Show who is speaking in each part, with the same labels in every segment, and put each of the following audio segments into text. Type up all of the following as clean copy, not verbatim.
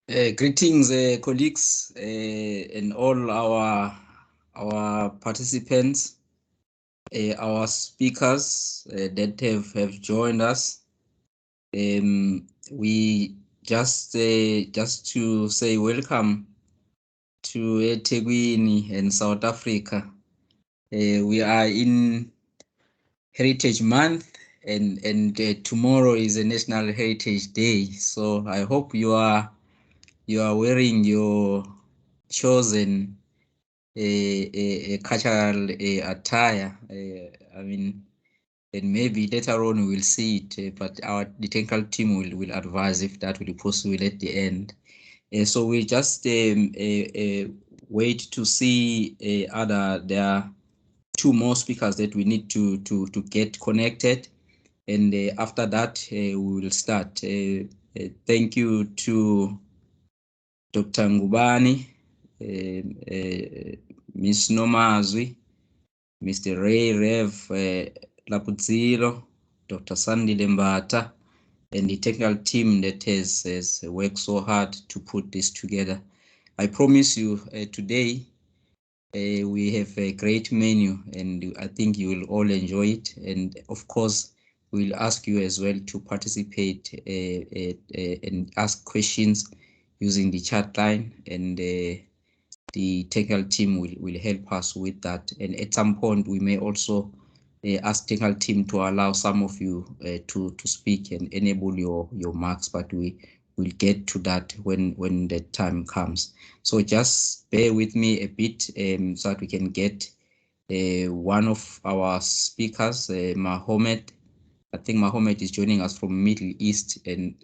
Speaker 1: Greetings, colleagues, and all our participants, our speakers that have joined us. We just to say welcome to eThekwini in South Africa. We are in Heritage Month, and tomorrow is a National Heritage Day. So I hope you are wearing your chosen a cultural attire. I mean, and maybe later on we will see it, but the technical team will advise if that will be possible at the end. So we just wait to see there are two more speakers that we need to get connected, and after that we will start. Thank you to Dr. Ngubani, Ms. Nomazwi, Mr. Ray Rev Lapudzilo, Dr. Sandy Lembata, and the technical team that has worked so hard to put this together. I promise you today we have a great menu, and I think you will all enjoy it. And of course, we'll ask you as well to participate and ask questions using the chat line, and the technical team will help us with that. And at some point, we may also ask technical team to allow some of you to speak and enable your marks, but we will get to that when the time comes. So just bear with me a bit so that we can get one of our speakers, Mohammed. I think Mohammed is joining us from Middle East, and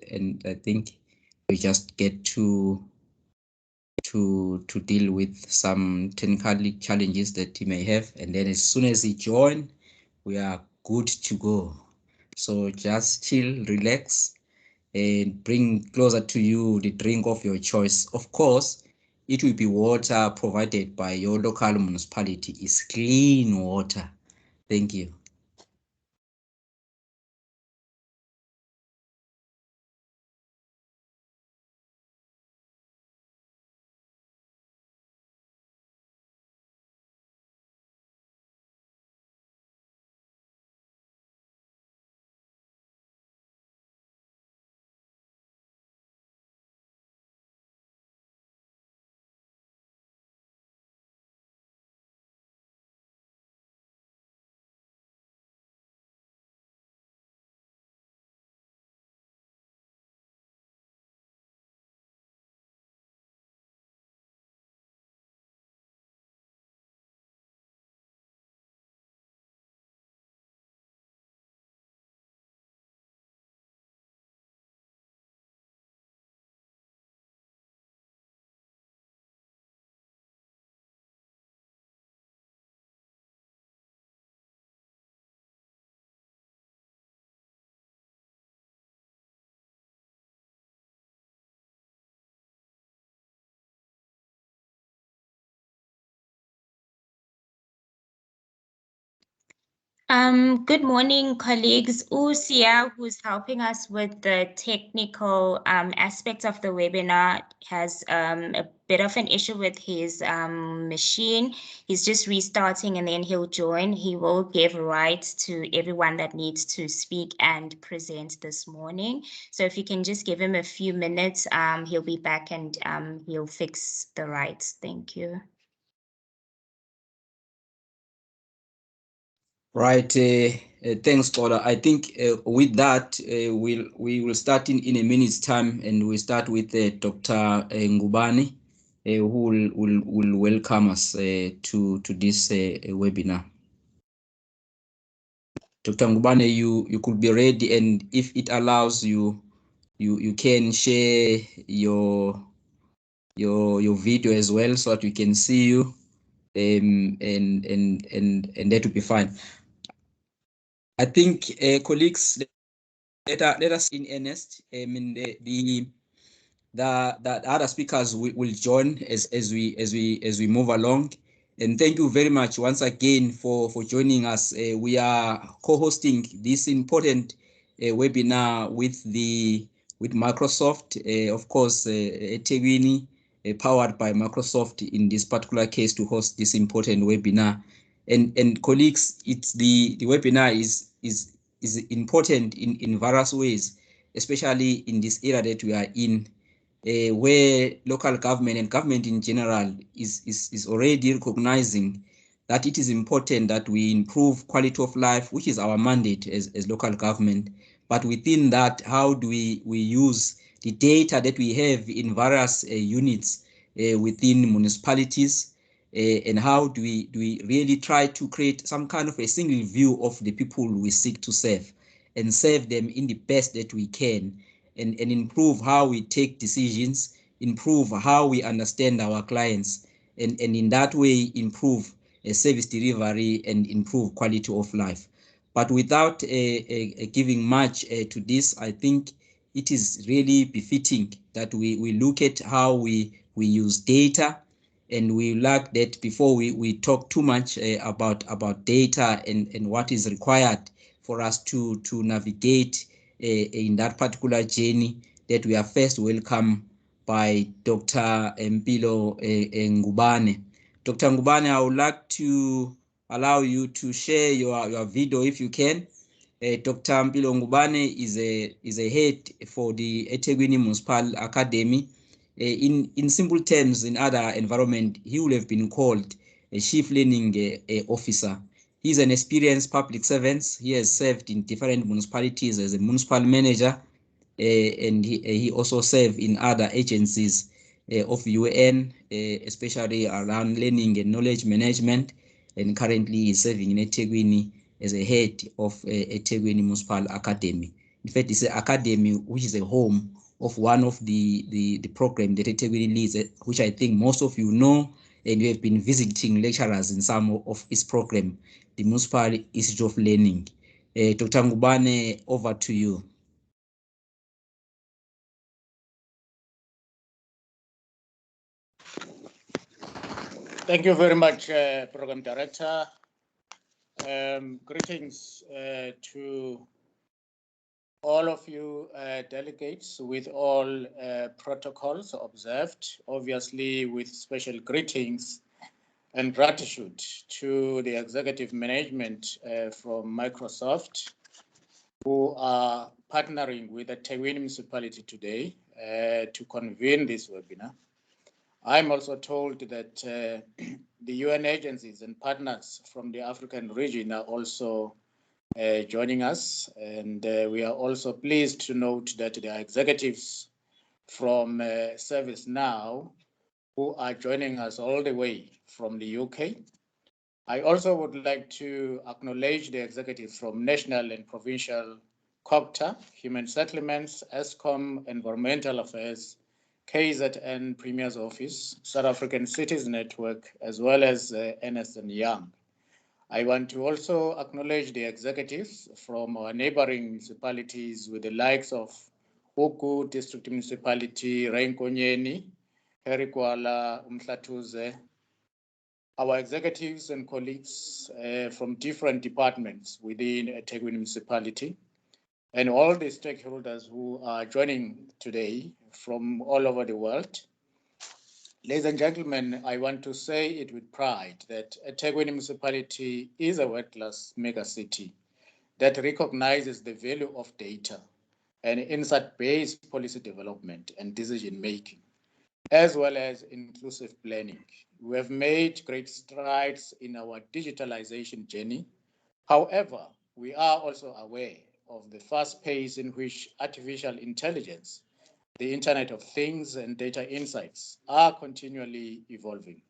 Speaker 1: I think we just get to deal with some technical challenges that he may have, and then as soon as he joins, we are good to go. So just chill, relax, and bring closer to you the drink of your choice. Of course, it will be water provided by your local municipality. It's clean water. Thank you.
Speaker 2: Good morning, colleagues. Usia, who's helping us with the technical aspects of the webinar, has a bit of an issue with his machine. He's just restarting and then he'll join. He will give rights to everyone that needs to speak and present this morning. So if you can just give him a few minutes, he'll be back and he'll fix the rights. Thank you.
Speaker 1: Right. Thanks, Paula. I think with that, we will start in a minute's time, and we start with Dr. Ngubani, who will welcome us to this webinar. Dr. Ngubane, you could be ready, and if it allows you can share your video as well, so that we can see you, and that will be fine. I think colleagues, let us in earnest. I mean the other speakers will join as we move along. And thank you very much once again for joining us. We are co-hosting this important webinar with the with Microsoft, of course, eThekwini, powered by Microsoft in this particular case to host this important webinar. And colleagues, it's the webinar is important in various ways, especially in this era that we are in, where local government and government in general is already recognizing that it is important that we improve quality of life, which is our mandate as local government. But within that, how do we use the data that we have in various units within municipalities, and how do we really try to create some kind of a single view of the people we seek to serve and serve them in the best that we can, and improve how we take decisions, improve how we understand our clients, and in that way improve service delivery and improve quality of life. But without giving much to this, I think it is really befitting that we look at how we use data, and we like that before we talk too much about data and what is required for us to navigate in that particular journey, that we are first welcome by Dr. Mpilo Ngubane. Dr. Ngubane, I would like to allow you to share your video if you can. Dr. Mpilo Ngubane is a head for the eThekwini Municipal Academy. In simple terms, in other environment, he would have been called a chief learning officer. He's an experienced public servant. He has served in different municipalities as a municipal manager, and he also served in other agencies of UN, especially around learning and knowledge management, and currently is serving in eThekwini as a head of eThekwini Municipal Academy. In fact, it's an academy which is a home of one of the program that eThekwini leads, which I think most of you know, and you have been visiting lecturers in some of its program, the Municipal Institute of Learning. Dr. Ngubane, over to you.
Speaker 3: Thank you very much, Program Director. Greetings to all of you delegates, with all protocols observed, obviously with special greetings and gratitude to the executive management from Microsoft, who are partnering with the eThekwini Municipality today to convene this webinar. I'm also told that the UN agencies and partners from the African region are also joining us, and we are also pleased to note that there are executives from ServiceNow who are joining us all the way from the UK. I also would like to acknowledge the executives from national and provincial COGTA, Human Settlements, ESCOM, Environmental Affairs, KZN Premier's Office, South African Cities Network, as well as Ernst & Young. I want to also acknowledge the executives from our neighboring municipalities with the likes of Huku District Municipality, Rainkonyeni, Herikwala, Umhlatuze, our executives and colleagues from different departments within eThekwini Municipality, and all the stakeholders who are joining today from all over the world. Ladies and gentlemen, I want to say it with pride that eThekwini Municipality is a world-class megacity that recognizes the value of data and insight-based policy development and decision-making, as well as inclusive planning. We have made great strides in our digitalization journey. However, we are also aware of the fast pace in which artificial intelligence, the Internet of Things, and data insights are continually evolving.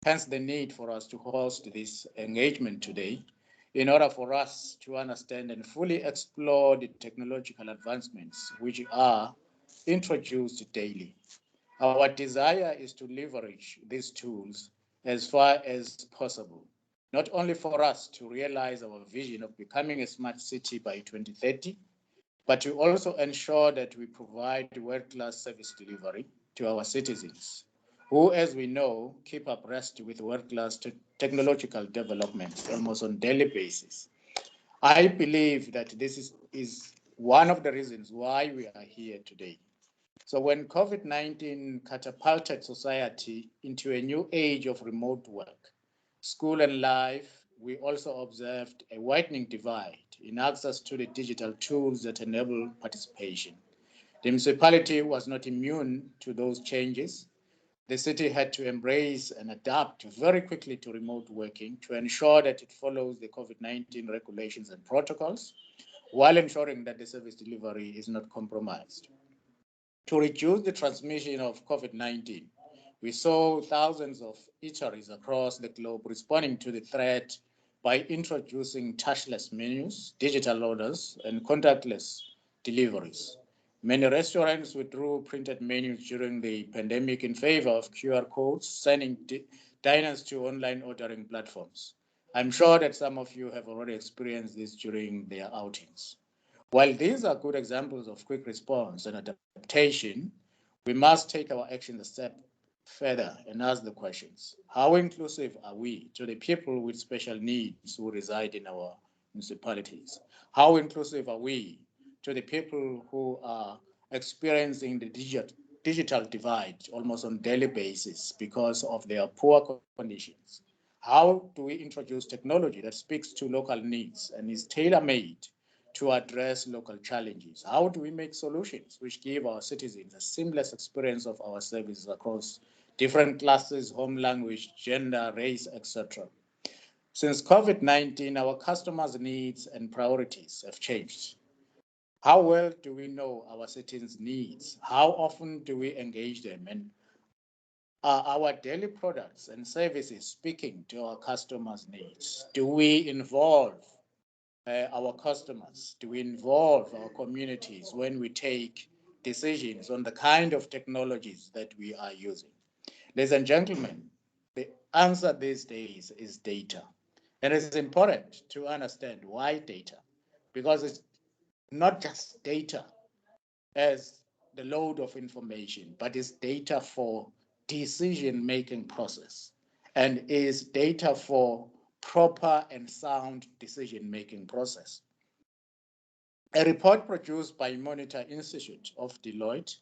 Speaker 3: Hence the need for us to host this engagement today in order for us to understand and fully explore the technological advancements which are introduced daily. Our desire is to leverage these tools as far as possible, not only for us to realize our vision of becoming a smart city by 2030, but to also ensure that we provide world-class service delivery to our citizens, who, as we know, keep abreast with world-class technological developments almost on a daily basis. I believe that this is one of the reasons why we are here today. So when COVID-19 catapulted society into a new age of remote work, school and life, we also observed a widening divide in access to the digital tools that enable participation. The municipality was not immune to those changes. The city had to embrace and adapt very quickly to remote working to ensure that it follows the COVID-19 regulations and protocols while ensuring that the service delivery is not compromised. To reduce the transmission of COVID-19, we saw thousands of eateries across the globe responding to the threat by introducing touchless menus, digital orders, and contactless deliveries. Many restaurants withdrew printed menus during the pandemic in favor of QR codes, sending diners to online ordering platforms. I'm sure that some of you have already experienced this during their outings. While these are good examples of quick response and adaptation, we must take our actions a step further and ask the questions. How inclusive are we to the people with special needs who reside in our municipalities? How inclusive are we to the people who are experiencing the digital divide almost on a daily basis because of their poor conditions? How do we introduce technology that speaks to local needs and is tailor-made to address local challenges? How do we make solutions which give our citizens a seamless experience of our services across different classes, home language, gender, race, etc.? Since COVID-19, our customers' needs and priorities have changed. How well do we know our citizens' needs? How often do we engage them? And are our daily products and services speaking to our customers' needs? Do we involve our customers? Do we involve our communities when we take decisions on the kind of technologies that we are using? Ladies and gentlemen, the answer these days is data. And it's important to understand why data, because it's not just data as the load of information, but it's data for decision-making process and is data for proper and sound decision-making process. A report produced by Monitor Institute of Deloitte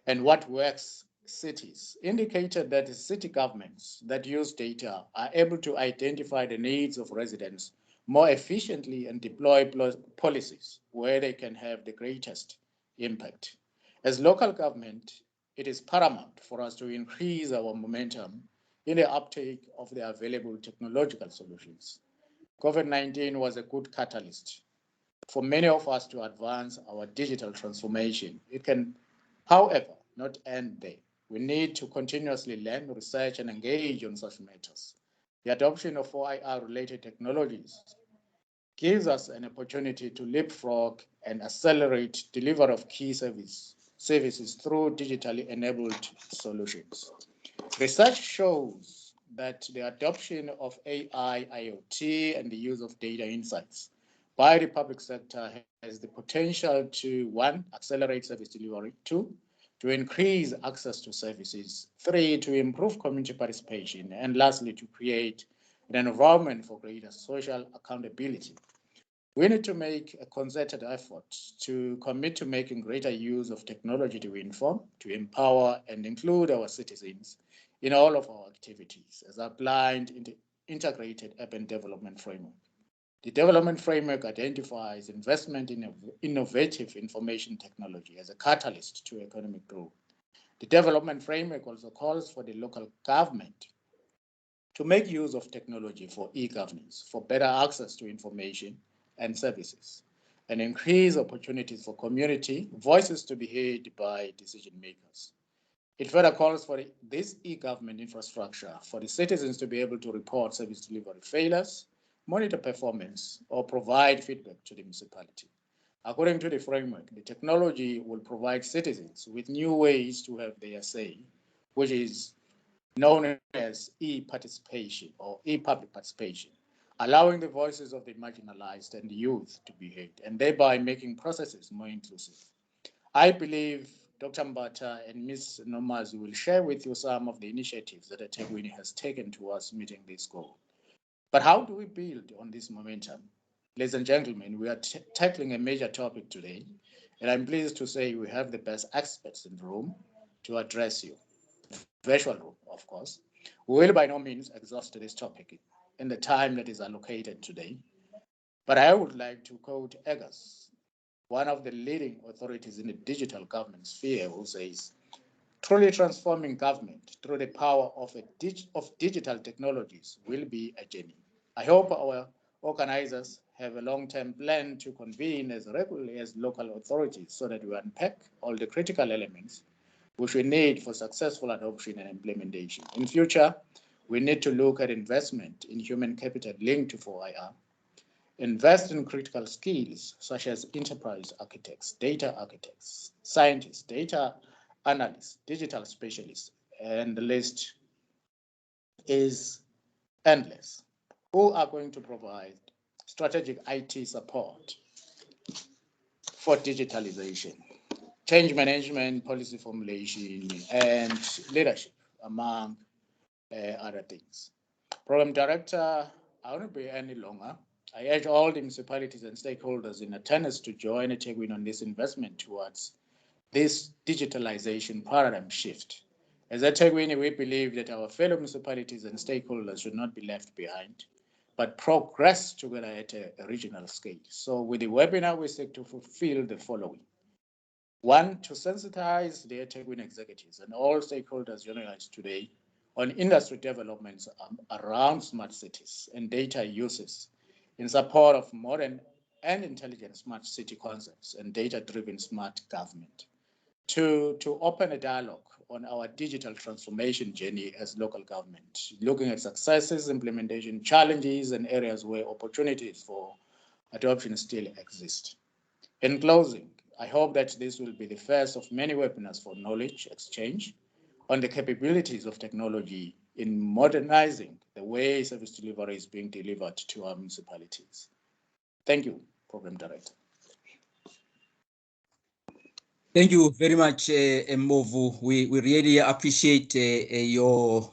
Speaker 3: and What Works Cities indicated that city governments that use data are able to identify the needs of residents more efficiently and deploy policies where they can have the greatest impact. As local government, it is paramount for us to increase our momentum in the uptake of the available technological solutions. COVID-19 was a good catalyst for many of us to advance our digital transformation. It can, however, not end there. We need to continuously learn, research, and engage on such matters. The adoption of OIR-related technologies gives us an opportunity to leapfrog and accelerate delivery of key services through digitally enabled solutions. Research shows that the adoption of AI, IoT, and the use of data insights by the public sector has the potential to, one, accelerate service delivery, two, to increase access to services, three, to improve community participation, and lastly, to create an environment for greater social accountability. We need to make a concerted effort to commit to making greater use of technology to inform, to empower, and include our citizens in all of our activities, as outlined in the Integrated Urban Development Framework. The development framework identifies investment in innovative information technology as a catalyst to economic growth. The development framework also calls for the local government to make use of technology for e-governance, for better access to information and services, and increase opportunities for community voices to be heard by decision makers. It further calls for this e-government infrastructure for the citizens to be able to report service delivery failures, monitor performance, or provide feedback to the municipality. According to the framework, the technology will provide citizens with new ways to have their say, which is known as e-participation or e-public participation, allowing the voices of the marginalized and the youth to be heard, and thereby making processes more inclusive. I believe Dr. Mbata and Ms. Nomazi will share with you some of the initiatives that eThekwini has taken towards meeting this goal. But how do we build on this momentum? Ladies and gentlemen, we are tackling a major topic today, and I'm pleased to say we have the best experts in the room to address you. Virtual room, of course. We will by no means exhaust this topic in the time that is allocated today, but I would like to quote Eggers, one of the leading authorities in the digital government sphere, who says, truly transforming government through the power of digital technologies will be a journey. I hope our organizers have a long-term plan to convene as regularly as local authorities so that we unpack all the critical elements which we need for successful adoption and implementation. In future, we need to look at investment in human capital linked to 4IR, invest in critical skills such as enterprise architects, data architects, scientists, data analysts, digital specialists, and the list is endless, who are going to provide strategic IT support for digitalization, change management, policy formulation, and leadership, among other things. Program Director, I won't be any longer. I urge all the municipalities and stakeholders in attendance to join eThekwini on this investment towards this digitalization paradigm shift. As eThekwini, we believe that our fellow municipalities and stakeholders should not be left behind, but progress together at a regional scale. So with the webinar, we seek to fulfill the following. One, to sensitize the eThekwini executives and all stakeholders unionized today on industry developments around smart cities and data uses in support of modern and intelligent smart city concepts and data-driven smart government. Two, to open a dialogue on our digital transformation journey as local government, looking at successes, implementation challenges, and areas where opportunities for adoption still exist. In closing, I hope that this will be the first of many webinars for knowledge exchange on the capabilities of technology in modernizing the way service delivery is being delivered to our municipalities. Thank you, Program Director.
Speaker 1: Thank you very much, Mbovu. We really appreciate your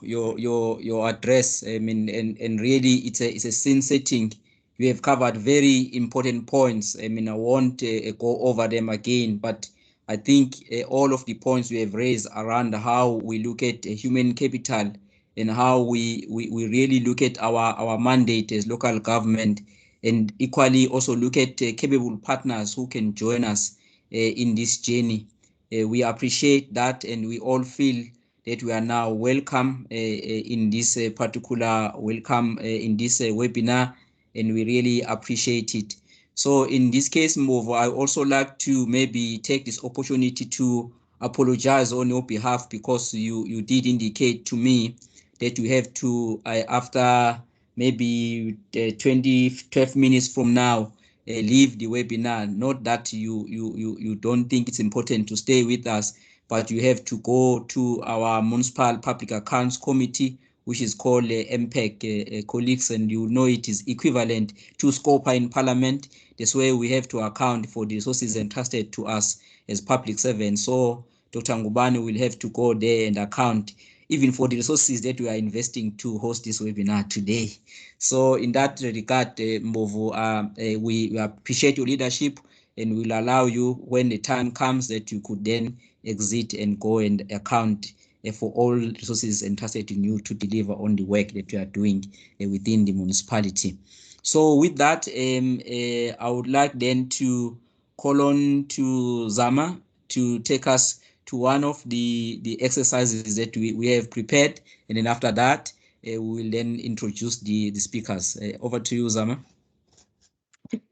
Speaker 1: address. I mean, and really it's a scene setting. You have covered very important points. I mean, I won't go over them again, but I think all of the points we have raised around how we look at human capital and how we really look at our mandate as local government, and equally also look at capable partners who can join us in this journey. We appreciate that, and we all feel that we are now welcome in this particular welcome in this webinar, and we really appreciate it. So in this case, Mbovu, I also like to maybe take this opportunity to apologize on your behalf, because you did indicate to me that you have to, after maybe 12 minutes from now, leave the webinar. Not that you don't think it's important to stay with us, but you have to go to our Municipal Public Accounts Committee, which is called MPEC, colleagues, and you know it is equivalent to SCOPA in Parliament. That's where we have to account for the resources entrusted to us as public servants. So Dr. Ngubane will have to go there and account even for the resources that we are investing to host this webinar today. So in that regard, Mbovu, we appreciate your leadership, and will allow you, when the time comes, that you could then exit and go and account for all resources entrusted in you to deliver on the work that you are doing within the municipality. So with that, I would like then to call on to Zama to take us to one of the exercises that we have prepared, and then after that, we will then introduce the speakers. Over to you, Zama.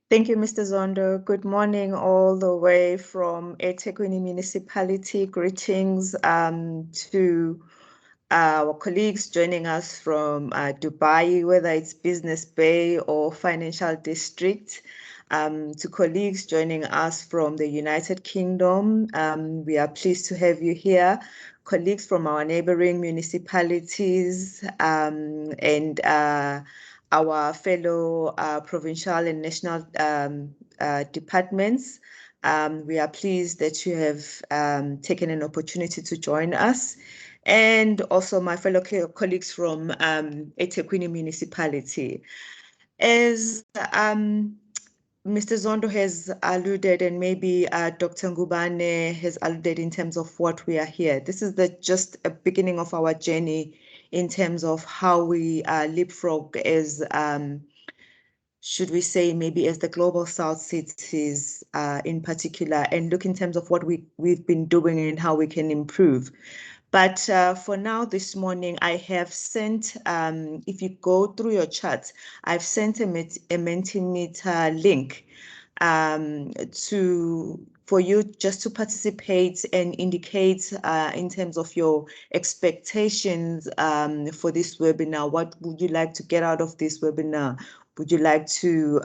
Speaker 4: Thank you, Mr. Zondo. Good morning all the way from eThekwini Municipality. Greetings to our colleagues joining us from Dubai, whether it's Business Bay or Financial District, to colleagues joining us from the United Kingdom. We are pleased to have you here. Colleagues from our neighboring municipalities and our fellow provincial and national departments. We are pleased that you have taken an opportunity to join us, and also my fellow colleagues from eThekwini Municipality. As Mr. Zondo has alluded, and maybe Dr. Ngubane has alluded in terms of what we are here. This is just a beginning of our journey in terms of how we leapfrog as, should we say, maybe as the global South cities in particular, and look in terms of what we've been doing and how we can improve. But for now, this morning, I have sent, if you go through your charts, I've sent a Mentimeter link for you just to participate and indicate in terms of your expectations for this webinar. What would you like to get out of this webinar? Would you like to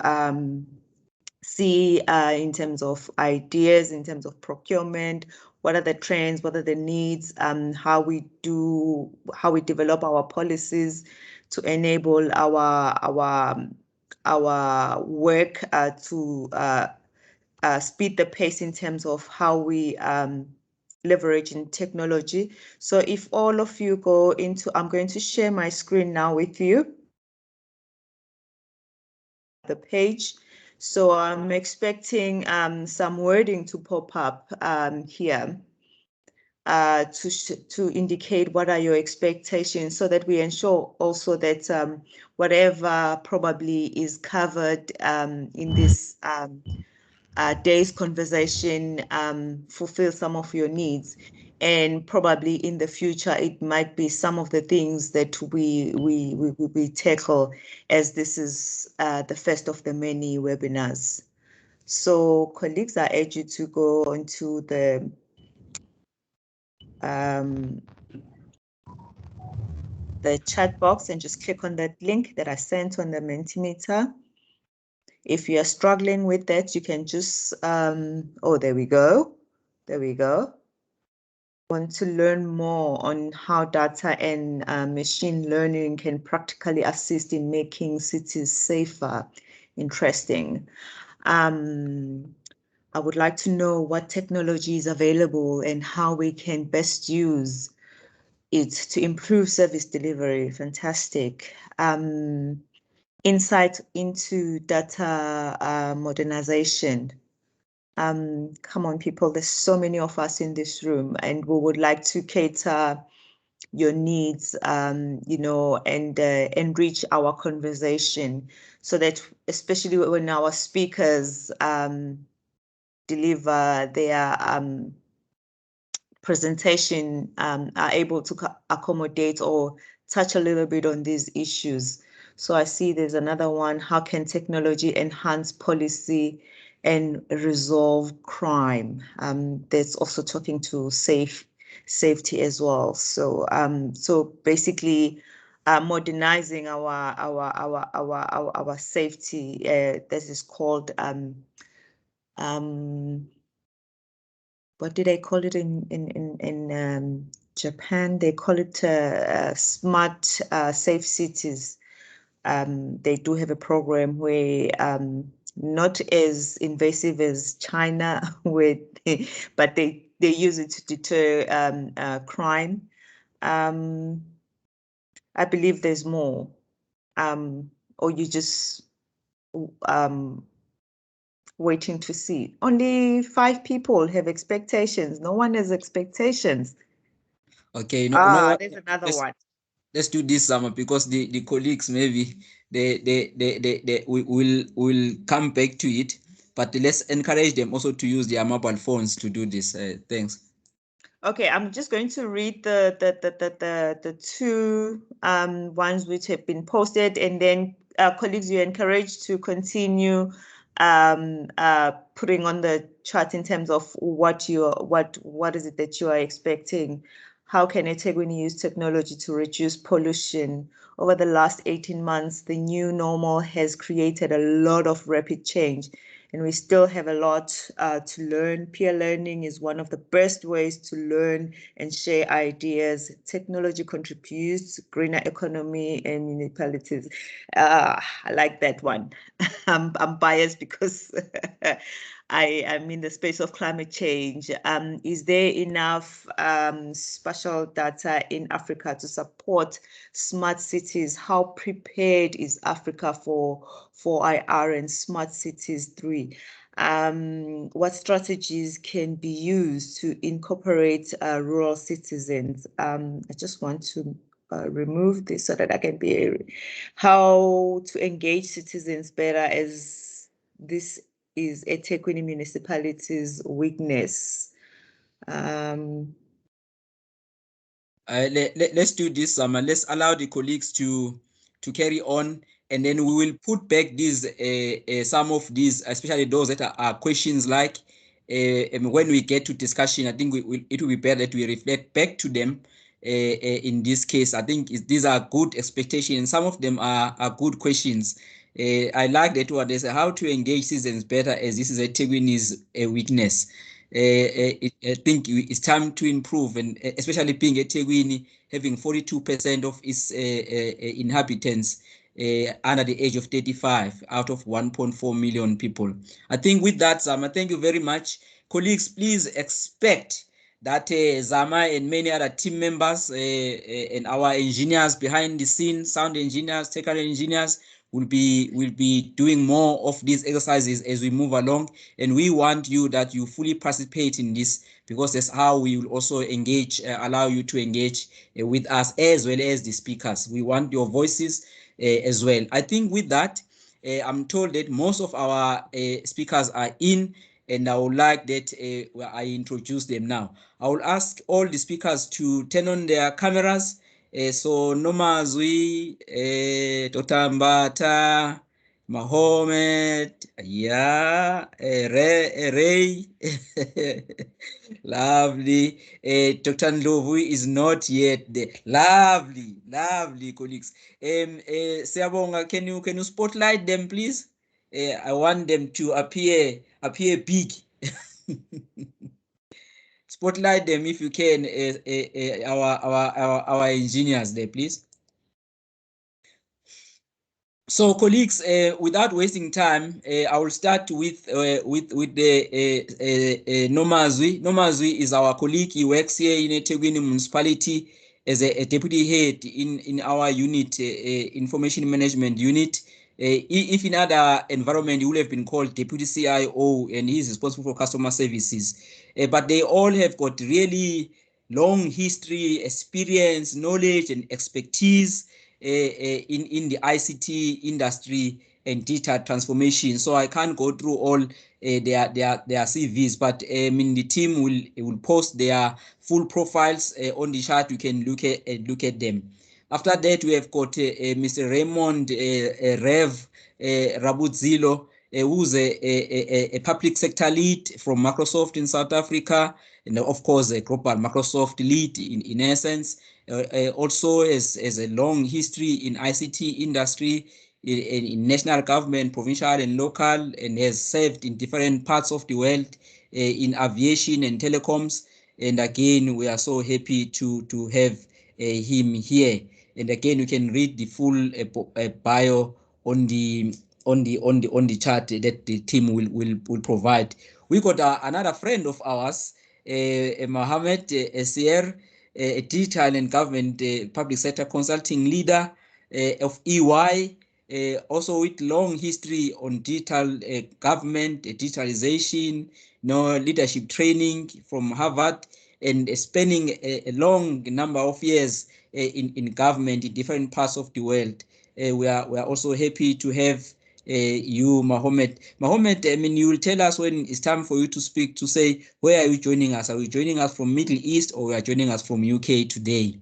Speaker 4: see in terms of ideas, in terms of procurement? What are the trends? What are the needs? How we develop our policies to enable our work to speed the pace in terms of how we leverage in technology. So if all of you go into, I'm going to share my screen now with you, the page. So I'm expecting some wording to pop up here to indicate what are your expectations, so that we ensure also that whatever probably is covered in this day's conversation fulfill some of your needs. And probably in the future, it might be some of the things that we tackle, as this is the first of the many webinars. So colleagues, I urge you to go onto the chat box and just click on that link that I sent on the Mentimeter. If you are struggling with that, you can just, oh, there we go. There we go. Want to learn more on how data and machine learning can practically assist in making cities safer. Interesting. I would like to know what technology is available and how we can best use it to improve service delivery. Fantastic. Insight into data modernization. Come on, people, there's so many of us in this room, and we would like to cater your needs, you know, and enrich our conversation, so that especially when our speakers deliver their presentation, are able to accommodate or touch a little bit on these issues. So I see there's another one. How can technology enhance policy and resolve crime? That's also talking to safety as well. So so basically modernizing our safety. This is called what did they call it in Japan? They call it smart safe cities. They do have a program where not as invasive as China, with, but they use it to deter crime. I believe there's more, or you just waiting to see. Only 5 people have expectations. No one has expectations.
Speaker 1: Okay, no,
Speaker 4: There's another one.
Speaker 1: Let's do this, Summer, because the colleagues maybe they will come back to it, but let's encourage them also to use their mobile phones to do this. Thanks.
Speaker 4: Okay, I'm just going to read the two ones which have been posted, and then colleagues, you're encouraged to continue putting on the chart in terms of what is it that you are expecting. How can eThekwini use technology to reduce pollution? Over the last 18 months, the new normal has created a lot of rapid change, and we still have a lot to learn. Peer learning is one of the best ways to learn and share ideas. Technology contributes to greener economy and municipalities. I like that one. I'm biased because I'm in the space of climate change. Is there enough spatial data in Africa to support smart cities? How prepared is Africa for IR and Smart Cities 3? What strategies can be used to incorporate rural citizens? I just want to remove this so that I can be how to engage citizens better, as this is eThekwini Municipality's weakness.
Speaker 1: Let's do this, let's allow the colleagues to carry on, and then we will put back these some of these, especially those that are questions like when we get to discussion. I think it will be better that we reflect back to them. In this case, I think these are good expectations, and some of them are good questions. I like that one. They say how to engage citizens better, as this is eThekwini's weakness. I think it's time to improve, and especially being eThekwini, having 42% of its inhabitants under the age of 35 out of 1.4 million people. I think with that, Zama, thank you very much. Colleagues, please expect that Zama and many other team members and our engineers behind the scenes, sound engineers, technical engineers, will be doing more of these exercises as we move along, and we want you that you fully participate in this, because that's how we will also engage, allow you to engage with us as well as the speakers. We want your voices as well. I think with that, I'm told that most of our speakers are in, and I would like that I introduce them now. I will ask all the speakers to turn on their cameras. So Nomazwi, Dr. Mbata, Mahomet, yeah, Ray, lovely. Dr. Ndlovu is not yet there. Lovely colleagues. Siyabonga, can you spotlight them, please? I want them to appear big. Spotlight them if you can, our engineers there, please. So, colleagues, without wasting time, I will start with the Nomazwi. Nomazwi is our colleague. He works here in eThekwini Municipality as a deputy head in our unit, information management unit. If in other environment, he would have been called deputy CIO, and he's responsible for customer services. But they all have got really long history, experience, knowledge, and expertise in the ICT industry and digital transformation. So I can't go through all their CVs, but the team will post their full profiles on the chart. You can look at them. After that, we have got Mr. Raymond Rev Rabudzilo, who's a public sector lead from Microsoft in South Africa, and of course a global Microsoft lead in essence. Also has a long history in ICT industry, in national government, provincial and local, and has served in different parts of the world in aviation and telecoms. And again, we are so happy to have him here. And again, you can read the full bio on the chart that the team will provide. We got another friend of ours, Mohammed Esier, a digital and government public sector consulting leader of EY, also with long history on digital government, digitalization, leadership training from Harvard, and spending a long number of years in government in different parts of the world. We are also happy to have you, Mohammed. Mohammed, you will tell us when it's time for you to speak, to say, where are you joining us? Are you joining us from Middle East, or we are joining us from UK today?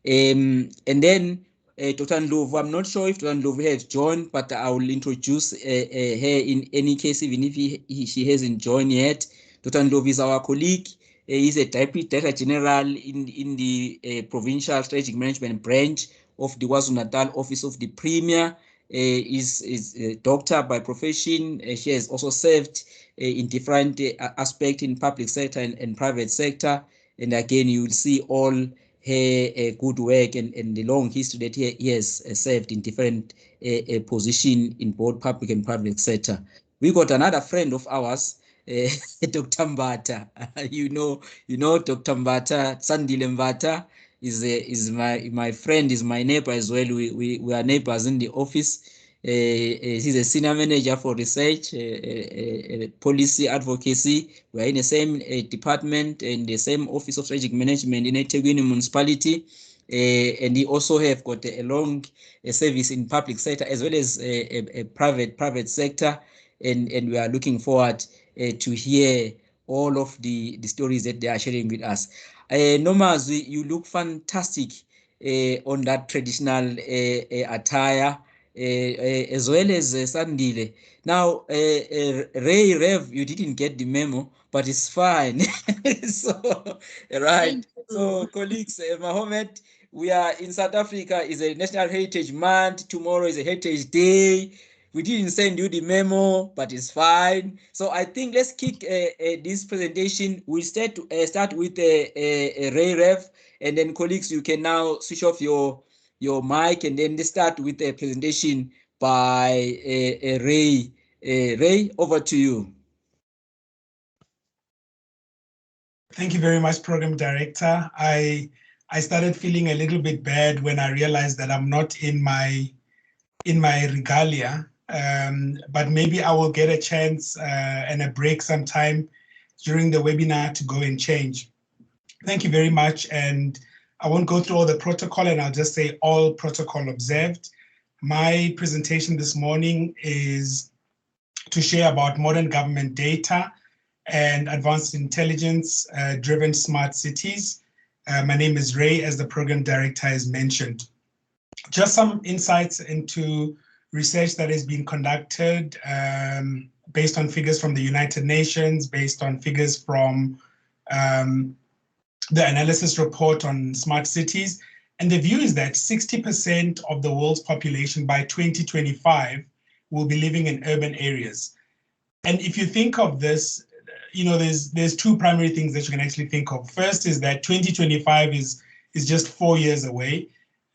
Speaker 1: And then Dr. Ndlovu, I'm not sure if Dr. Ndlovu has joined, but I will introduce her in any case, even if she hasn't joined yet. Dr. Ndlovu is our colleague. He's a Deputy Director General in the Provincial Strategic Management Branch of the KwaZulu-Natal Office of the Premier. Is a doctor by profession. She has also served in different aspects in public sector and private sector. And again, you will see all her good work and the long history that he has served in different positions in both public and private sector. We got another friend of ours, Dr. Mbata. You know Dr. Mbata, Sandile Mbata is my friend, is my neighbor as well. We are neighbors in the office. He's a senior manager for research, policy advocacy. We are in the same department, in the same office of strategic management in eThekwini Municipality. And he also have got a long service in public sector as well as a private sector, and we are looking forward to hear all of the stories that they are sharing with us. Nomazwi, you look fantastic on that traditional attire, as well as Sandile. Now, Ray Rev, you didn't get the memo, but it's fine. So, right. So, colleagues, Mohammed, we are in South Africa. Is a National Heritage Month. Tomorrow is a Heritage Day. We didn't send you the memo, but it's fine. So I think let's kick this presentation. We'll start with Ray Rev, and then colleagues, you can now switch off your mic, and then start with a presentation by Ray. Ray, over to you.
Speaker 5: Thank you very much, Program Director. I started feeling a little bit bad when I realized that I'm not in my regalia, but maybe I will get a chance and a break sometime during the webinar to go and change. Thank you very much, and I won't go through all the protocol, and I'll just say all protocol observed. My presentation this morning is to share about modern government data and advanced intelligence-driven smart cities. My name is Ray, as the program director has mentioned. Just some insights into research that has been conducted based on figures from the United Nations, based on figures from the analysis report on smart cities. And the view is that 60% of the world's population by 2025 will be living in urban areas. And if you think of this, you know, there's two primary things that you can actually think of. First is that 2025 is just 4 years away.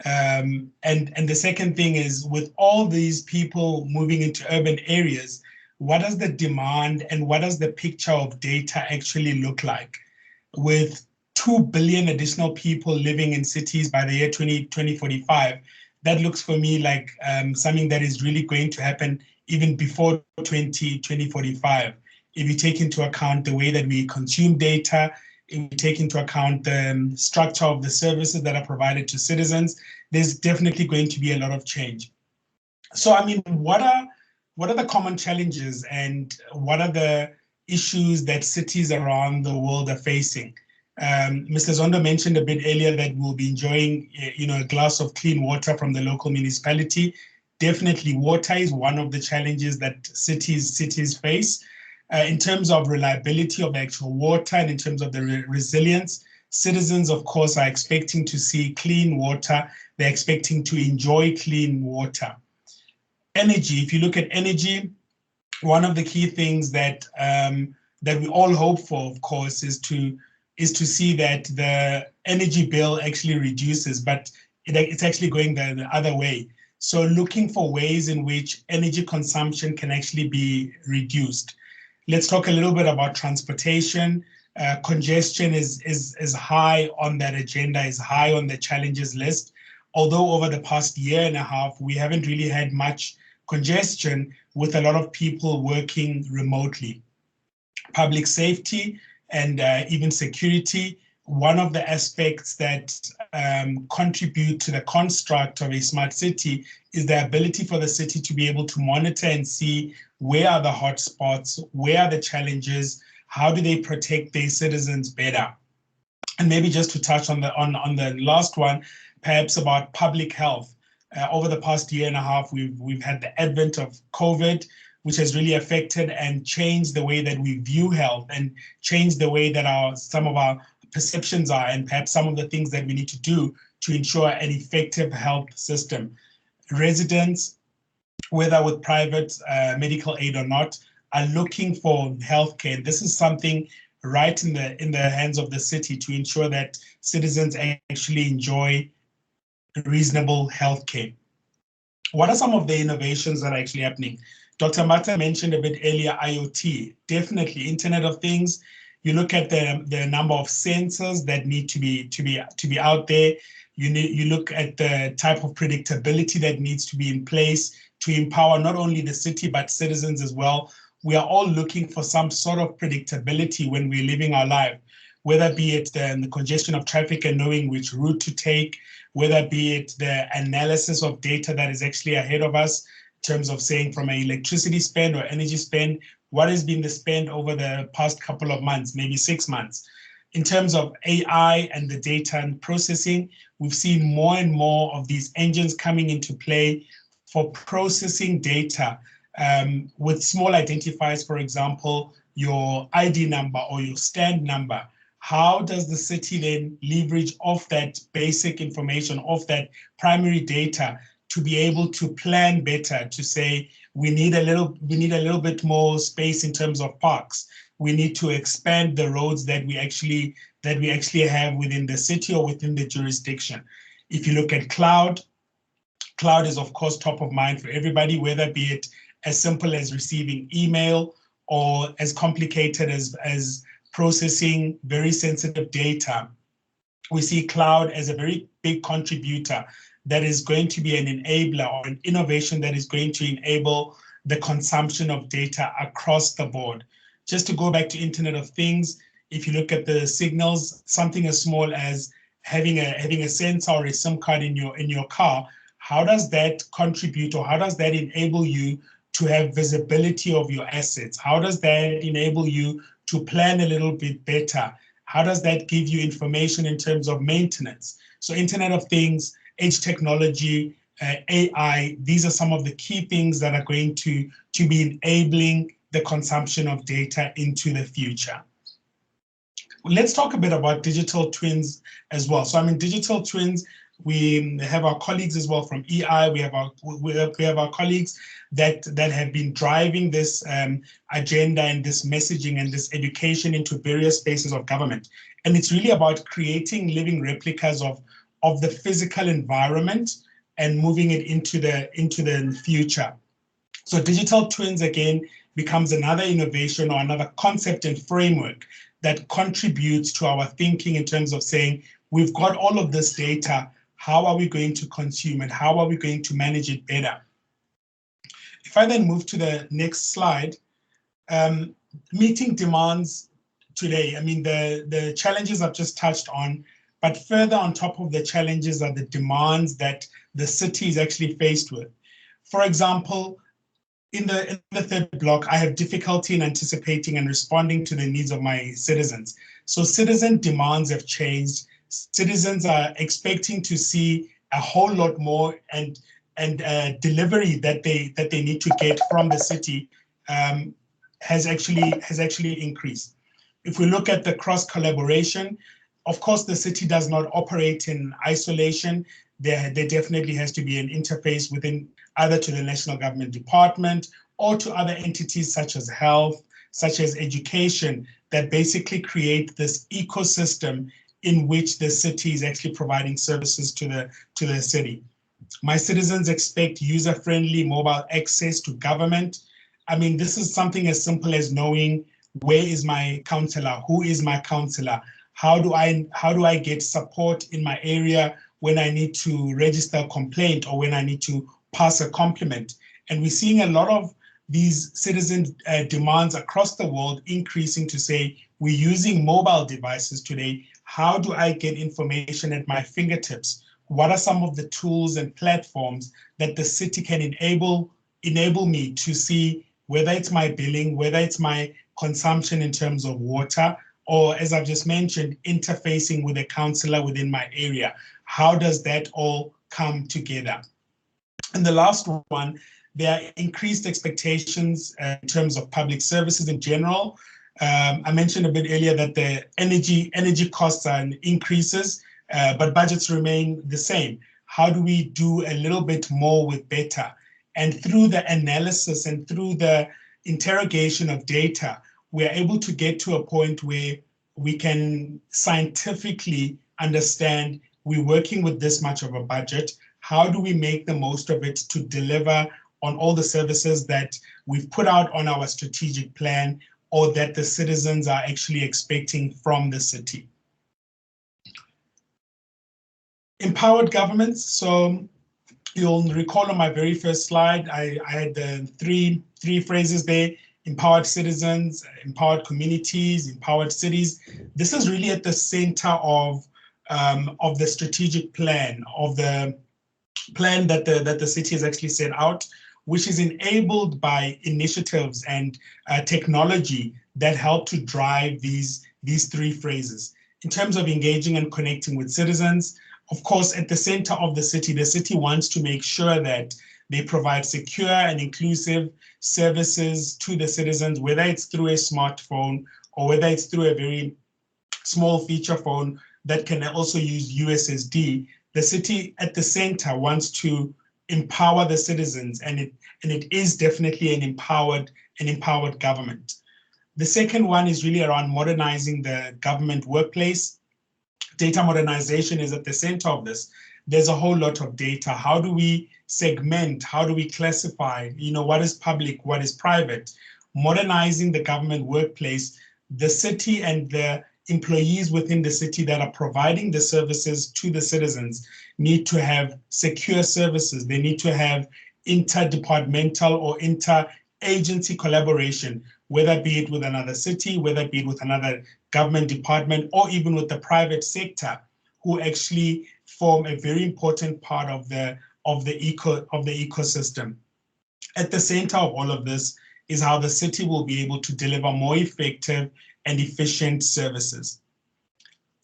Speaker 5: And the second thing is, with all these people moving into urban areas, what does the demand and what does the picture of data actually look like? With 2 billion additional people living in cities by the year 2045, that looks for me like something that is really going to happen even before 2045. If you take into account the way that we consume data, if we take into account the structure of the services that are provided to citizens, there's definitely going to be a lot of change. So, I mean, what are the common challenges and what are the issues that cities around the world are facing? Mr. Zondo mentioned a bit earlier that we'll be enjoying, you know, a glass of clean water from the local municipality. Definitely, water is one of the challenges that cities face. In terms of reliability of the actual water and in terms of the resilience, citizens, of course, are expecting to see clean water. They're expecting to enjoy clean water. Energy, if you look at energy, one of the key things that we all hope for, of course, is to see that the energy bill actually reduces, but it's actually going the other way. So looking for ways in which energy consumption can actually be reduced. Let's talk a little bit about transportation. Congestion is high on that agenda, is high on the challenges list. Although over the past year and a half, we haven't really had much congestion with a lot of people working remotely. Public safety and even security, one of the aspects that contribute to the construct of a smart city is the ability for the city to be able to monitor and see where are the hotspots, where are the challenges, how do they protect their citizens better. And maybe just to touch on the last one, perhaps about public health. Over the past year and a half, we've had the advent of COVID, which has really affected and changed the way that we view health and changed the way that some of our perceptions are, and perhaps some of the things that we need to do to ensure an effective health system. Residents, whether with private medical aid or not, are looking for healthcare. This is something right in the hands of the city to ensure that citizens actually enjoy reasonable healthcare. What are some of the innovations that are actually happening? Dr. Mata mentioned a bit earlier IoT, definitely Internet of Things. You look at the number of sensors that need to be out there. You look at the type of predictability that needs to be in place to empower not only the city but citizens as well. We are all looking for some sort of predictability when we're living our life, whether be it the congestion of traffic and knowing which route to take, whether be it the analysis of data that is actually ahead of us in terms of saying from an electricity spend or energy spend, what has been the spend over the past couple of months, maybe 6 months. In terms of AI and the data and processing, we've seen more and more of these engines coming into play for processing data with small identifiers, for example, your ID number or your stand number. How does the city then leverage off that basic information, off that primary data, to be able to plan better, to say we need a little bit more space in terms of parks. We need to expand the roads that we actually have within the city or within the jurisdiction. If you look at cloud is of course top of mind for everybody, whether be it as simple as receiving email or as complicated as processing very sensitive data. We see cloud as a very big contributor that is going to be an enabler or an innovation that is going to enable the consumption of data across the board. Just to go back to Internet of Things, if you look at the signals, something as small as having a sensor or a SIM card in your car, how does that contribute or how does that enable you to have visibility of your assets? How does that enable you to plan a little bit better? How does that give you information in terms of maintenance? So Internet of Things, edge technology, AI, these are some of the key things that are going to be enabling the consumption of data into the future. Let's talk a bit about digital twins as well. So digital twins, we have our colleagues as well from EI. We have our colleagues that have been driving this agenda and this messaging and this education into various spaces of government. And it's really about creating living replicas of the physical environment and moving it into the future. So digital twins, again, becomes another innovation or another concept and framework that contributes to our thinking in terms of saying, we've got all of this data, how are we going to consume it? How are we going to manage it better? If I then move to the next slide, meeting demands today, the challenges I've just touched on, but further on top of the challenges are the demands that the city is actually faced with. For example, in the third block, I have difficulty in anticipating and responding to the needs of my citizens. So citizen demands have changed. Citizens are expecting to see a whole lot more and delivery that they need to get from the city has actually increased. If we look at the cross collaboration, of course, the city does not operate in isolation. There definitely has to be an interface within either to the national government department or to other entities such as health, such as education, that basically create this ecosystem in which the city is actually providing services to the city. My citizens expect user-friendly mobile access to government. This is something as simple as knowing where is my councillor, who is my councillor, how do I get support in my area when I need to register a complaint or when I need to pass a compliment. And we're seeing a lot of these citizen demands across the world increasing to say, we're using mobile devices today. How do I get information at my fingertips? What are some of the tools and platforms that the city can enable me to see, whether it's my billing, whether it's my consumption in terms of water, or as I've just mentioned, interfacing with a councillor within my area? How does that all come together? And the last one, there are increased expectations in terms of public services in general. I mentioned a bit earlier that the energy costs are increases, but budgets remain the same. How do we do a little bit more with better? And through the analysis and through the interrogation of data, we're able to get to a point where we can scientifically understand we're working with this much of a budget. How do we make the most of it to deliver on all the services that we've put out on our strategic plan or that the citizens are actually expecting from the city. Empowered governments. So you'll recall on my very first slide, I had the three phrases there: empowered citizens, empowered communities, empowered cities. This is really at the center of the strategic plan, of the plan that the city has actually set out, which is enabled by initiatives and technology that help to drive these three phrases. In terms of engaging and connecting with citizens, of course, at the center of the city wants to make sure that they provide secure and inclusive services to the citizens, whether it's through a smartphone or whether it's through a very small feature phone that can also use USSD. The city at the center wants to empower the citizens, and it is definitely an empowered government. The second one is really around modernizing the government workplace. Data modernization is at the center of this. There's a whole lot of data. How do we segment? How do we classify? What is public? What is private? Modernizing the government workplace, the city and the employees within the city that are providing the services to the citizens need to have secure services. They need to have interdepartmental or inter-agency collaboration, whether be it with another city, whether be it with another government department, or even with the private sector, who actually form a very important part of the ecosystem. At the center of all of this is how the city will be able to deliver more effective and efficient services.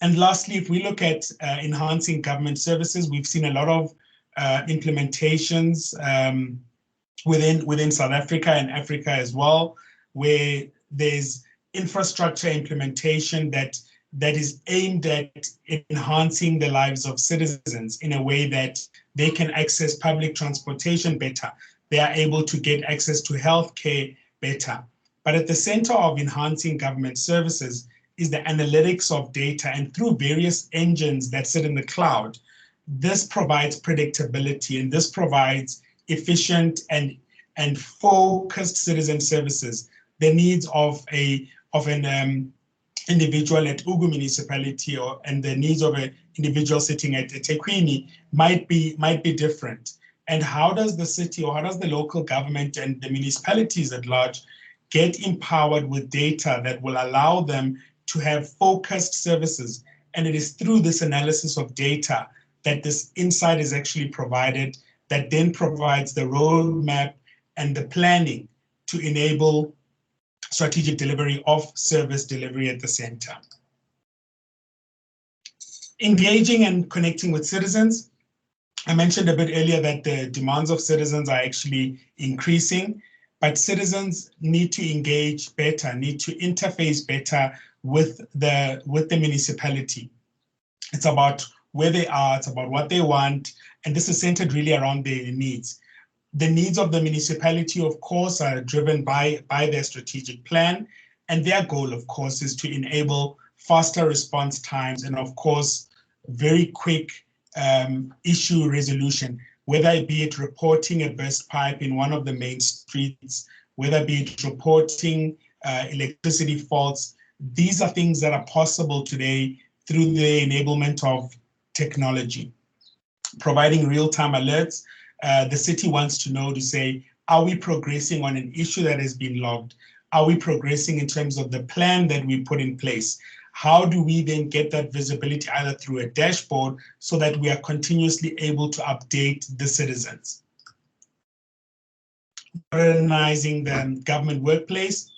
Speaker 5: And lastly, if we look at enhancing government services, we've seen a lot of implementations within South Africa and Africa as well, where there's infrastructure implementation that is aimed at enhancing the lives of citizens in a way that they can access public transportation better. They are able to get access to healthcare better. But at the center of enhancing government services is the analytics of data, and through various engines that sit in the cloud, this provides predictability, and this provides efficient and focused citizen services. The needs of an individual at Ugu Municipality and the needs of an individual sitting at eThekwini might be different. And how does the city, or how does the local government and the municipalities at large get empowered with data that will allow them to have focused services? And it is through this analysis of data that this insight is actually provided, that then provides the roadmap and the planning to enable strategic delivery of service delivery at the center. Engaging and connecting with citizens. I mentioned a bit earlier that the demands of citizens are actually increasing, but citizens need to engage better, need to interface better with the municipality. It's about where they are, it's about what they want, and this is centered really around their needs. The needs of the municipality, of course, are driven by their strategic plan, and their goal, of course, is to enable faster response times and, of course, very quick issue resolution, whether it be it reporting a burst pipe in one of the main streets, whether it be it reporting electricity faults. These are things that are possible today through the enablement of technology. Providing real-time alerts, the city wants to know, to say, are we progressing on an issue that has been logged? Are we progressing in terms of the plan that we put in place? How do we then get that visibility either through a dashboard so that we are continuously able to update the citizens? Modernizing the government workplace.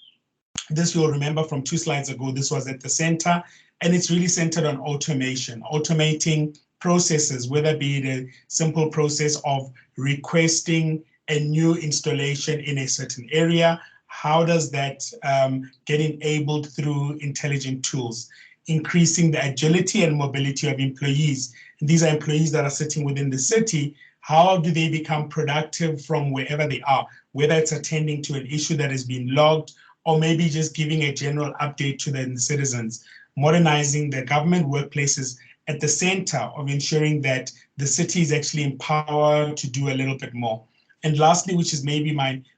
Speaker 5: This you'll remember from 2 slides ago, this was at the center, and it's really centered on automation, automating processes, whether be it a simple process of requesting a new installation in a certain area. How does that get enabled through intelligent tools? Increasing the agility and mobility of employees. And these are employees that are sitting within the city. How do they become productive from wherever they are, whether it's attending to an issue that has been logged, or maybe just giving a general update to the citizens? Modernizing the government workplaces at the center of ensuring that the city is actually empowered to do a little bit more. And lastly, which is maybe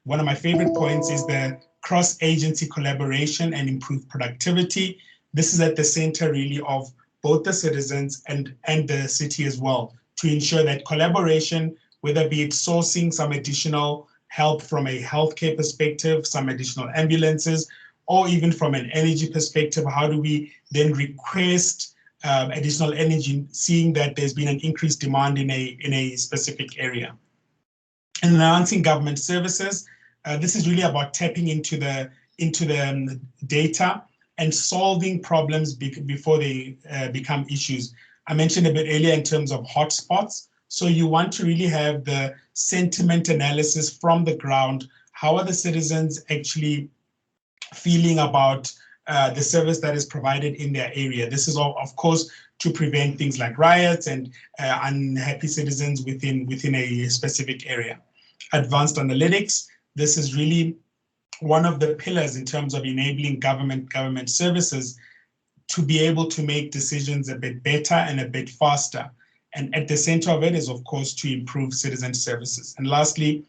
Speaker 5: one of my favorite points, is the cross-agency collaboration and improved productivity. This is at the center really of both the citizens and the city as well, to ensure that collaboration, whether be it sourcing some additional help from a healthcare perspective, some additional ambulances, or even from an energy perspective, how do we then request additional energy, seeing that there's been an increased demand in a specific area. Enhancing government services. This is really about tapping into the data and solving problems before they become issues. I mentioned a bit earlier in terms of hotspots. So you want to really have the sentiment analysis from the ground. How are the citizens actually feeling about the service that is provided in their area? This is, of course, to prevent things like riots and unhappy citizens within a specific area. Advanced analytics. This is really one of the pillars in terms of enabling government services to be able to make decisions a bit better and a bit faster. And at the center of it is, of course, to improve citizen services. And lastly,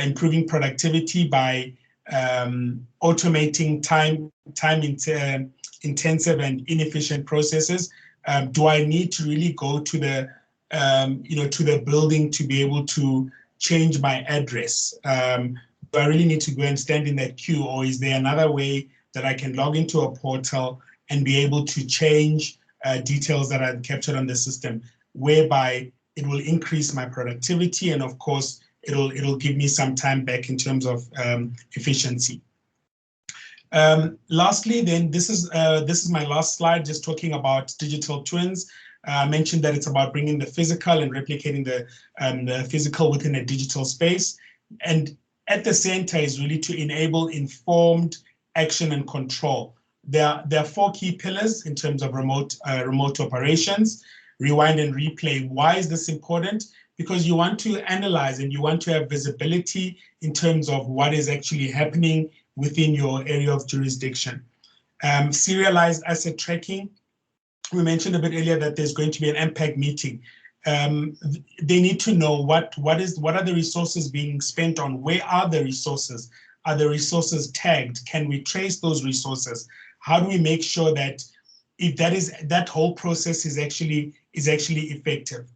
Speaker 5: improving productivity by automating time-intensive and inefficient processes. Do I need to really go to the to the building to be able to change my address? Do I really need to go and stand in that queue, or is there another way that I can log into a portal and be able to change details that are captured on the system, whereby it will increase my productivity, and of course it'll give me some time back in terms of efficiency. Lastly, then, this is my last slide, just talking about digital twins. I mentioned that it's about bringing the physical and replicating the physical within a digital space. And at the center is really to enable informed action and control. There are 4 key pillars in terms of remote operations. Rewind and replay. Why is this important? Because you want to analyze and you want to have visibility in terms of what is actually happening within your area of jurisdiction. Serialized asset tracking. We mentioned a bit earlier that there's going to be an impact meeting. They need to know what are the resources being spent on? Where are the resources? Are the resources tagged? Can we trace those resources? How do we make sure that if that whole process is actually effective?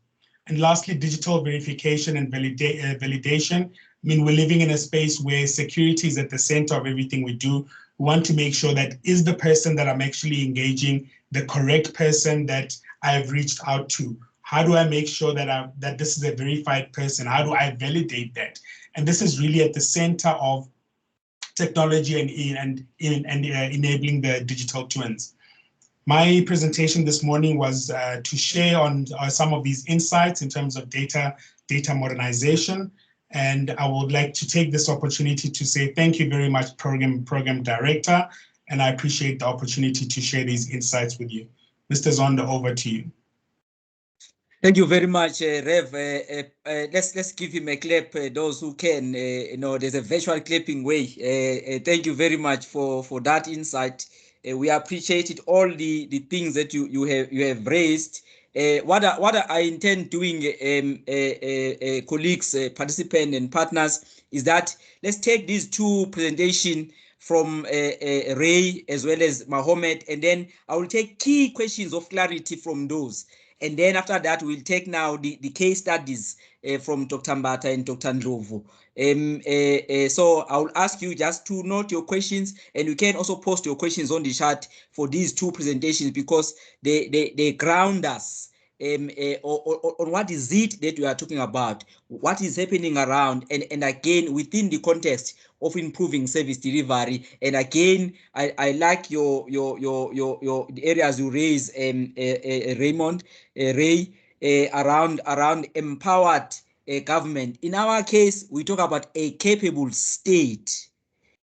Speaker 5: And lastly, digital verification and validation. I mean, we're living in a space where security is at the center of everything we do. We want to make sure that is the person that I'm actually engaging the correct person that I have reached out to? How do I make sure that this is a verified person? How do I validate that? And this is really at the center of technology and enabling the digital twins. My presentation this morning was to share on some of these insights in terms of data modernization. And I would like to take this opportunity to say thank you very much, Program Director, and I appreciate the opportunity to share these insights with you. Mr. Zondo, over to you.
Speaker 1: Thank you very much, Rev. Let's give him a clap. Those who can, there's a virtual clapping way. Thank you very much for that insight. We appreciate it, all the things that you have raised. What I intend doing, colleagues, participants, and partners, is that let's take these 2 presentations from Ray as well as Mohammed, and then I will take key questions of clarity from those. And then after that, we'll take now the case studies from Dr. Mbata and Dr. Ndlovu. So I will ask you just to note your questions, and you can also post your questions on the chat for these 2 presentations, because they ground us on what is it that we are talking about, what is happening around, and again within the context of improving service delivery. And again, I like the areas you raise, Raymond, Ray, around empowered government. In our case, we talk about a capable state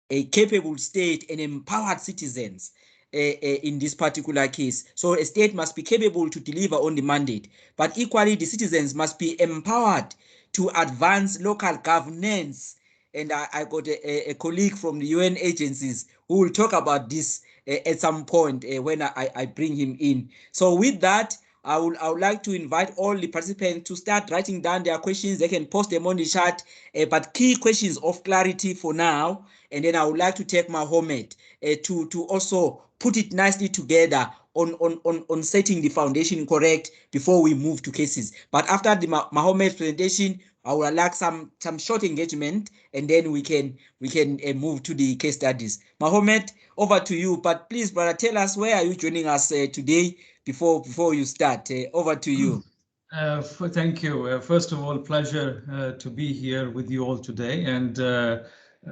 Speaker 1: and empowered citizens. In this particular case. So a state must be capable to deliver on the mandate, but equally the citizens must be empowered to advance local governance. And I got a colleague from the UN agencies who will talk about this at some point when I bring him in. So with that, I would like to invite all the participants to start writing down their questions. They can post them on the chat, but key questions of clarity for now. And then I would like to take Mohammed to also put it nicely together on setting the foundation correct before we move to cases. But after the Mohammed's presentation, I would like some short engagement, and then we can move to the case studies. Mohammed, over to you. But please, brother, tell us where are you joining us today before you start. Over to you.
Speaker 6: Thank you. First of all, pleasure to be here with you all today. And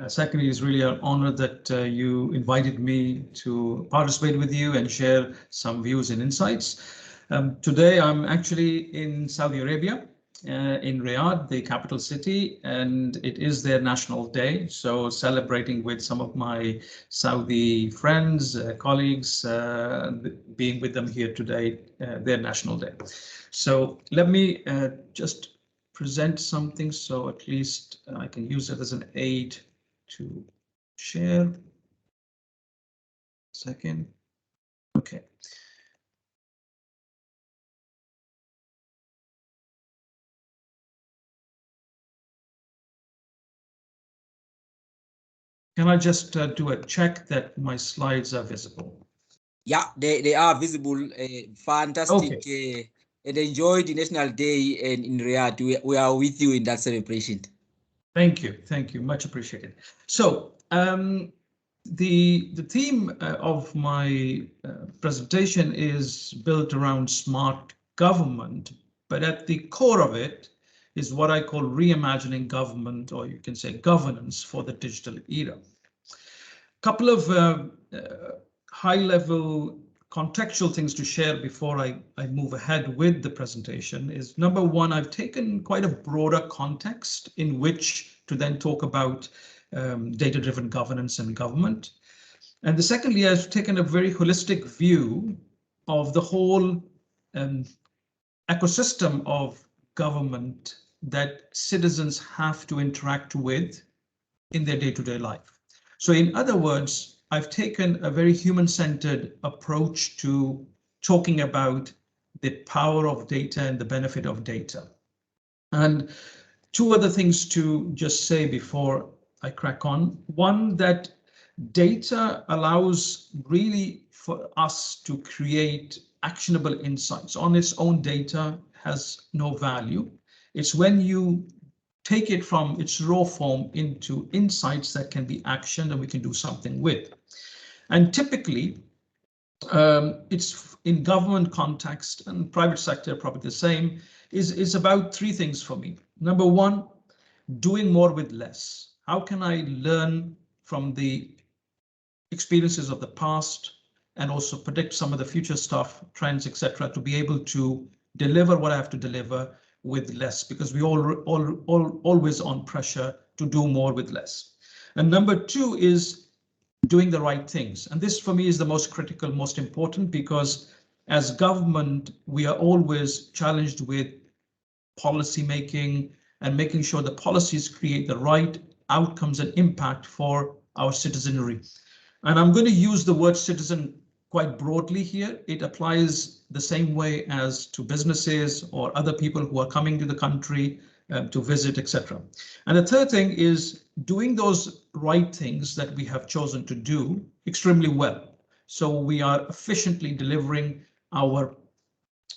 Speaker 6: secondly, it's really an honor that you invited me to participate with you and share some views and insights. Today, I'm actually in Saudi Arabia, in Riyadh, the capital city, and it is their national day. So celebrating with some of my Saudi friends, colleagues, being with them here today, their national day. So let me just present something so at least I can use it as an aid to share. Second. Okay. Can I just do a check that my slides are visible?
Speaker 1: Yeah, they are visible. Fantastic.
Speaker 6: Okay.
Speaker 1: And enjoy the National Day in Riyadh. We are with you in that celebration.
Speaker 6: Thank you, much appreciated. So the theme of my presentation is built around smart government, but at the core of it is what I call reimagining government, or you can say governance for the digital era. Couple of high-level contextual things to share before I move ahead with the presentation is, number one, I've taken quite a broader context in which to then talk about data-driven governance and government. And the secondly, I've taken a very holistic view of the whole ecosystem of government that citizens have to interact with in their day-to-day life. So in other words, I've taken a very human-centered approach to talking about the power of data and the benefit of data. And two other things to just say before I crack on. One, that data allows really for us to create actionable insights. On its own, data has no value. It's when you take it from its raw form into insights that can be actioned and we can do something with. And typically, it's in government context and private sector, probably the same, is about three things for me. Number one, doing more with less. How can I learn from the experiences of the past and also predict some of the future stuff, trends, etc., to be able to deliver what I have to deliver with less, because we always on pressure to do more with less. And number two is doing the right things. And this for me is the most critical, most important, because as government, we are always challenged with policy making and making sure the policies create the right outcomes and impact for our citizenry. And I'm going to use the word citizen quite broadly here. It applies the same way as to businesses or other people who are coming to the country to visit, etc. And the third thing is doing those right things that we have chosen to do extremely well. So we are efficiently delivering our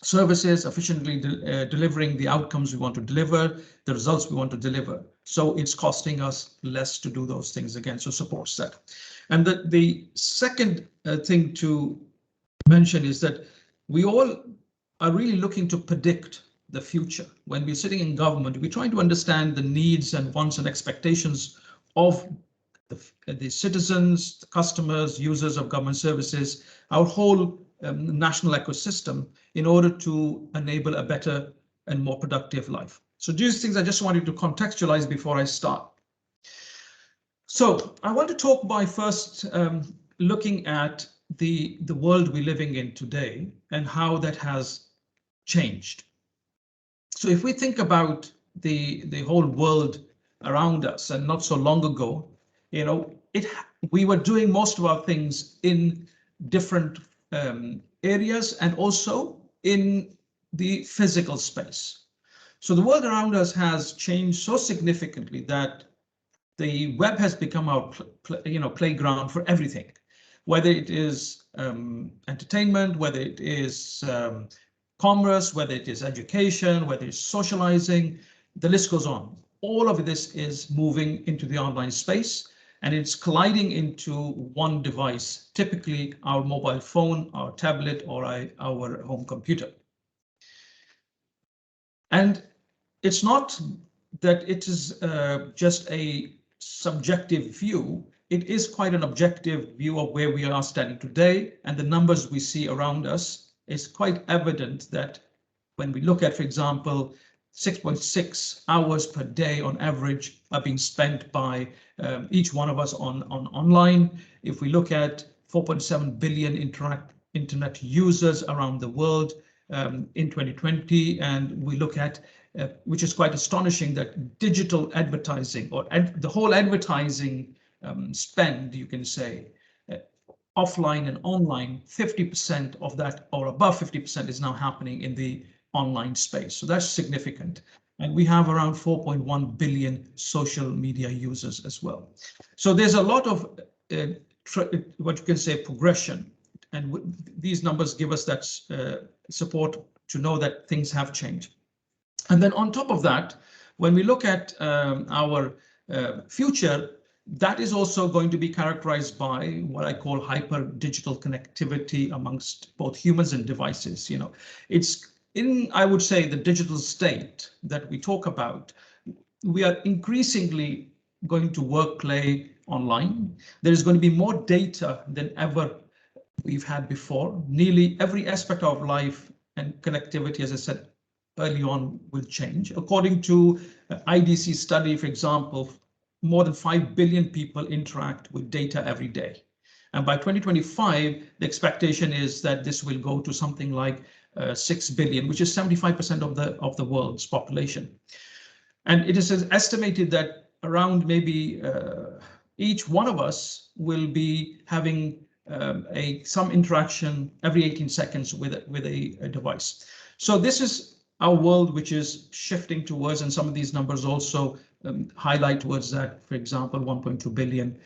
Speaker 6: services, efficiently delivering the outcomes we want to deliver, the results we want to deliver. So it's costing us less to do those things again, so supports that. And the second thing to mention is that we all are really looking to predict the future. When we're sitting in government, we're trying to understand the needs and wants and expectations of the citizens, the customers, users of government services, our whole national ecosystem, in order to enable a better and more productive life. So these things I just wanted to contextualize before I start. So I want to talk by first looking at the world we're living in today and how that has changed. So if we think about the whole world around us, and not so long ago, you know, we were doing most of our things in different areas and also in the physical space. So the world around us has changed so significantly that the web has become our playground for everything, whether it is entertainment, whether it is commerce, whether it is education, whether it's socializing, the list goes on. All of this is moving into the online space, and it's colliding into one device, typically our mobile phone, our tablet, or our home computer. And it's not that it is just a subjective view. It is quite an objective view of where we are standing today, and the numbers we see around us. It's quite evident that when we look at, for example, 6.6 hours per day on average are being spent by each one of us on online. If we look at 4.7 billion internet users around the world in 2020, and we look at which is quite astonishing, that digital advertising, or the whole advertising spend, you can say, offline and online, 50% of that, or above 50%, is now happening in the online space. So that's significant. And we have around 4.1 billion social media users as well. So there's a lot of what you can say progression. And these numbers give us that support to know that things have changed. And then on top of that, when we look at our future, that is also going to be characterized by what I call hyper digital connectivity amongst both humans and devices. It's in, I would say, the digital state that we talk about. We are increasingly going to work, play online. There is going to be more data than ever we've had before. Nearly every aspect of life and connectivity, as I said early on, will change. According to IDC study, for example, more than 5 billion people interact with data every day. And by 2025, the expectation is that this will go to something like 6 billion, which is 75% of the world's population. And it is estimated that around maybe each one of us will be having some interaction every 18 seconds with a device. So this is our world, which is shifting towards, and some of these numbers also highlight towards that, for example, 1.2 billion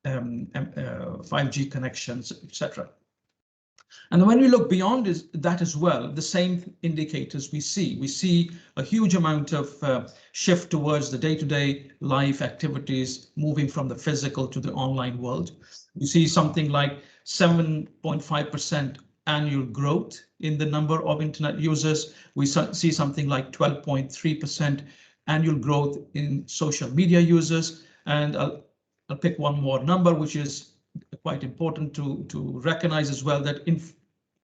Speaker 6: 5G connections, etc. And when we look beyond that as well, the same indicators we see a huge amount of shift towards the day-to-day life activities, moving from the physical to the online world. We see something like 7.5% annual growth in the number of internet users. We see something like 12.3% annual growth in social media users. And I'll pick one more number, which is quite important to recognize as well, that in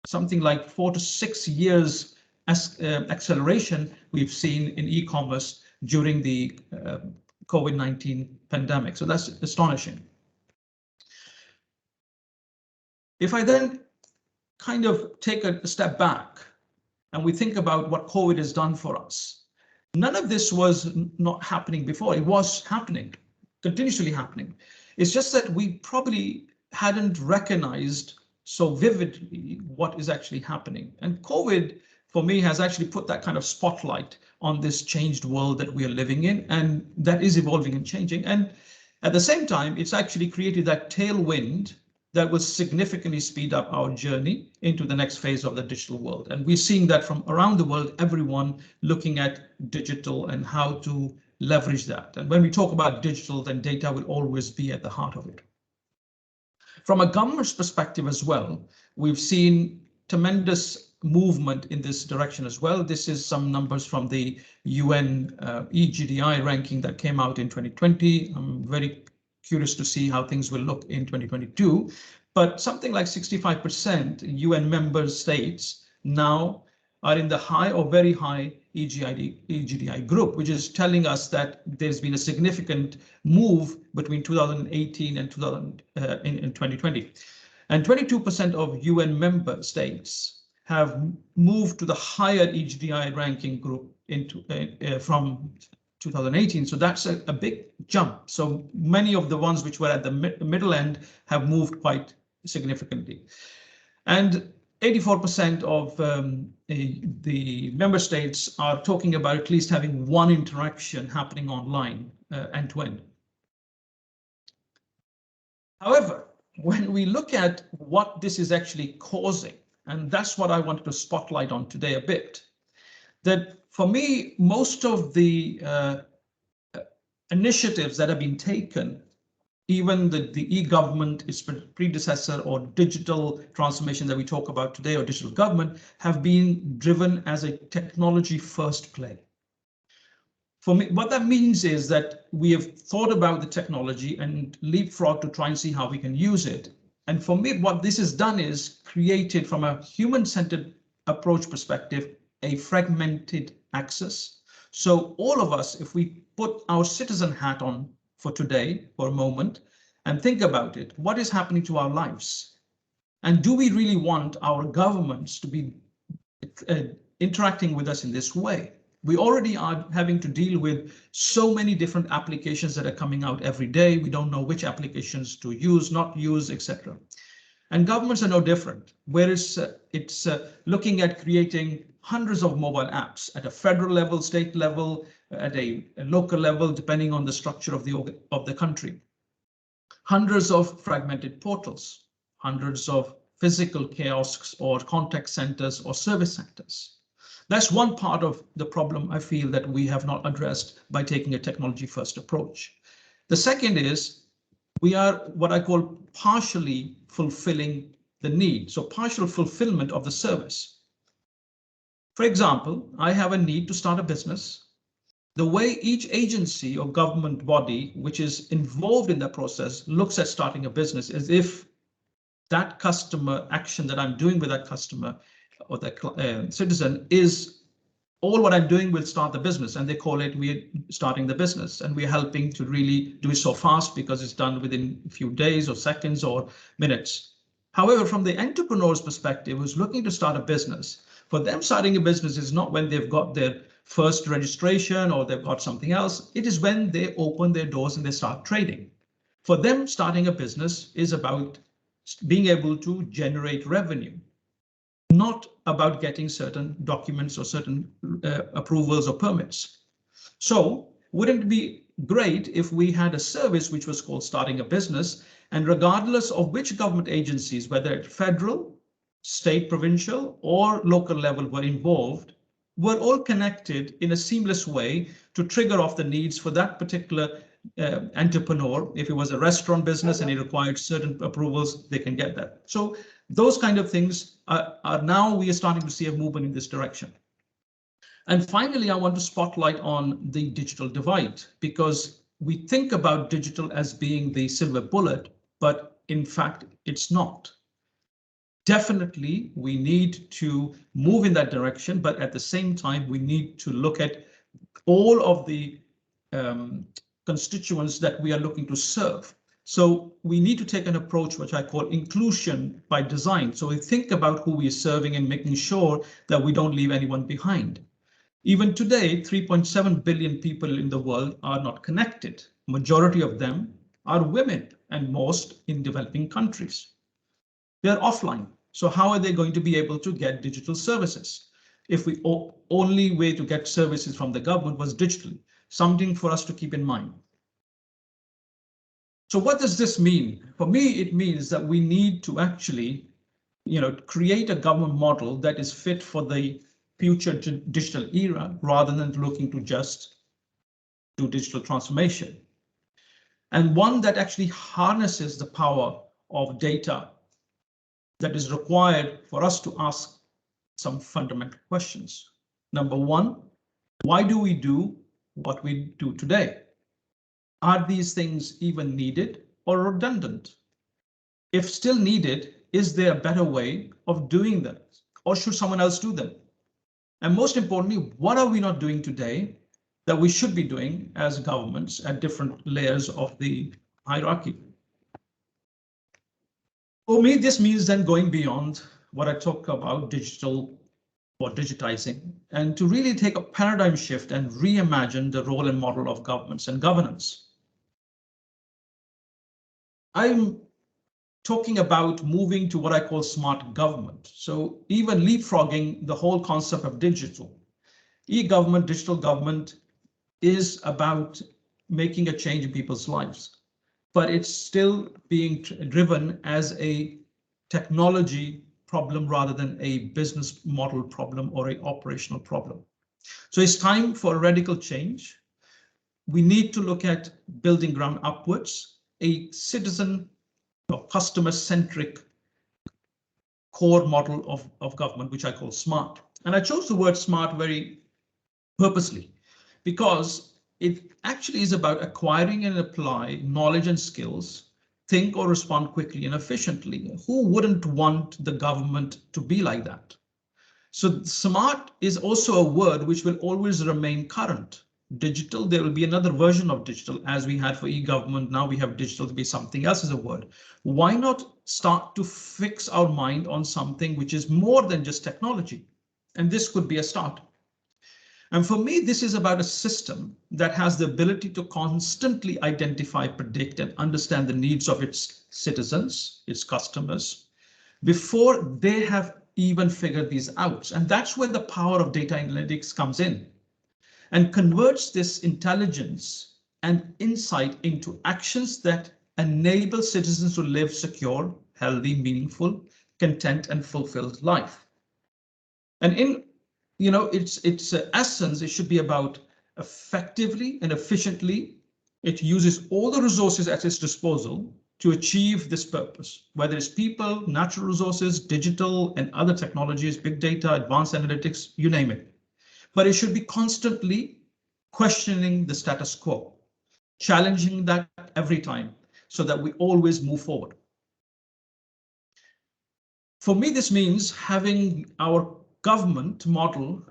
Speaker 6: something like 4 to 6 years acceleration we've seen in e-commerce during the COVID-19 pandemic. So that's astonishing. If I then kind of take a step back and we think about what COVID has done for us, none of this was not happening before. It was happening, continuously happening. It's just that we probably hadn't recognized so vividly what is actually happening. And COVID, for me, has actually put that kind of spotlight on this changed world that we are living in, and that is evolving and changing. And at the same time, it's actually created that tailwind that will significantly speed up our journey into the next phase of the digital world. And we're seeing that from around the world, everyone looking at digital and how to leverage that. And when we talk about digital, then data will always be at the heart of it. From a government's perspective as well, we've seen tremendous movement in this direction as well. This is some numbers from the UN EGDI ranking that came out in 2020. I'm very curious to see how things will look in 2022, but something like 65% UN member states now are in the high or very high EGDI group, which is telling us that there's been a significant move between 2018 and 2020. And 22% of UN member states have moved to the higher EGDI ranking group from 2018. So that's a big jump. So many of the ones which were at the middle end have moved quite significantly. And 84% of the member states are talking about at least having one interaction happening online end to end. However, when we look at what this is actually causing, and that's what I wanted to spotlight on today a bit, that for me, most of the initiatives that have been taken, even the e-government, its predecessor, or digital transformation that we talk about today, or digital government, have been driven as a technology first play. For me, what that means is that we have thought about the technology and leapfrog to try and see how we can use it. And for me, what this has done is created, from a human-centered approach perspective, a fragmented access. So all of us, if we put our citizen hat on for today, for a moment, and think about it, what is happening to our lives? And do we really want our governments to be interacting with us in this way? We already are having to deal with so many different applications that are coming out every day. We don't know which applications to use, not use, etc. And governments are no different, whereas it's looking at creating hundreds of mobile apps at a federal level, state level, at a local level, depending on the structure of the country. Hundreds of fragmented portals, hundreds of physical kiosks or contact centers or service centers. That's one part of the problem I feel that we have not addressed by taking a technology first approach. The second is we are what I call partially fulfilling the need. So partial fulfillment of the service. For example, I have a need to start a business. The way each agency or government body which is involved in that process looks at starting a business is if that customer action that I'm doing with that customer or the citizen is all what I'm doing will start the business, and they call it we're starting the business, and we're helping to really do it so fast because it's done within a few days or seconds or minutes. However, from the entrepreneur's perspective, who's looking to start a business, for them starting a business is not when they've got their first registration or they've got something else. It is when they open their doors and they start trading. For them, starting a business is about being able to generate revenue, not about getting certain documents or certain approvals or permits. So wouldn't it be great if we had a service which was called starting a business, and regardless of which government agencies, whether at federal, state, provincial, or local level were involved, were all connected in a seamless way to trigger off the needs for that particular entrepreneur. If it was a restaurant business and it required certain approvals, they can get that. So those kind of things are now we are starting to see a movement in this direction. And finally, I want to spotlight on the digital divide, because we think about digital as being the silver bullet, but in fact, it's not. Definitely, we need to move in that direction, but at the same time, we need to look at all of the constituents that we are looking to serve. So we need to take an approach which I call inclusion by design. So we think about who we're serving and making sure that we don't leave anyone behind. Even today, 3.7 billion people in the world are not connected. Majority of them are women, and most in developing countries. They're offline. So how are they going to be able to get digital services? If we only way to get services from the government was digitally, something for us to keep in mind. So what does this mean? For me, it means that we need to actually, create a government model that is fit for the future digital era, rather than looking to just do digital transformation. And one that actually harnesses the power of data that is required for us to ask some fundamental questions. Number one, why do we do what we do today? Are these things even needed or redundant? If still needed, is there a better way of doing that? Or should someone else do them? And most importantly, what are we not doing today that we should be doing as governments at different layers of the hierarchy? For me, this means then going beyond what I talk about digital or digitizing, and to really take a paradigm shift and reimagine the role and model of governments and governance. I'm talking about moving to what I call smart government. So even leapfrogging the whole concept of digital. E-government, digital government is about making a change in people's lives, but it's still being driven as a technology problem rather than a business model problem or an operational problem. So it's time for a radical change. We need to look at building ground upwards, a citizen or customer-centric core model of government, which I call smart. And I chose the word smart very purposely because it actually is about acquiring and apply knowledge and skills, think or respond quickly and efficiently. Who wouldn't want the government to be like that? So smart is also a word which will always remain current. Digital, there will be another version of digital as we had for e-government. Now we have digital to be something else as a word. Why not start to fix our mind on something which is more than just technology? And this could be a start. And for me, this is about a system that has the ability to constantly identify, predict, and understand the needs of its citizens, its customers, before they have even figured these out. And that's where the power of data analytics comes in and converts this intelligence and insight into actions that enable citizens to live secure, healthy, meaningful, content, and fulfilled life. And in its essence, it should be about effectively and efficiently. It uses all the resources at its disposal to achieve this purpose, whether it's people, natural resources, digital and other technologies, big data, advanced analytics, you name it. But it should be constantly questioning the status quo, challenging that every time so that we always move forward. For me, this means having our government model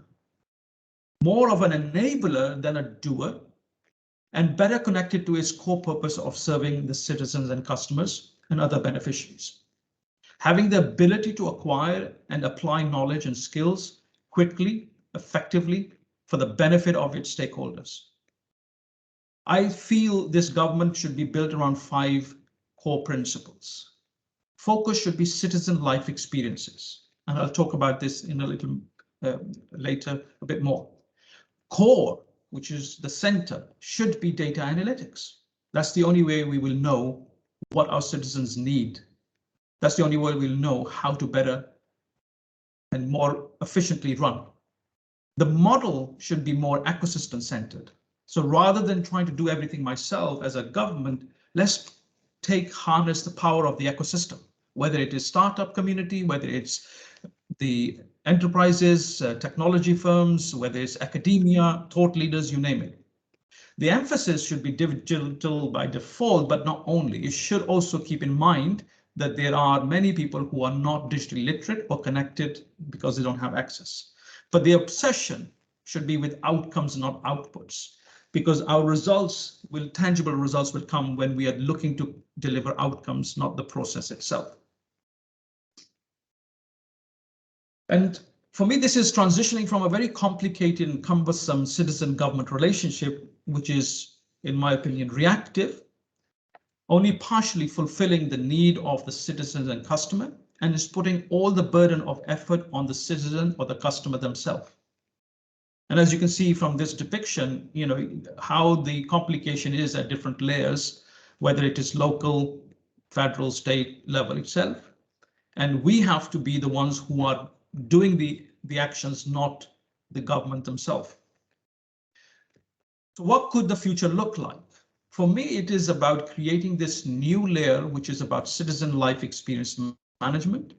Speaker 6: more of an enabler than a doer, and better connected to its core purpose of serving the citizens and customers and other beneficiaries. Having the ability to acquire and apply knowledge and skills quickly, effectively, for the benefit of its stakeholders. I feel this government should be built around 5 core principles. Focus should be citizen life experiences. And I'll talk about this in a little later, a bit more. Core, which is the center, should be data analytics. That's the only way we will know what our citizens need. That's the only way we'll know how to better and more efficiently run. The model should be more ecosystem centered. So rather than trying to do everything myself as a government, let's harness the power of the ecosystem, whether it is startup community, whether it's the enterprises, technology firms, whether it's academia, thought leaders, you name it. The emphasis should be digital by default, but not only. It should also keep in mind that there are many people who are not digitally literate or connected because they don't have access. But the obsession should be with outcomes, not outputs, because our results tangible results will come when we are looking to deliver outcomes, not the process itself. And for me, this is transitioning from a very complicated and cumbersome citizen-government relationship, which is, in my opinion, reactive, only partially fulfilling the need of the citizens and customer, and is putting all the burden of effort on the citizen or the customer themselves. And as you can see from this depiction, how the complication is at different layers, whether it is local, federal, state level itself. And we have to be the ones who are doing the actions, not the government themselves. So what could the future look like? For me, it is about creating this new layer, which is about citizen life experience management,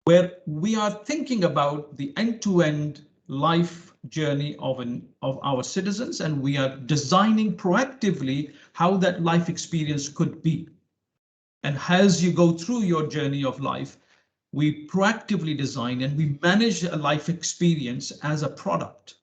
Speaker 6: where we are thinking about the end-to-end life journey of our citizens, and we are designing proactively how that life experience could be. And as you go through your journey of life, we proactively design and we manage a life experience as a product.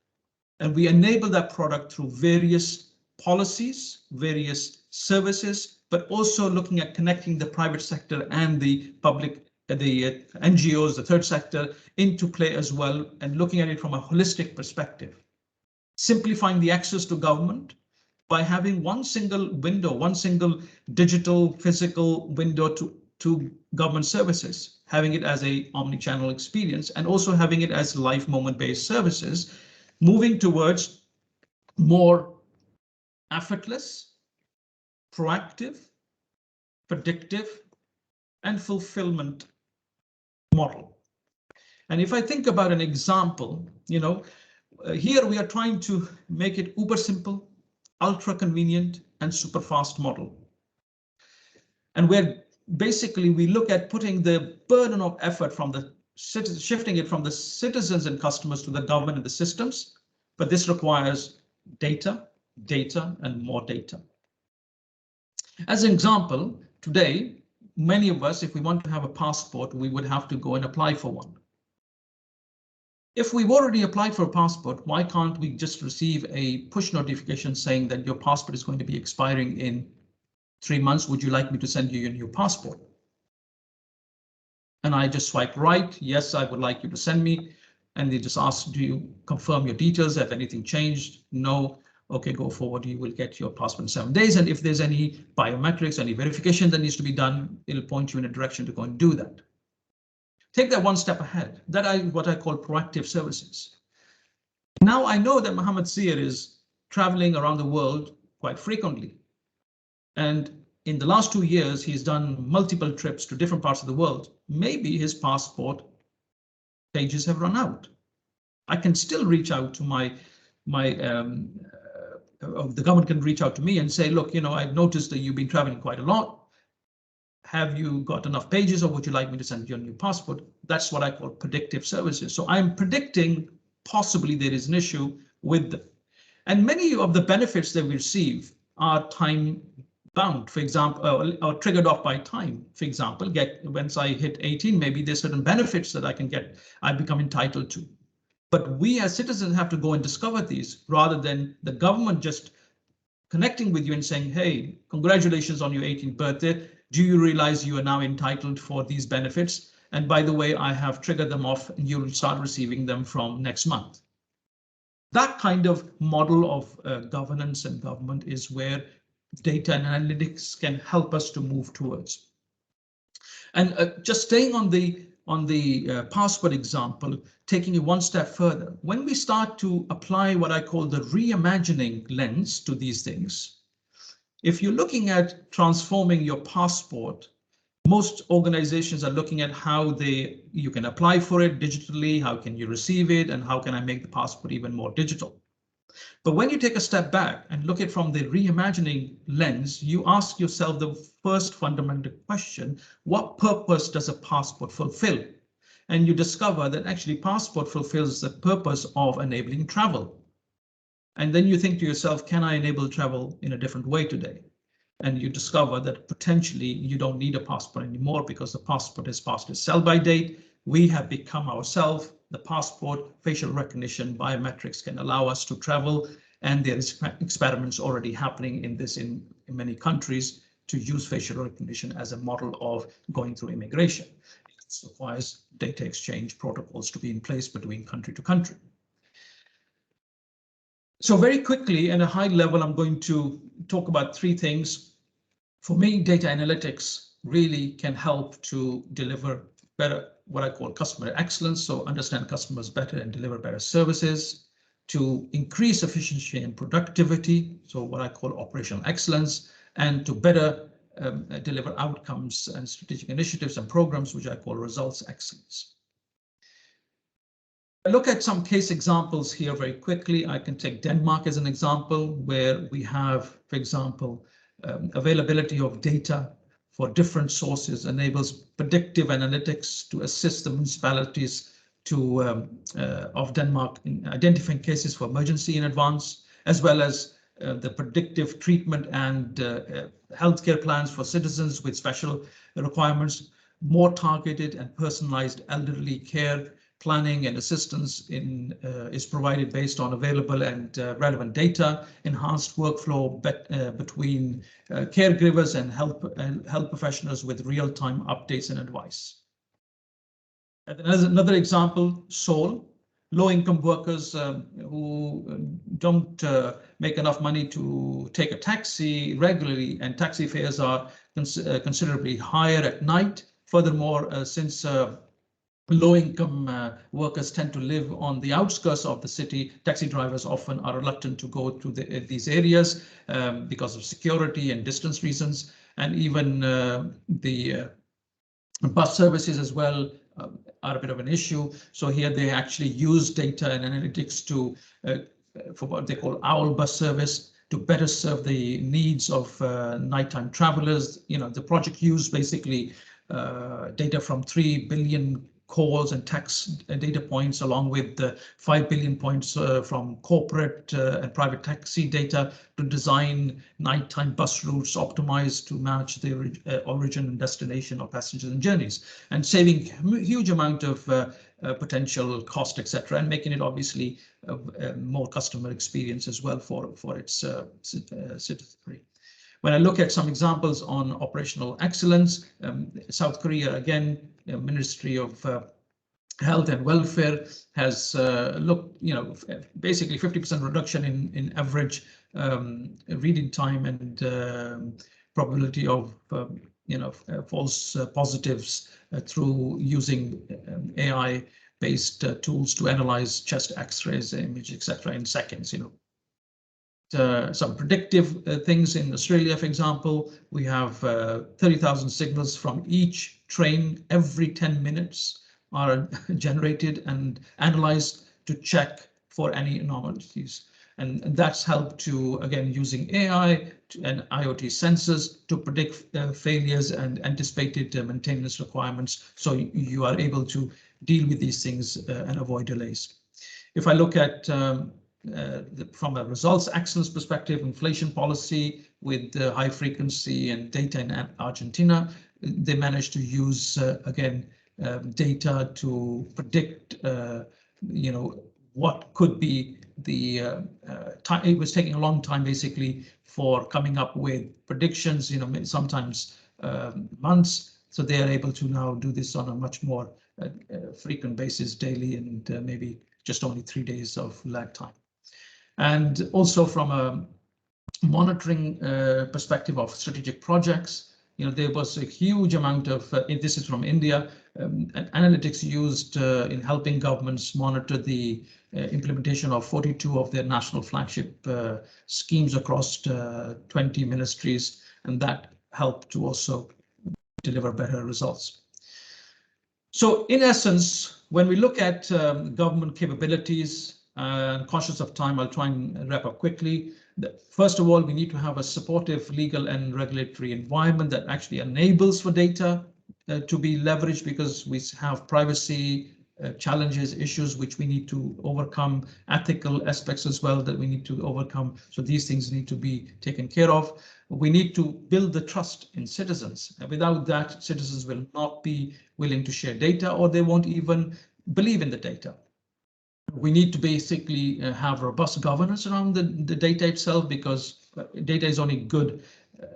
Speaker 6: And we enable that product through various policies, various services, but also looking at connecting the private sector and the public, the NGOs, the third sector into play as well, and looking at it from a holistic perspective. Simplifying the access to government by having one single window, one single digital physical window to to government services, having it as a omni-channel experience and also having it as live moment-based services, moving towards more effortless, proactive, predictive, and fulfillment model. And if I think about an example, here we are trying to make it uber simple, ultra convenient, and super fast model. And where basically we look at putting the burden of effort from the citizens, shifting it from the citizens and customers to the government and the systems. But this requires data, and more data. As an example, today, many of us, if we want to have a passport, we would have to go and apply for one. If we've already applied for a passport, why can't we just receive a push notification saying that your passport is going to be expiring in 3 months? Would you like me to send you your new passport? And I just swipe right. Yes, I would like you to send me. And they just ask, do you confirm your details? Have anything changed? No. Okay, go forward. You will get your passport in 7 days. And if there's any biometrics, any verification that needs to be done, it'll point you in a direction to go and do that. Take that one step ahead. That is what I call proactive services. Now I know that Mohammed Seer is traveling around the world quite frequently. And in the last 2 years, he's done multiple trips to different parts of the world. Maybe his passport pages have run out. I can still reach out to the government can reach out to me and say, look, I've noticed that you've been traveling quite a lot. Have you got enough pages, or would you like me to send you a new passport? That's what I call predictive services. So I'm predicting possibly there is an issue with them. And many of the benefits that we receive are time bound, for example, or triggered off by time. For example, once I hit 18, maybe there's certain benefits that I become entitled to. But we as citizens have to go and discover these rather than the government just connecting with you and saying, hey, congratulations on your 18th birthday. Do you realize you are now entitled for these benefits? And by the way, I have triggered them off and you'll start receiving them from next month. That kind of model of governance and government is where data and analytics can help us to move towards. And just staying on the passport example, taking it one step further, when we start to apply what I call the reimagining lens to these things, if you're looking at transforming your passport, most organizations are looking at how you can apply for it digitally, how can you receive it, and how can I make the passport even more digital. But when you take a step back and look at it from the reimagining lens, you ask yourself the first fundamental question: what purpose does a passport fulfill? And you discover that actually passport fulfills the purpose of enabling travel. And then you think to yourself, can I enable travel in a different way today? And you discover that potentially you don't need a passport anymore because the passport is past its sell-by date. We have become ourselves the passport. Facial recognition biometrics can allow us to travel, and there is experiments already happening in many countries to use facial recognition as a model of going through immigration. It requires data exchange protocols to be in place between country to country. So very quickly, at a high level, I'm going to talk about 3 things. For me, data analytics really can help to deliver better, what I call customer excellence. So understand customers better and deliver better services, to increase efficiency and productivity. So what I call operational excellence, and to better deliver outcomes and strategic initiatives and programs, which I call results excellence. I look at some case examples here very quickly. I can take Denmark as an example, where we have, for example, availability of data for different sources enables predictive analytics to assist the municipalities of Denmark in identifying cases for emergency in advance, as well as the predictive treatment and healthcare plans for citizens with special requirements, more targeted and personalized elderly care planning and assistance is provided based on available and relevant data, enhanced workflow between caregivers and health professionals with real-time updates and advice. And as another example, Seoul, low-income workers who don't make enough money to take a taxi regularly, and taxi fares are considerably higher at night. Furthermore, since low-income workers tend to live on the outskirts of the city, taxi drivers often are reluctant to go to these areas because of security and distance reasons, and even the bus services as well are a bit of an issue. So here they actually use data and analytics to for what they call owl bus service to better serve the needs of nighttime travelers. You know, the project used basically data from 3 billion calls and tax data points, along with 5 billion points from corporate and private taxi data to design nighttime bus routes optimized to match the origin and destination of passengers and journeys, and saving huge amount of potential cost, etc., and making it obviously a more customer experience as well for its citizenry. When I look at some examples on operational excellence, South Korea, again, Ministry of Health and Welfare has looked, basically 50% reduction in average reading time and probability of, false positives through using AI-based tools to analyze chest X-rays, image, etc., in seconds. Some predictive things in Australia, for example, we have 30,000 signals from each train every 10 minutes are generated and analyzed to check for any anomalies. And that's helped to, again, using AI and IoT sensors to predict failures and anticipated maintenance requirements. So you are able to deal with these things and avoid delays. If I look at from a results excellence perspective, inflation policy with high frequency and data in Argentina, they managed to use, again, data to predict, what could be the time. It was taking a long time, basically, for coming up with predictions, sometimes months. So they are able to now do this on a much more frequent basis, daily, and maybe just only 3 days of lag time. And also from a monitoring perspective of strategic projects, there was a huge amount of, this is from India, analytics used in helping governments monitor the implementation of 42 of their national flagship schemes across 20 ministries, and that helped to also deliver better results. So in essence, when we look at government capabilities, conscious of time, I'll try and wrap up quickly. First of all, we need to have a supportive legal and regulatory environment that actually enables for data to be leveraged, because we have privacy challenges, issues which we need to overcome, ethical aspects as well that we need to overcome. So these things need to be taken care of. We need to build the trust in citizens. Without that, citizens will not be willing to share data, or they won't even believe in the data. We need to basically have robust governance around the data itself, because data is only good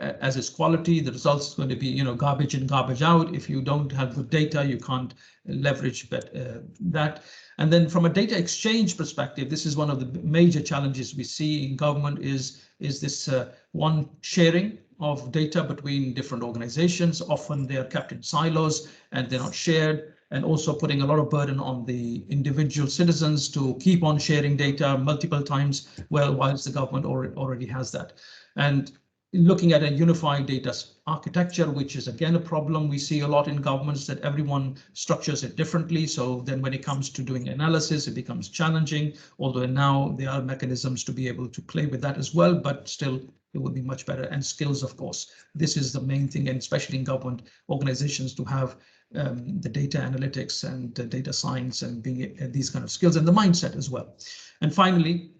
Speaker 6: as its quality. The results is going to be, garbage in, garbage out. If you don't have good data, you can't leverage that. And then from a data exchange perspective, this is one of the major challenges we see in government is this one sharing of data between different organizations. Often they are kept in silos and they're not shared, and also putting a lot of burden on the individual citizens to keep on sharing data multiple times, whilst the government already has that. And looking at a unified data architecture, which is again a problem we see a lot in governments, that everyone structures it differently. So then when it comes to doing analysis, it becomes challenging, although now there are mechanisms to be able to play with that as well, but still it would be much better. And skills, of course, this is the main thing, and especially in government organizations, to have the data analytics and data science and being these kind of skills, and the mindset as well. And finally,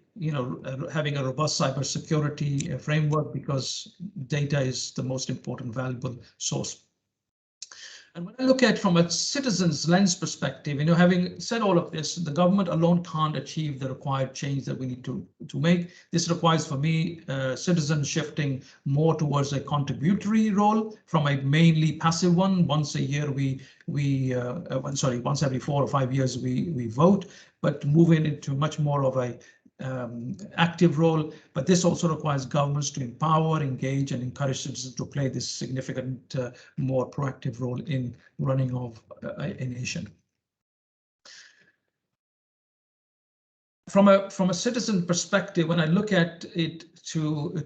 Speaker 6: having a robust cybersecurity framework, because data is the most important valuable source. And when I look at from a citizen's lens perspective, having said all of this, the government alone can't achieve the required change that we need to make. This requires, for me, citizens shifting more towards a contributory role from a mainly passive one. Once a year, once every 4 or 5 years, we vote, but moving into much more of a active role, but this also requires governments to empower, engage, and encourage citizens to play this significant, more proactive role in running of a nation. From a citizen perspective, when I look at it, to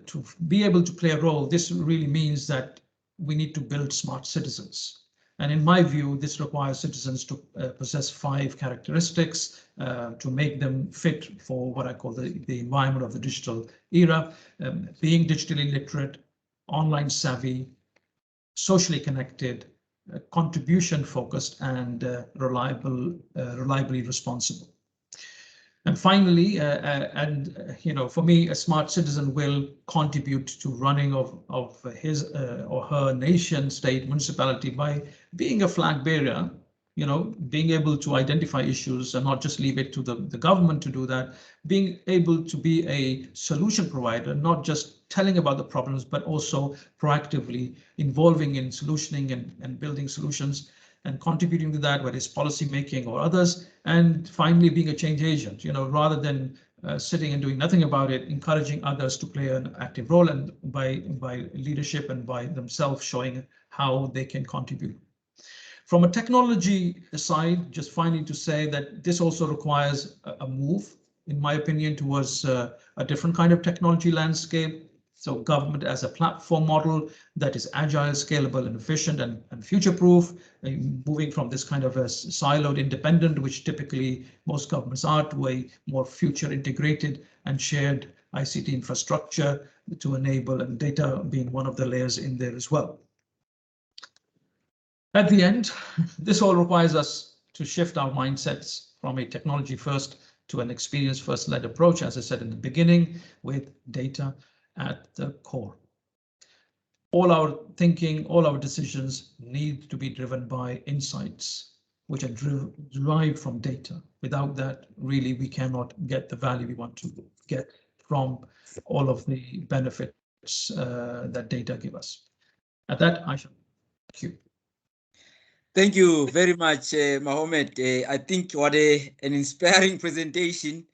Speaker 6: be able to play a role, this really means that we need to build smart citizens. And in my view, this requires citizens to possess 5 characteristics to make them fit for what I call the environment of the digital era: being digitally literate, online savvy, socially connected, contribution focused, and reliably responsible. And finally, for me, a smart citizen will contribute to running of his or her nation, state, municipality by being a flag bearer, being able to identify issues and not just leave it to the government to do that, being able to be a solution provider, not just telling about the problems, but also proactively involving in solutioning and building solutions and contributing to that, whether it's policy making or others, and finally being a change agent, rather than sitting and doing nothing about it, encouraging others to play an active role, and by leadership and by themselves showing how they can contribute. From a technology side, just finally to say that this also requires a move, in my opinion, towards a different kind of technology landscape. So government as a platform model that is agile, scalable, and efficient, and future-proof, moving from this kind of a siloed independent, which typically most governments are, to a more future integrated and shared ICT infrastructure to enable, and data being one of the layers in there as well. At the end, this all requires us to shift our mindsets from a technology first to an experience first led approach, as I said in the beginning, with data at the core. All our thinking, all our decisions need to be driven by insights, which are derived from data. Without that, really, we cannot get the value we want to get from all of the benefits that data give us. At that, I shall thank you.
Speaker 1: Thank you very much, Mohammed. I think what an inspiring presentation.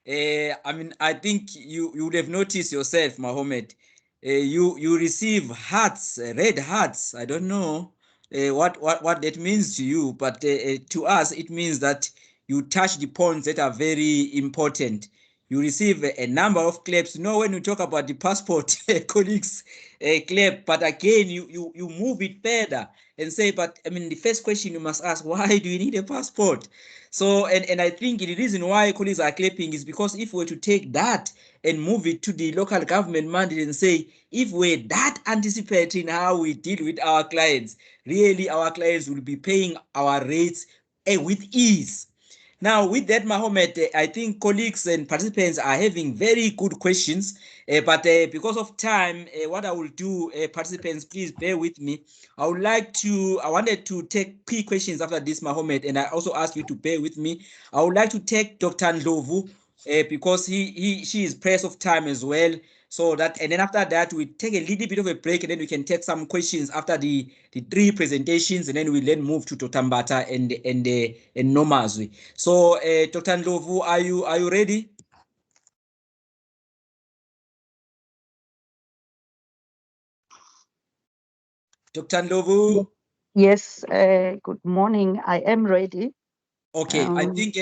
Speaker 1: I think you would have noticed yourself, Mohammed. You receive hearts, red hearts. I don't know what that means to you, but to us it means that you touch the points that are very important. You receive a number of claps. When you talk about the passport, colleagues clap, but again you move it further and say, but the first question you must ask, why do you need a passport? So, and I think the reason why colleagues are clapping is because if we were to take that and move it to the local government mandate and say, if we're that anticipating how we deal with our clients, really our clients will be paying our rates with ease. Now, with that, Mohammed, I think colleagues and participants are having very good questions, but because of time, what I will do, participants, please bear with me. I wanted to take key questions after this, Mohammed, and I also ask you to bear with me. I would like to take Dr. Ndlovu because she is pressed of time as well. So that, and then after that, we take a little bit of a break, and then we can take some questions after the 3 presentations, and then we then move to Dr. Mbata and Nomazwi. So, Dr. Ndlovu, are you ready? Dr. Ndlovu?
Speaker 7: Yes, good morning. I am ready.
Speaker 1: Okay, I think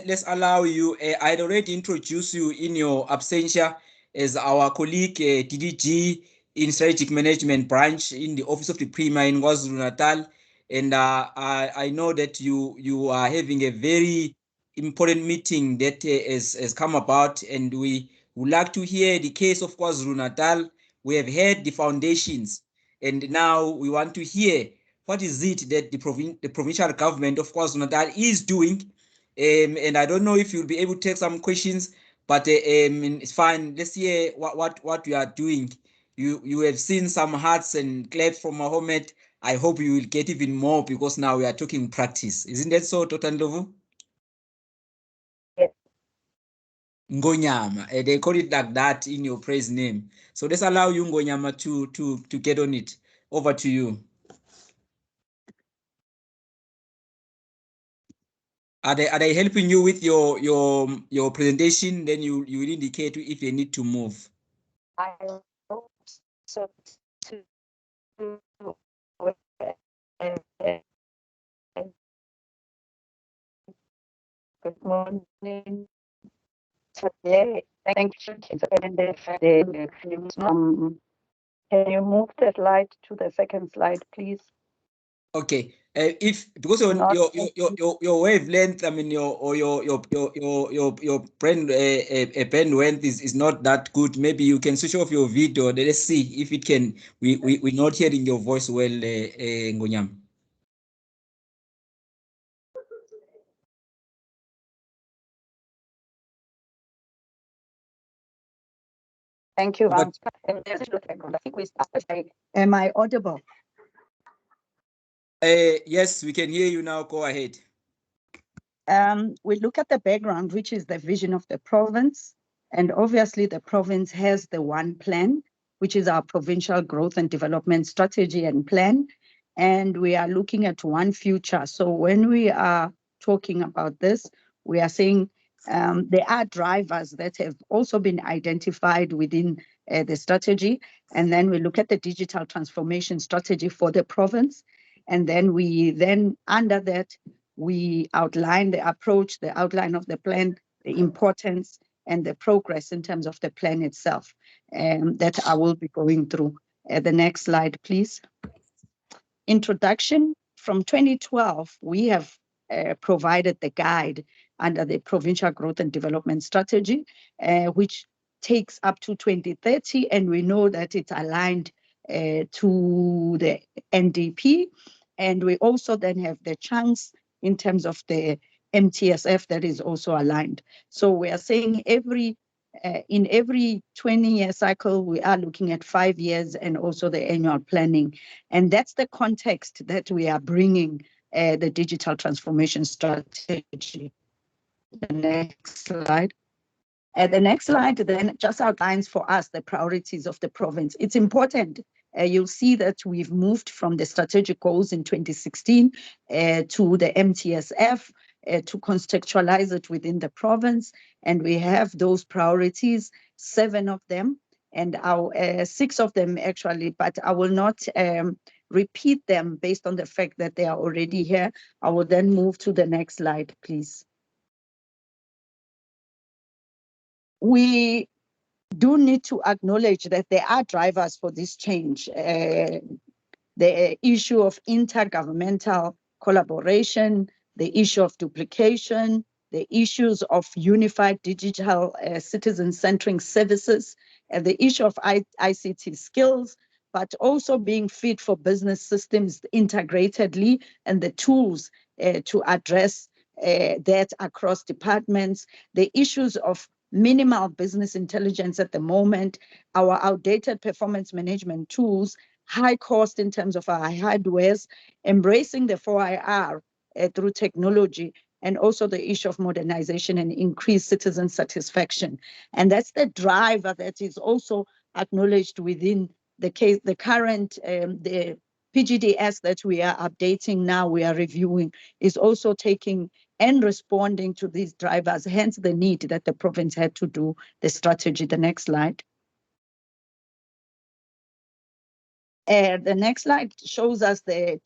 Speaker 1: let's allow you. I had already introduced you in your absentia as our colleague DDG in Strategic Management Branch in the Office of the Premier in KwaZulu-Natal. And I know that you are having a very important meeting that has come about, and we would like to hear the case of KwaZulu-Natal. We have heard the foundations, and now we want to hear what is it that the provincial government of KwaZulu-Natal is doing. And I don't know if you'll be able to take some questions, but it's fine. Let's hear what you are doing. You have seen some hearts and claps from Mohammed. I hope you will get even more, because now we are talking practice. Isn't that so, Dr. Ndlovu?
Speaker 7: Yes.
Speaker 1: Ngonyama. They call it like that in your praise name. So let's allow you, Ngonyama, to get on it. Over to you. Are they helping you with your presentation? Then you will indicate if they need to move.
Speaker 7: I hope so. Good morning. Today, thank you. Can you move the slide to the second slide, please?
Speaker 1: Okay. If because on your wavelength, I mean your bandwidth is not that good. Maybe you can switch off your video. Let's see if it can. We're not hearing your voice well, Ngonyam.
Speaker 7: Thank you.
Speaker 1: But,
Speaker 7: Am I audible?
Speaker 1: yes, we can hear you now. Go ahead.
Speaker 7: We look at the background, which is the vision of the province. And obviously the province has the one plan, which is our provincial growth and development strategy and plan. And we are looking at one future. So when we are talking about this, we are saying there are drivers that have also been identified within the strategy. And then we look at the digital transformation strategy for the province. And then under that, we outline the approach, the outline of the plan, the importance, and the progress in terms of the plan itself that I will be going through. The next slide, please. Introduction. From 2012, we have provided the guide under the Provincial Growth and Development Strategy, which takes up to 2030, and we know that it's aligned to the NDP. And we also then have the chunks in terms of the MTSF that is also aligned. So we are saying in every 20-year cycle, we are looking at 5 years and also the annual planning. And that's the context that we are bringing the digital transformation strategy. The next slide. The next slide then just outlines for us the priorities of the province. It's important. You'll see that we've moved from the strategic goals in 2016 to the MTSF to contextualize it within the province. And we have those priorities, 7 of them, and 6 of them actually, but I will not repeat them based on the fact that they are already here. I will then move to the next slide, please. We do need to acknowledge that there are drivers for this change. The issue of intergovernmental collaboration, the issue of duplication, the issues of unified digital citizen-centering services, and the issue of ICT skills, but also being fit for business systems integratedly and the tools to address that across departments, the issues of minimal business intelligence at the moment, our outdated performance management tools, high cost in terms of our hardwares, embracing the 4IR through technology, and also the issue of modernization and increased citizen satisfaction. And that's the driver that is also acknowledged within the case, the current, the PGDS that we are updating now, we are reviewing, is also taking and responding to these drivers, hence the need that the province had to do the strategy. The next slide. The next slide shows us the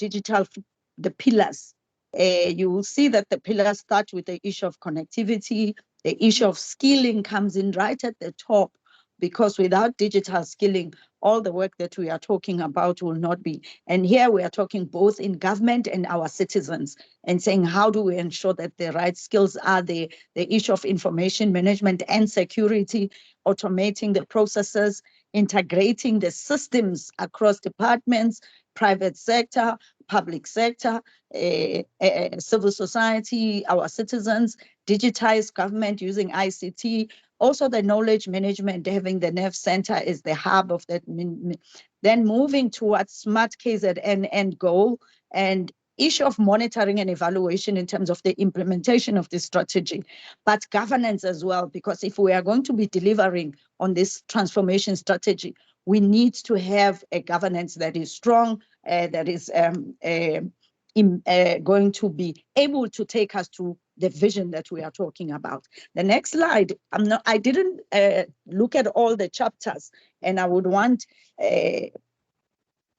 Speaker 7: pillars. You will see that the pillars start with the issue of connectivity. The issue of skilling comes in right at the top, because without digital skilling, all the work that we are talking about will not be. And here we are talking both in government and our citizens, and saying how do we ensure that the right skills are there, the issue of information management and security, automating the processes, integrating the systems across departments, private sector, public sector, civil society, our citizens, digitized government using ICT, also the knowledge management, having the NEF Center is the hub of that. Then moving towards smart KZN end goal, and issue of monitoring and evaluation in terms of the implementation of this strategy, but governance as well, because if we are going to be delivering on this transformation strategy, we need to have a governance that is strong, that is going to be able to take us to the vision that we are talking about. The next slide, I didn't look at all the chapters, and I would want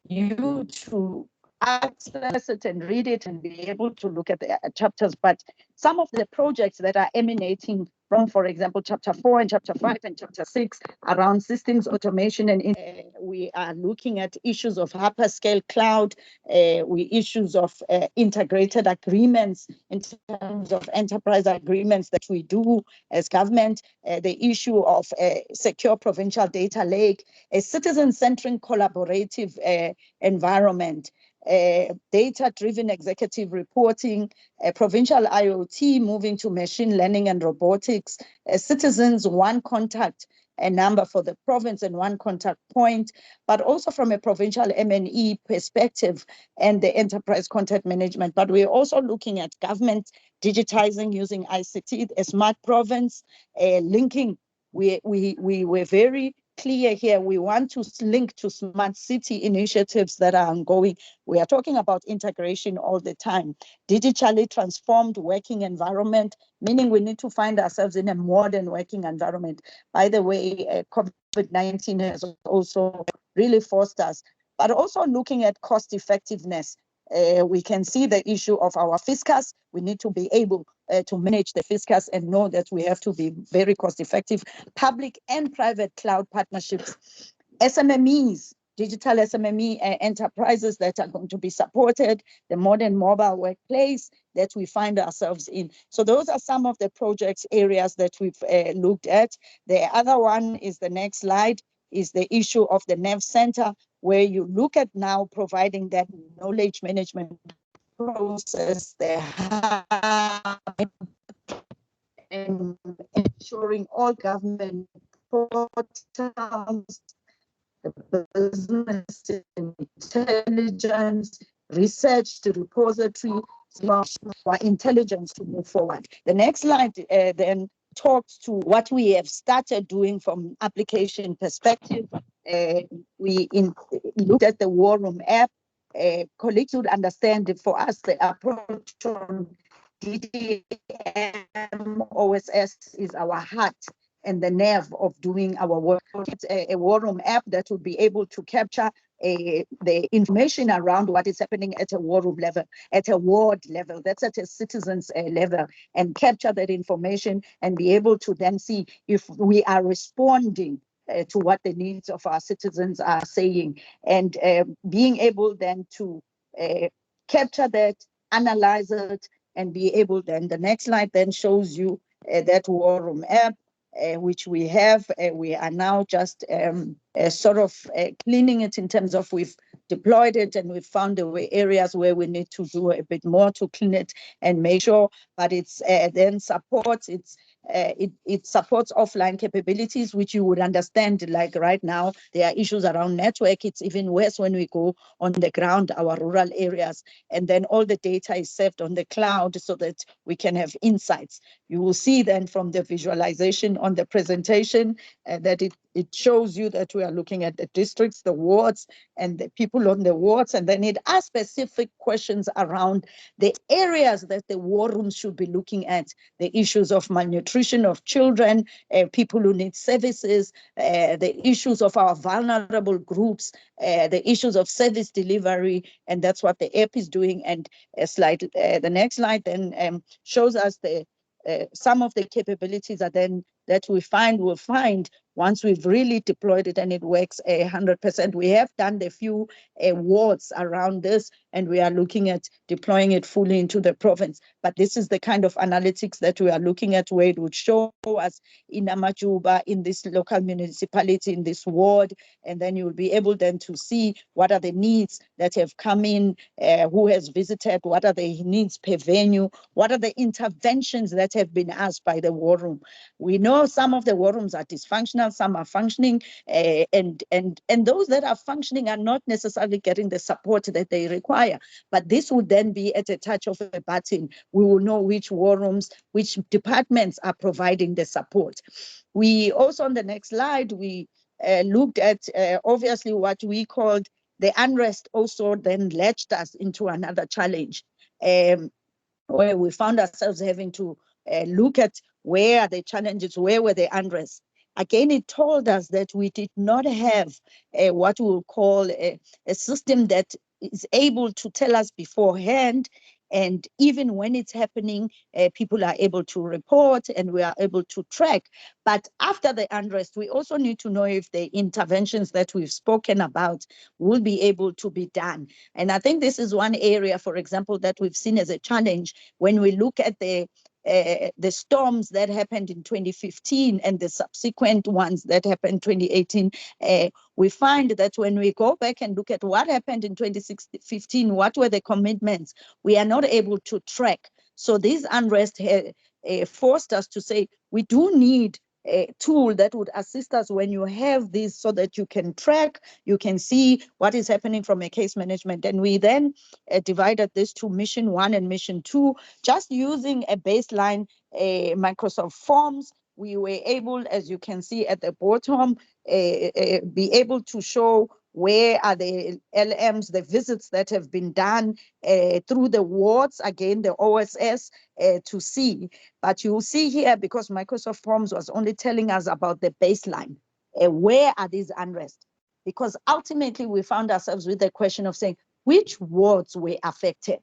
Speaker 7: you to access it and read it and be able to look at the chapters. But some of the projects that are emanating from, for example, chapter 4 and chapter 5 and chapter 6 around systems automation, and we are looking at issues of hyperscale cloud, issues of integrated agreements in terms of enterprise agreements that we do as government, the issue of secure provincial data lake, a citizen-centric collaborative environment, data-driven executive reporting, provincial IoT moving to machine learning and robotics, citizens one contact a number for the province and one contact point, but also from a provincial M&E perspective and the enterprise content management. But we're also looking at government digitizing using ICT, a smart province, linking. We were very clear here. We want to link to smart city initiatives that are ongoing. We are talking about integration all the time. Digitally transformed working environment, meaning we need to find ourselves in a modern working environment. By the way, COVID-19 has also really forced us, but also looking at cost effectiveness. We can see the issue of our fiscus. We need to be able to manage the fiscus and know that we have to be very cost effective. Public and private cloud partnerships, SMMEs, digital SMME enterprises that are going to be supported, the modern mobile workplace that we find ourselves in. So those are some of the projects areas that we've looked at. The other one is the next slide, is the issue of the NEV Center, where you look at now providing that knowledge management process, and ensuring all government portals, the business intelligence, research to repository, for intelligence to move forward. The next slide then talks to what we have started doing from application perspective. We looked at the War Room app. Colleagues would understand that for us, the approach on DDM OSS is our heart and the nerve of doing our work. It's a War Room app that will be able to capture the information around what is happening at a war room level, at a ward level, that's at a citizen's level, and capture that information and be able to then see if we are responding to what the needs of our citizens are saying, and being able then to capture that, analyze it, and be able then, the next slide then shows you that War Room app, which we have. We are now just sort of cleaning it in terms of we've deployed it and we've found the areas where we need to do a bit more to clean it and make sure, but it's then supports, it supports offline capabilities, which you would understand, like right now, there are issues around network. It's even worse when we go on the ground, our rural areas, and then all the data is saved on the cloud so that we can have insights. You will see then from the visualization on the presentation that it shows you that we are looking at the districts, the wards, and the people on the wards, and then it asks specific questions around the areas that the war rooms should be looking at, the issues of malnutrition of children, people who need services, the issues of our vulnerable groups, the issues of service delivery, and that's what the app is doing. And the next slide then shows us some of the capabilities that we'll find once we've really deployed it and it works 100%. We have done the few wards around this, and we are looking at deploying it fully into the province. But this is the kind of analytics that we are looking at, where it would show us in Amajuba, in this local municipality, in this ward, and then you'll be able then to see what are the needs that have come in, who has visited, what are the needs per venue, what are the interventions that have been asked by the war room. We know some of the war rooms are dysfunctional, some are functioning, and those that are functioning are not necessarily getting the support that they require. But this would then be at a touch of a button. We will know which war rooms, which departments are providing the support. We also, on the next slide, we looked at obviously what we called the unrest also then latched us into another challenge. where we found ourselves having to look at where are the challenges, where were the unrest. Again, it told us that we did not have what we will call a system that is able to tell us beforehand. And even when it's happening, people are able to report and we are able to track. But after the unrest, we also need to know if the interventions that we've spoken about will be able to be done. And I think this is one area, for example, that we've seen as a challenge when we look at the storms that happened in 2015 and the subsequent ones that happened 2018, we find that when we go back and look at what happened in 2015, what were the commitments, we are not able to track. So this unrest forced us to say, we do need a tool that would assist us when you have this so that you can track, you can see what is happening from a case management. And we then divided this to mission 1 and mission 2, just using a baseline Microsoft Forms. We were able, as you can see at the bottom, be able to show where are the LMs, the visits that have been done through the wards, again, the OSS, to see. But you'll see here, because Microsoft Forms was only telling us about the baseline, where are these unrest? Because ultimately we found ourselves with the question of saying, which wards were affected?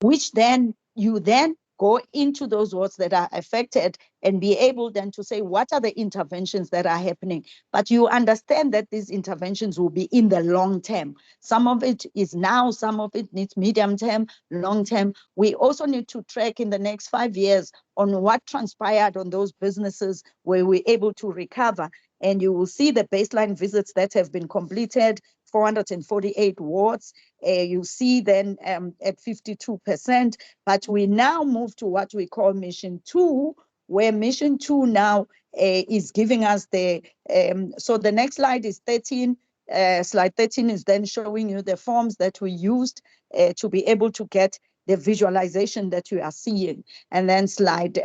Speaker 7: Which then, you then go into those wards that are affected and be able then to say, what are the interventions that are happening? But you understand that these interventions will be in the long term. Some of it is now, some of it needs medium term, long term. We also need to track in the next 5 years on what transpired on those businesses where we're able to recover. And you will see the baseline visits that have been completed, 448 wards. You see then at 52%, but we now move to what we call mission 2, where mission 2 now is giving us the, so the next slide is 13. Slide 13 is then showing you the forms that we used to be able to get the visualization that you are seeing. And then slide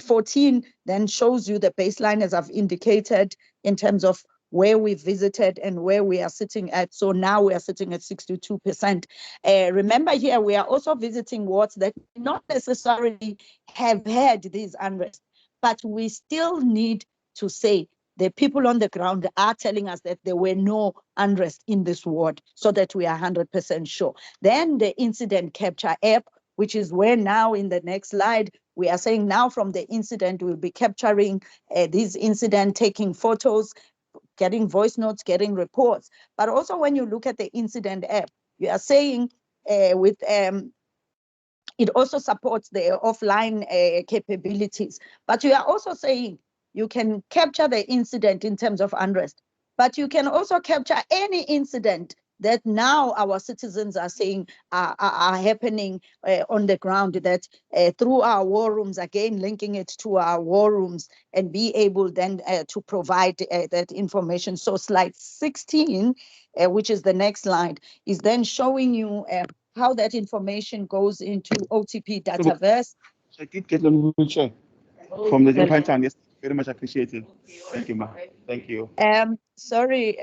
Speaker 7: 14 then shows you the baseline, as I've indicated, in terms of where we visited and where we are sitting at. So now we are sitting at 62%. Remember here, we are also visiting wards that not necessarily have had these unrest, but we still need to say the people on the ground are telling us that there were no unrest in this ward, so that we are 100% sure. Then the incident capture app, which is where now in the next slide, we are saying now from the incident, we'll be capturing this incident, taking photos, getting voice notes, getting reports. But also when you look at the incident app, you are saying with it also supports the offline capabilities. But you are also saying you can capture the incident in terms of unrest, but you can also capture any incident that now our citizens are saying are happening on the ground, that through our war rooms, again, linking it to our war rooms, and be able then to provide that information. So slide 16, which is the next slide, is then showing you how that information goes into OTP Dataverse.
Speaker 8: I did get a wheelchair from the Japan time. Yes, very much appreciated. Thank you, ma. Thank you.
Speaker 7: Sorry.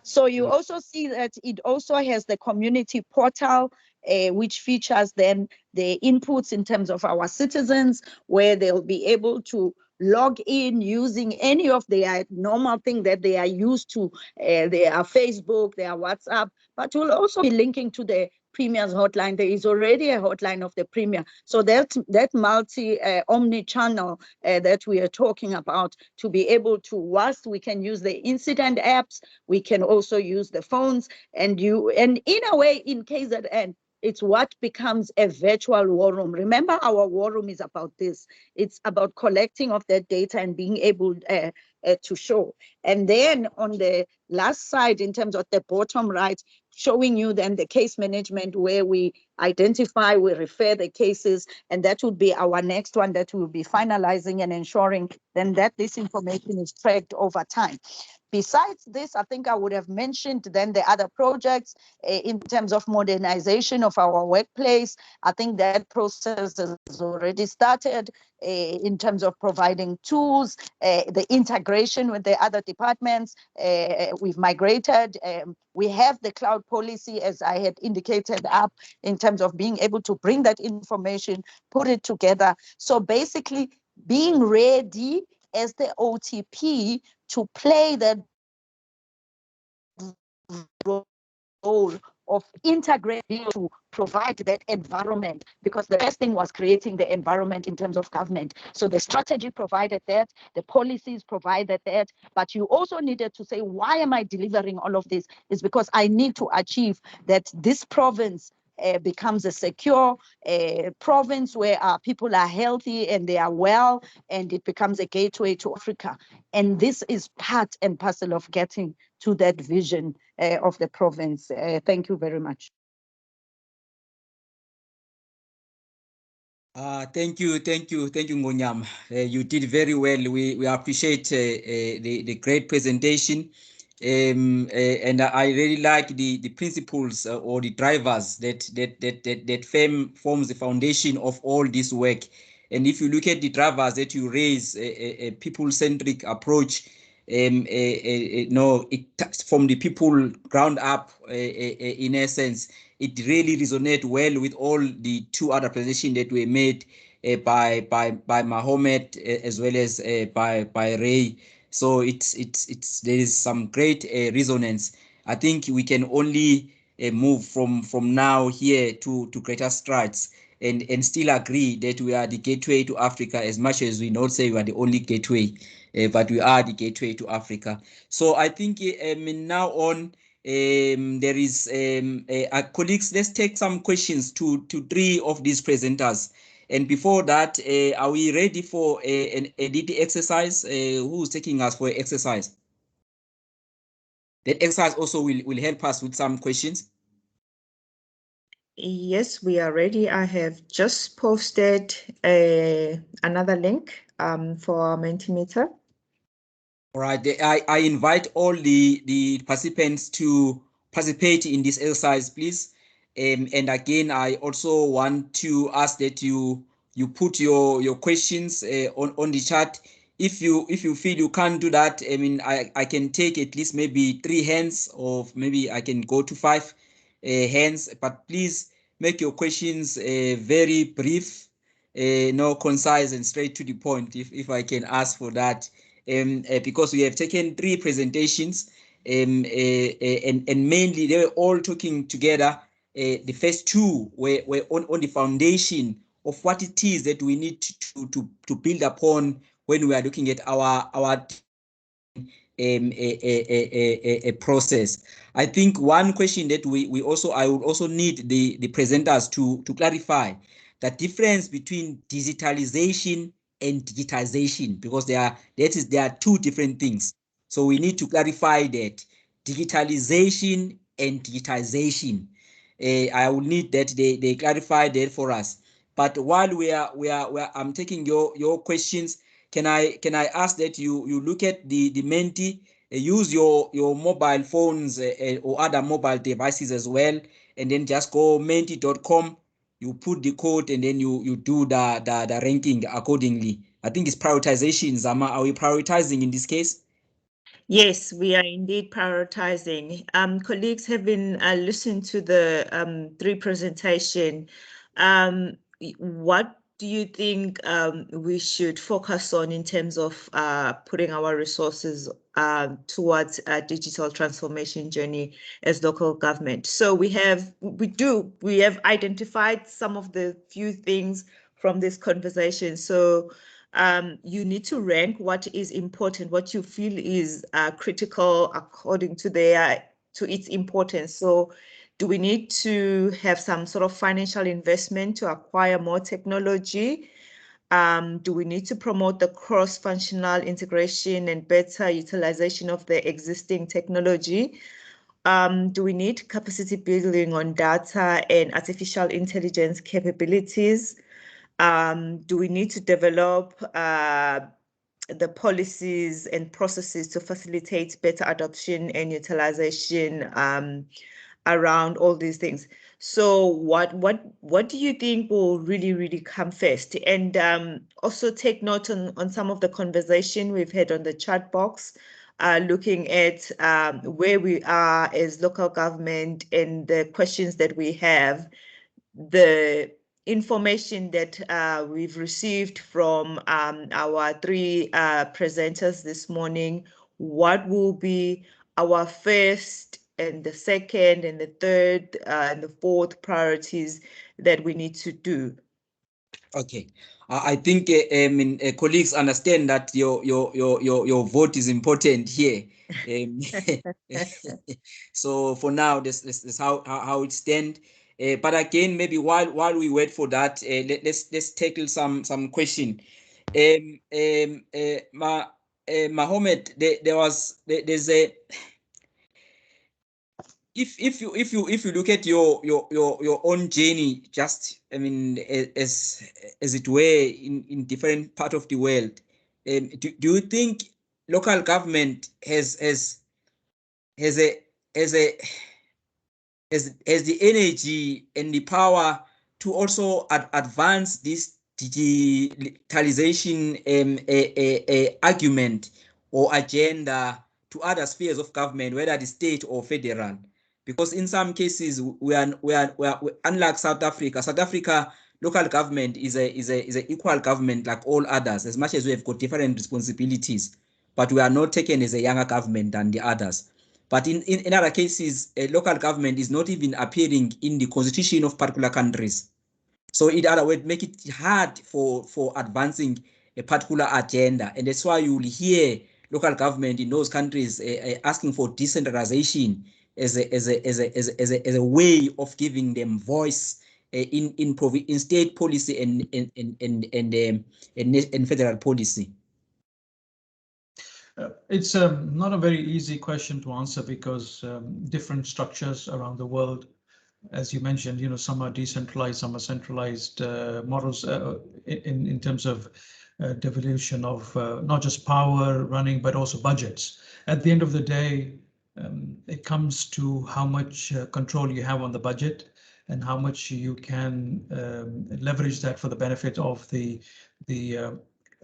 Speaker 7: So you also see that it also has the community portal, which features then the inputs in terms of our citizens, where they'll be able to log in using any of their normal thing that they are used to, their Facebook, their WhatsApp, but we'll also be linking to the Premier's hotline. There is already a hotline of the Premier. So that multi omni-channel that we are talking about, to be able to, whilst we can use the incident apps, we can also use the phones, and in a way, in KZN, it's what becomes a virtual war room. Remember, our war room is about this. It's about collecting of that data and being able to show. And then on the last side, in terms of the bottom right, showing you then the case management, where we identify, we refer the cases, and that would be our next one that we'll be finalizing and ensuring then that this information is tracked over time. Besides this, I think I would have mentioned then the other projects in terms of modernization of our workplace. I think that process has already started in terms of providing tools, the integration with the other departments, we've migrated. We have the cloud policy, as I had indicated, up in terms of being able to bring that information, put it together. So basically being ready as the OTP to play that role of integrating to provide that environment, because the first thing was creating the environment in terms of government. So the strategy provided that, the policies provided that, but you also needed to say, why am I delivering all of this? Is because I need to achieve that this province becomes a secure province where our people are healthy and they are well, and it becomes a gateway to Africa. And this is part and parcel of getting to that vision of the province. Thank you very much.
Speaker 1: Thank you, Ngonyama. You did very well. We appreciate the great presentation. And I really like the principles or the drivers that forms the foundation of all this work. And if you look at the drivers that you raise, a people-centric approach, no, from the people ground up, in essence, it really resonates well with all the two other presentations that were made by Mohammed as well as by Ray. So there is some great resonance. I think we can only move from now here to greater strides and still agree that we are the gateway to Africa, as much as we not say we are the only gateway, but we are the gateway to Africa. So I think now on, there is colleagues, let's take some questions to three of these presenters. And before that, are we ready for a DT exercise? Who's taking us for exercise? That exercise also will help us with some questions.
Speaker 4: Yes, we are ready. I have just posted another link for our Mentimeter.
Speaker 1: All right, I invite all the participants to participate in this exercise, please. And again, I also want to ask that you put your questions on the chat. If you feel you can't do that, I mean, I can take at least maybe 3 hands, or maybe I can go to 5 hands. But please make your questions very brief, no, concise and straight to the point, if I can ask for that. Because we have taken 3 presentations, and mainly they were all talking together. The first 2 were on the foundation of what it is that we need to build upon when we are looking at our a process. I think one question that I would also need the presenters to clarify the difference between digitalization and digitization, because there are 2 different things. So we need to clarify that digitalization and digitization. I will need that they clarify that for us. But while I'm taking your questions, can I ask that you look at the Menti, use your mobile phones or other mobile devices as well, and then just go menti.com, you put the code, and then you do the ranking accordingly. I think it's prioritization. Zama, are we prioritizing in this case?
Speaker 4: Yes, we are indeed prioritizing. Colleagues, having listened to the 3 presentation, what do you think we should focus on in terms of putting our resources towards a digital transformation journey as local government? So we have identified some of the few things from this conversation. So you need to rank what is important, what you feel is critical according to its importance. So do we need to have some sort of financial investment to acquire more technology? Do we need to promote the cross-functional integration and better utilization of the existing technology? Do we need capacity building on data and artificial intelligence capabilities? Do we need to develop the policies and processes to facilitate better adoption and utilization around all these things? So what do you think will really come first? And also take note on some of the conversation we've had on the chat box. looking at where we are as local government and the questions that we have, the information that we've received from our three presenters this morning, what will be our first and the second and the third and the fourth priorities that we need to do.
Speaker 1: Okay, I think colleagues understand that your vote is important here. So for now, this is how it stands. But again, maybe while we wait for that, let's tackle some question. Mohammed, there's a if you look at your own journey, just as it were in different part of the world, do you think local government has a has a has the energy and the power to also advance this digitalization argument or agenda to other spheres of government, whether the state or federal? Because in some cases, we are unlike South Africa. South Africa local government is a equal government like all others, as much as we have got different responsibilities, but we are not taken as a younger government than the others. But in other cases, a local government is not even appearing in the constitution of particular countries. So in other words, make it hard for advancing a particular agenda. And that's why you will hear local government in those countries asking for decentralization as a way of giving them voice in state policy and federal policy.
Speaker 6: It's not a very easy question to answer because different structures around the world, as you mentioned, some are decentralized, some are centralized models in terms of devolution of not just power running, but also budgets. At the end of the day, it comes to how much control you have on the budget and how much you can leverage that for the benefit of the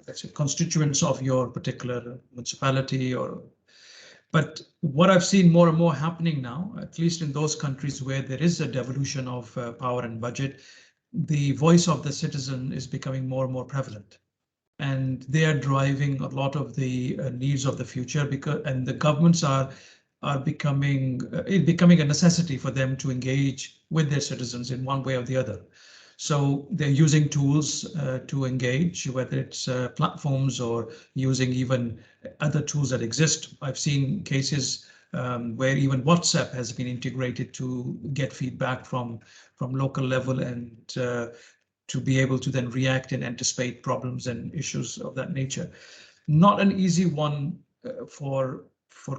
Speaker 6: let's say constituents of your particular municipality. But what I've seen more and more happening now, at least in those countries where there is a devolution of power and budget, the voice of the citizen is becoming more and more prevalent. And they are driving a lot of the needs of the future, and the governments are becoming a necessity for them to engage with their citizens in one way or the other. So they're using tools to engage, whether it's platforms or using even other tools that exist. I've seen cases where even WhatsApp has been integrated to get feedback from local level and to be able to then react and anticipate problems and issues of that nature. Not an easy one for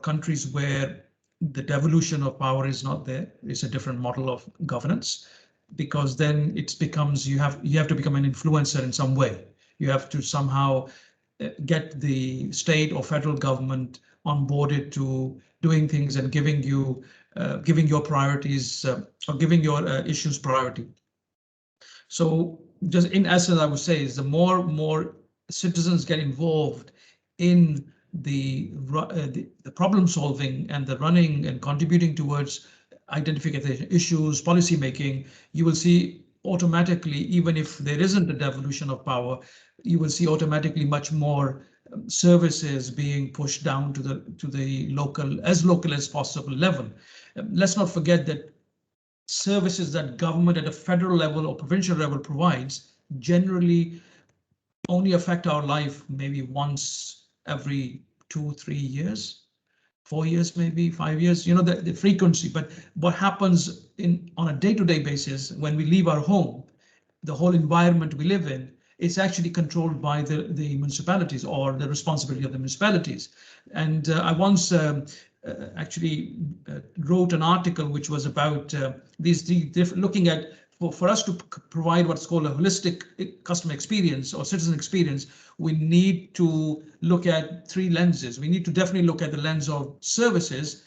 Speaker 6: countries where the devolution of power is not there. It's a different model of governance, because then it becomes you have to become an influencer in some way. You have to somehow get the state or federal government onboarded to doing things and giving your priorities or giving your issues priority. So just in essence, I would say is the more citizens get involved in the problem solving and the running and contributing towards identification issues, policy making, you will see automatically, even if there isn't a devolution of power, you will see automatically much more services being pushed down to the local as possible level. Let's not forget that services that government at a federal level or provincial level provides generally only affect our life maybe once every 2-3 years, 4 years, maybe 5 years, the frequency. But what happens on a day-to-day basis when we leave our home, the whole environment we live in, it's actually controlled by the municipalities or the responsibility of the municipalities. And I once actually wrote an article which was about these three different, looking at for us to provide what's called a holistic customer experience or citizen experience, we need to look at three lenses. We need to definitely look at the lens of services,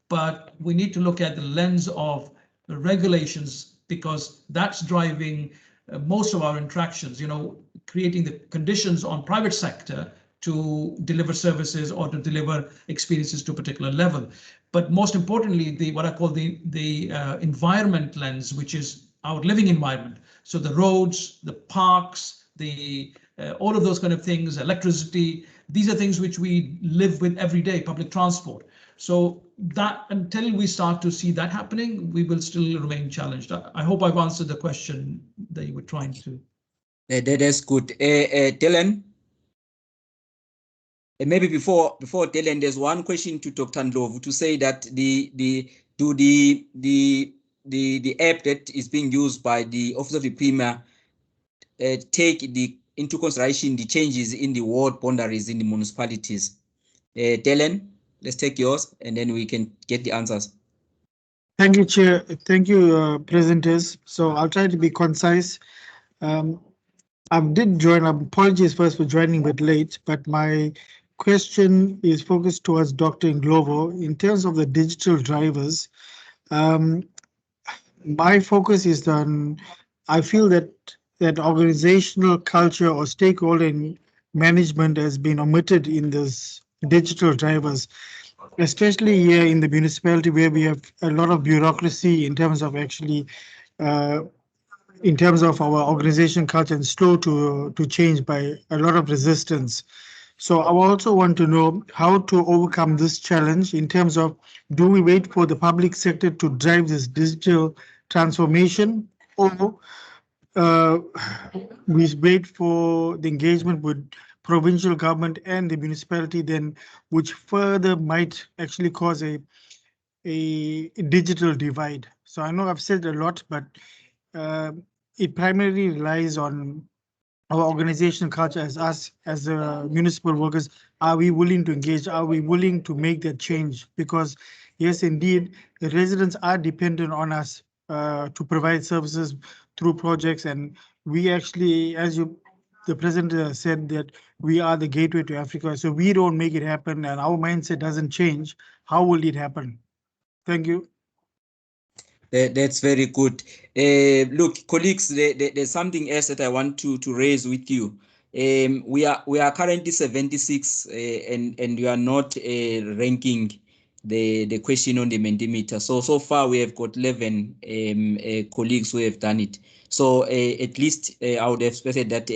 Speaker 6: but we need to look at the lens of regulations, because that's driving most of our interactions, creating the conditions on private sector to deliver services or to deliver experiences to a particular level. But most importantly, what I call the environment lens, which is our living environment. So the roads, the parks, all of those kind of things, electricity, these are things which we live with every day, public transport. So that until we start to see that happening, we will still remain challenged. I hope I've answered the question that you were trying to.
Speaker 1: That is good. Dylan, maybe before Dylan, there's one question to Dr. Ndlovu to say that the app that is being used by the Office of the Premier take into consideration the changes in the ward boundaries in the municipalities. Dylan, let's take yours and then we can get the answers.
Speaker 9: Thank you, Chair. Thank you, presenters. So I'll try to be concise. I did join. Apologies first for joining a bit late, but my question is focused towards Dr. Ndlovu in terms of the digital drivers. My focus is on, I feel that organizational culture or stakeholder management has been omitted in this digital drivers, especially here in the municipality where we have a lot of bureaucracy in terms of actually in terms of our organization culture and slow to change by a lot of resistance. So I also want to know how to overcome this challenge in terms of, do we wait for the public sector to drive this digital transformation, or we wait for the engagement with provincial government and the municipality, then which further might actually cause a digital divide? So I know I've said a lot, but it primarily relies on our organizational culture as us, as municipal workers. Are we willing to engage? Are we willing to make that change? Because yes, indeed, the residents are dependent on us to provide services through projects. And we actually, as the president said, that we are the gateway to Africa. So we don't make it happen and our mindset doesn't change. How will it happen? Thank you.
Speaker 1: That's very good. Look, colleagues, there's something else that I want to raise with you. We are currently 76, and we are not ranking the question on the Mentimeter. So far we have got 11 colleagues who have done it. So at least I would have expected that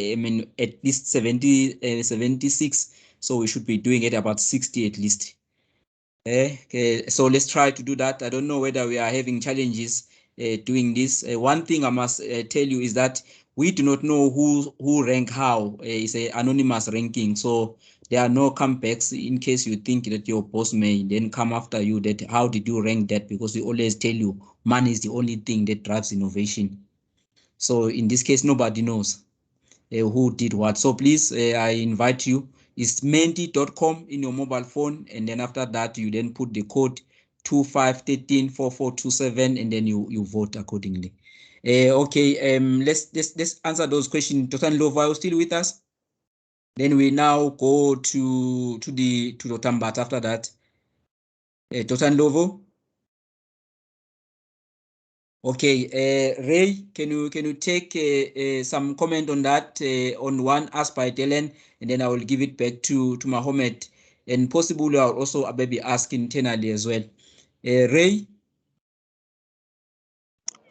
Speaker 1: at least 76. So we should be doing it about 60 at least. Okay, so let's try to do that. I don't know whether we are having challenges doing this. One thing I must tell you is that we do not know who rank how. It's an anonymous ranking, so there are no comebacks in case you think that your boss may then come after you. That how did you rank that? Because we always tell you money is the only thing that drives innovation. So in this case, nobody knows who did what. So please, I invite you. It's menti.com in your mobile phone, and then after that you then put the code 25134427 and then you vote accordingly. Okay, let's answer those questions. Dr. Ndlovu, are you still with us? Then we now go to Dr. Mbata after that. Dr. Ndlovu? Okay, Ray, can you take some comment on that on one asked by Dylan, and then I will give it back to Mohammed, and possibly I'll also maybe ask internally as well. Ray?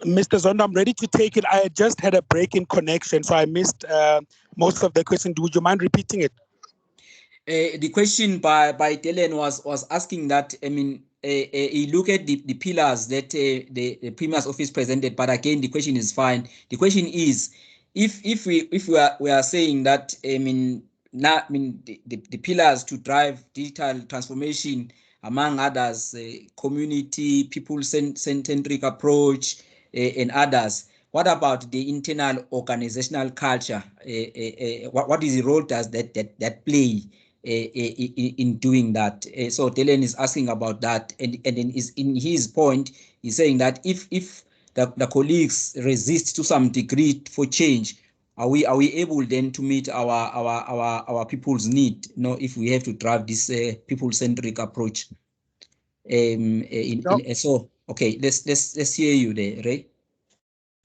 Speaker 10: Mr. Zondo, I'm ready to take it. I just had a break in connection, so I missed most of the question. Would you mind repeating it?
Speaker 1: The question by Dylan was asking that, he look at the pillars that the Premier's office presented, but again the question is fine. The question is, if we are saying that the pillars to drive digital transformation, among others, community, people-centric approach, and others. What about the internal organizational culture? What is the role does that play in doing that? So Dylan is asking about that, and then is in his point, he's saying that if the colleagues resist to some degree for change, are we able then to meet our people's need? If we have to drive this people-centric approach. So okay, let's hear you there, Ray.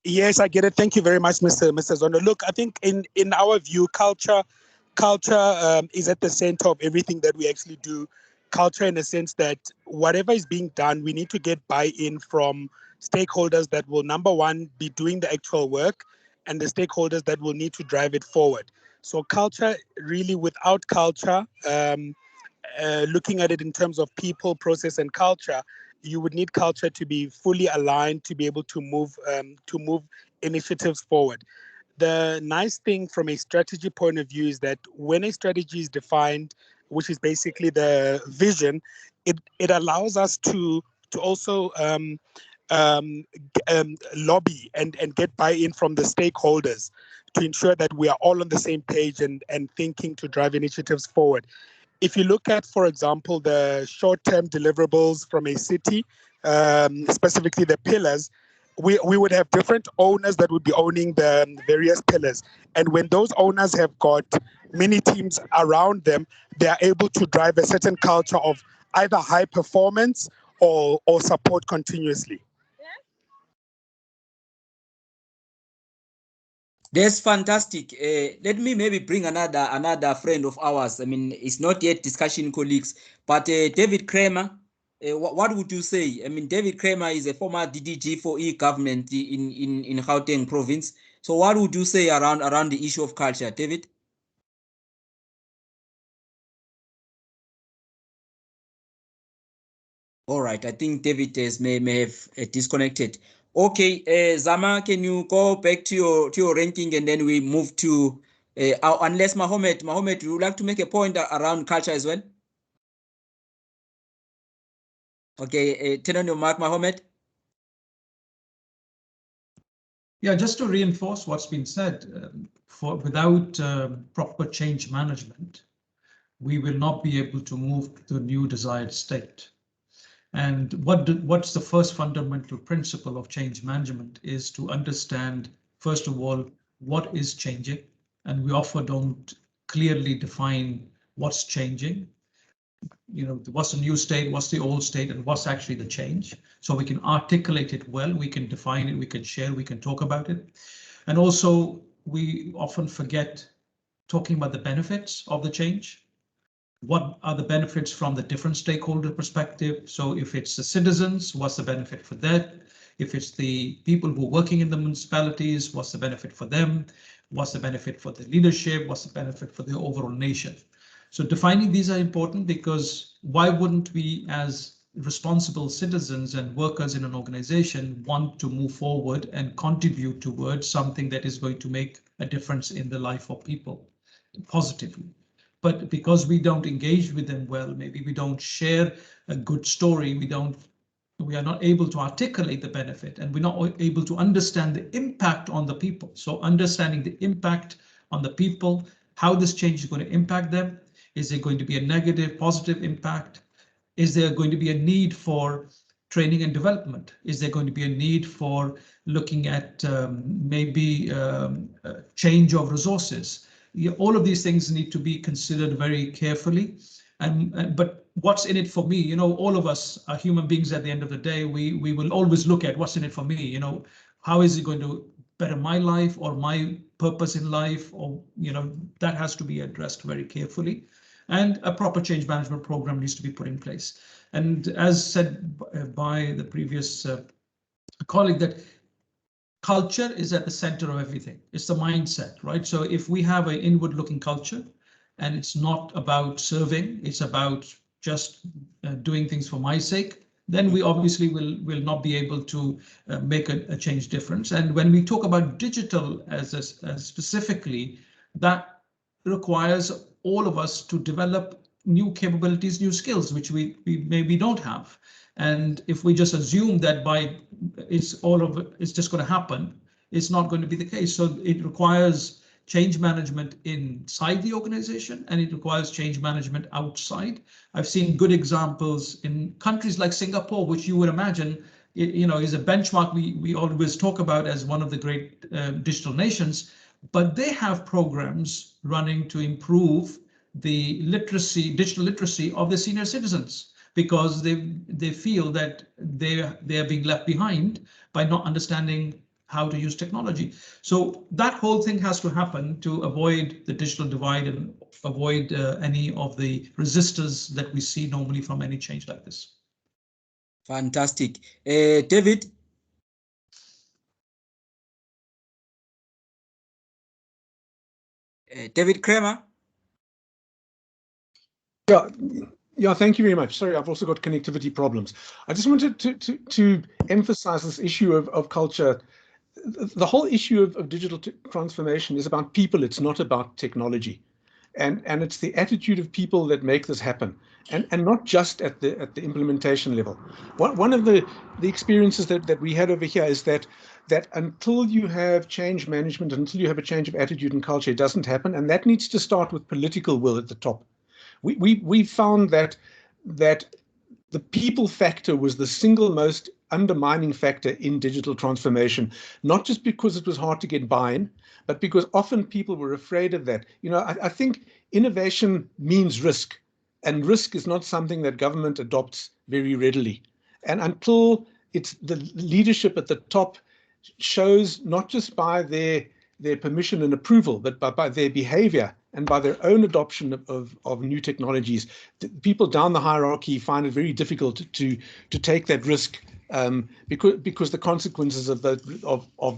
Speaker 10: Yes, I get it. Thank you very much, Mr. Zondo. Look, I think in our view, culture culture is at the center of everything that we actually do. Culture in a sense that whatever is being done, we need to get buy-in from stakeholders that will, number one, be doing the actual work, and the stakeholders that will need to drive it forward. So culture, really, without culture, looking at it in terms of people, process, and culture, you would need culture to be fully aligned to be able to move initiatives forward. The nice thing from a strategy point of view is that when a strategy is defined, which is basically the vision, it allows us to also lobby and get buy-in from the stakeholders to ensure that we are all on the same page and thinking to drive initiatives forward. If you look at, for example, the short-term deliverables from a city, specifically the pillars, we would have different owners that would be owning the various pillars. And when those owners have got many teams around them, they are able to drive a certain culture of either high performance or support continuously.
Speaker 1: That's fantastic. Let me maybe bring another friend of ours. I mean, it's not yet discussion colleagues, but David Kramer. What would you say? I mean, David Kramer is a former DDG for e-government in Gauteng province. So what would you say around the issue of culture, David? All right, I think David may have disconnected. Okay, Zama, can you go back to your ranking and then we move to unless Mohammed, would you like to make a point around culture as well? Okay, turn on your mic, Mohammed.
Speaker 6: Yeah, just to reinforce what's been said, without proper change management, we will not be able to move to the new desired state. And what's the first fundamental principle of change management is to understand, first of all, what is changing. And we often don't clearly define what's changing. You know, what's the new state, what's the old state, and what's actually the change. So we can articulate it well, we can define it, we can share, we can talk about it. And also, we often forget talking about the benefits of the change. What are the benefits from the different stakeholder perspective? So if it's the citizens, what's the benefit for that? If it's the people who are working in the municipalities, what's the benefit for them? What's the benefit for the leadership? What's the benefit for the overall nation? So defining these are important, because why wouldn't we, as responsible citizens and workers in an organization, want to move forward and contribute towards something that is going to make a difference in the life of people positively? But because we don't engage with them well, maybe we don't share a good story, we are not able to articulate the benefit, and we're not able to understand the impact on the people. So understanding the impact on the people, how this change is going to impact them. Is it going to be a negative, positive impact? Is there going to be a need for training and development? Is there going to be a need for looking at change of resources? All of these things need to be considered very carefully. But what's in it for me? You know, all of us are human beings at the end of the day. We will always look at what's in it for me. You know, how is it going to better my life or my purpose in life? Or, you know, that has to be addressed very carefully. And a proper change management program needs to be put in place. And as said by the previous colleague, that culture is at the center of everything. It's the mindset, right? So if we have an inward looking culture and it's not about serving, it's about just doing things for my sake, then we obviously will not be able to make a change difference. And when we talk about digital as specifically, that requires all of us to develop new capabilities, new skills, which we maybe don't have. And if we just assume that it's just going to happen, it's not going to be the case. So it requires change management inside the organization, and it requires change management outside. I've seen good examples in countries like Singapore, which you would imagine, you know, is a benchmark we always talk about as one of the great digital nations. But they have programs running to improve the digital literacy of the senior citizens, because they feel that they are being left behind by not understanding how to use technology. So that whole thing has to happen to avoid the digital divide and avoid any of the resistors that we see normally from any change like this.
Speaker 1: Fantastic. David? David Kramer?
Speaker 11: Yeah, thank you very much. Sorry, I've also got connectivity problems. I just wanted to emphasize this issue of culture. The whole issue of digital transformation is about people. It's not about technology. And it's the attitude of people that make this happen, and not just at the implementation level. One of the experiences that we had over here is that until you have change management, until you have a change of attitude and culture, it doesn't happen, and that needs to start with political will at the top. We found that the people factor was the single most undermining factor in digital transformation, not just because it was hard to get buy-in, but because often people were afraid of that. You know, I think innovation means risk, and risk is not something that government adopts very readily. And until it's the leadership at the top shows, not just by their permission and approval, but by their behavior and by their own adoption of new technologies, people down the hierarchy find it very difficult to take that risk, because the consequences of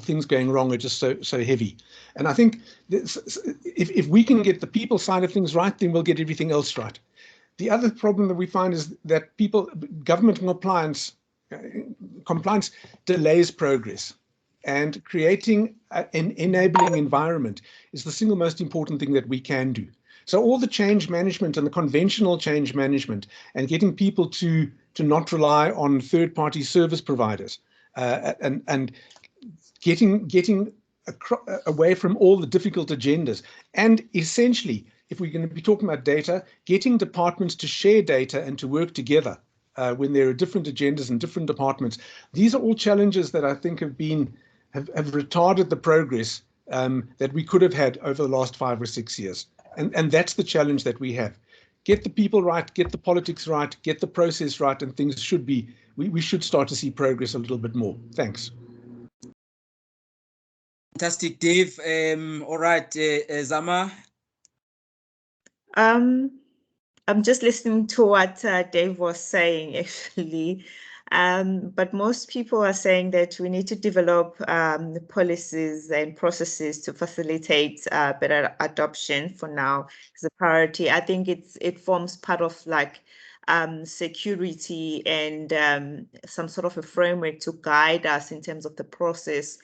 Speaker 11: things going wrong are just so heavy. And I think if we can get the people side of things right, then we'll get everything else right. The other problem that we find is that government compliance delays progress. And creating an enabling environment is the single most important thing that we can do. So all the change management and the conventional change management and getting people to not rely on third-party service providers, and getting away from all the difficult agendas. And essentially, if we're going to be talking about data, getting departments to share data and to work together when there are different agendas in different departments. These are all challenges that I think have retarded the progress that we could have had over the last 5 or 6 years. And that's the challenge that we have. Get the people right, get the politics right, get the process right, and things should be, we should start to see progress a little bit more. Thanks.
Speaker 1: Fantastic, Dave. All right, Zama.
Speaker 4: I'm just listening to what Dave was saying, actually. But most people are saying that we need to develop policies and processes to facilitate better adoption for now as a priority. I think it forms part of like security and some sort of a framework to guide us in terms of the process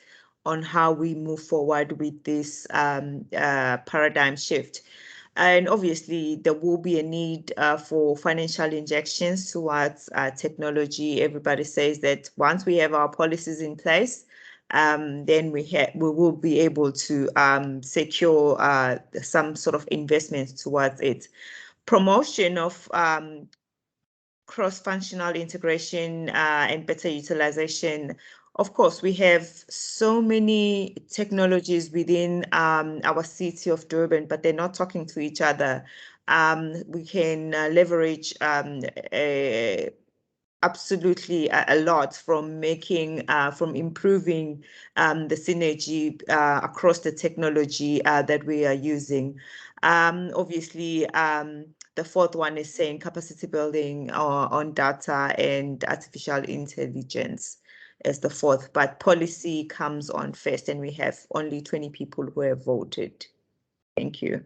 Speaker 4: on how we move forward with this paradigm shift. And obviously, there will be a need for financial injections towards technology. Everybody says that once we have our policies in place, then we will be able to secure some sort of investments towards it. Promotion of cross-functional integration and better utilization. Of course, we have so many technologies within our city of Durban, but they're not talking to each other. We can leverage absolutely a lot from improving the synergy across the technology that we are using. Obviously, the fourth one is saying capacity building on data and artificial intelligence as the fourth, but policy comes on first, and we have only 20 people who have voted. Thank you.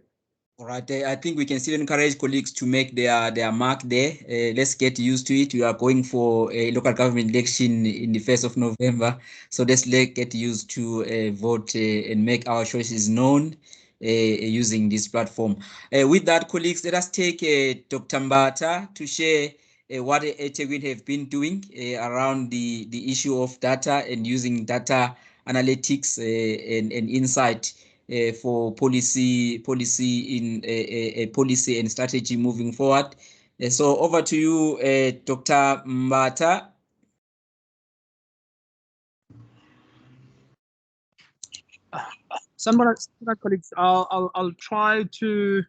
Speaker 1: All right, I think we can still encourage colleagues to make their mark there. Let's get used to it. We are going for a local government election in the 1st of November. So let's get used to vote and make our choices known using this platform. With that, colleagues, let us take Dr. Mbata to share what eThekwini have been doing around the issue of data and using data analytics and insight for policy and strategy moving forward. So over to you, Dr. Mbata.
Speaker 12: Some colleagues, I'll try to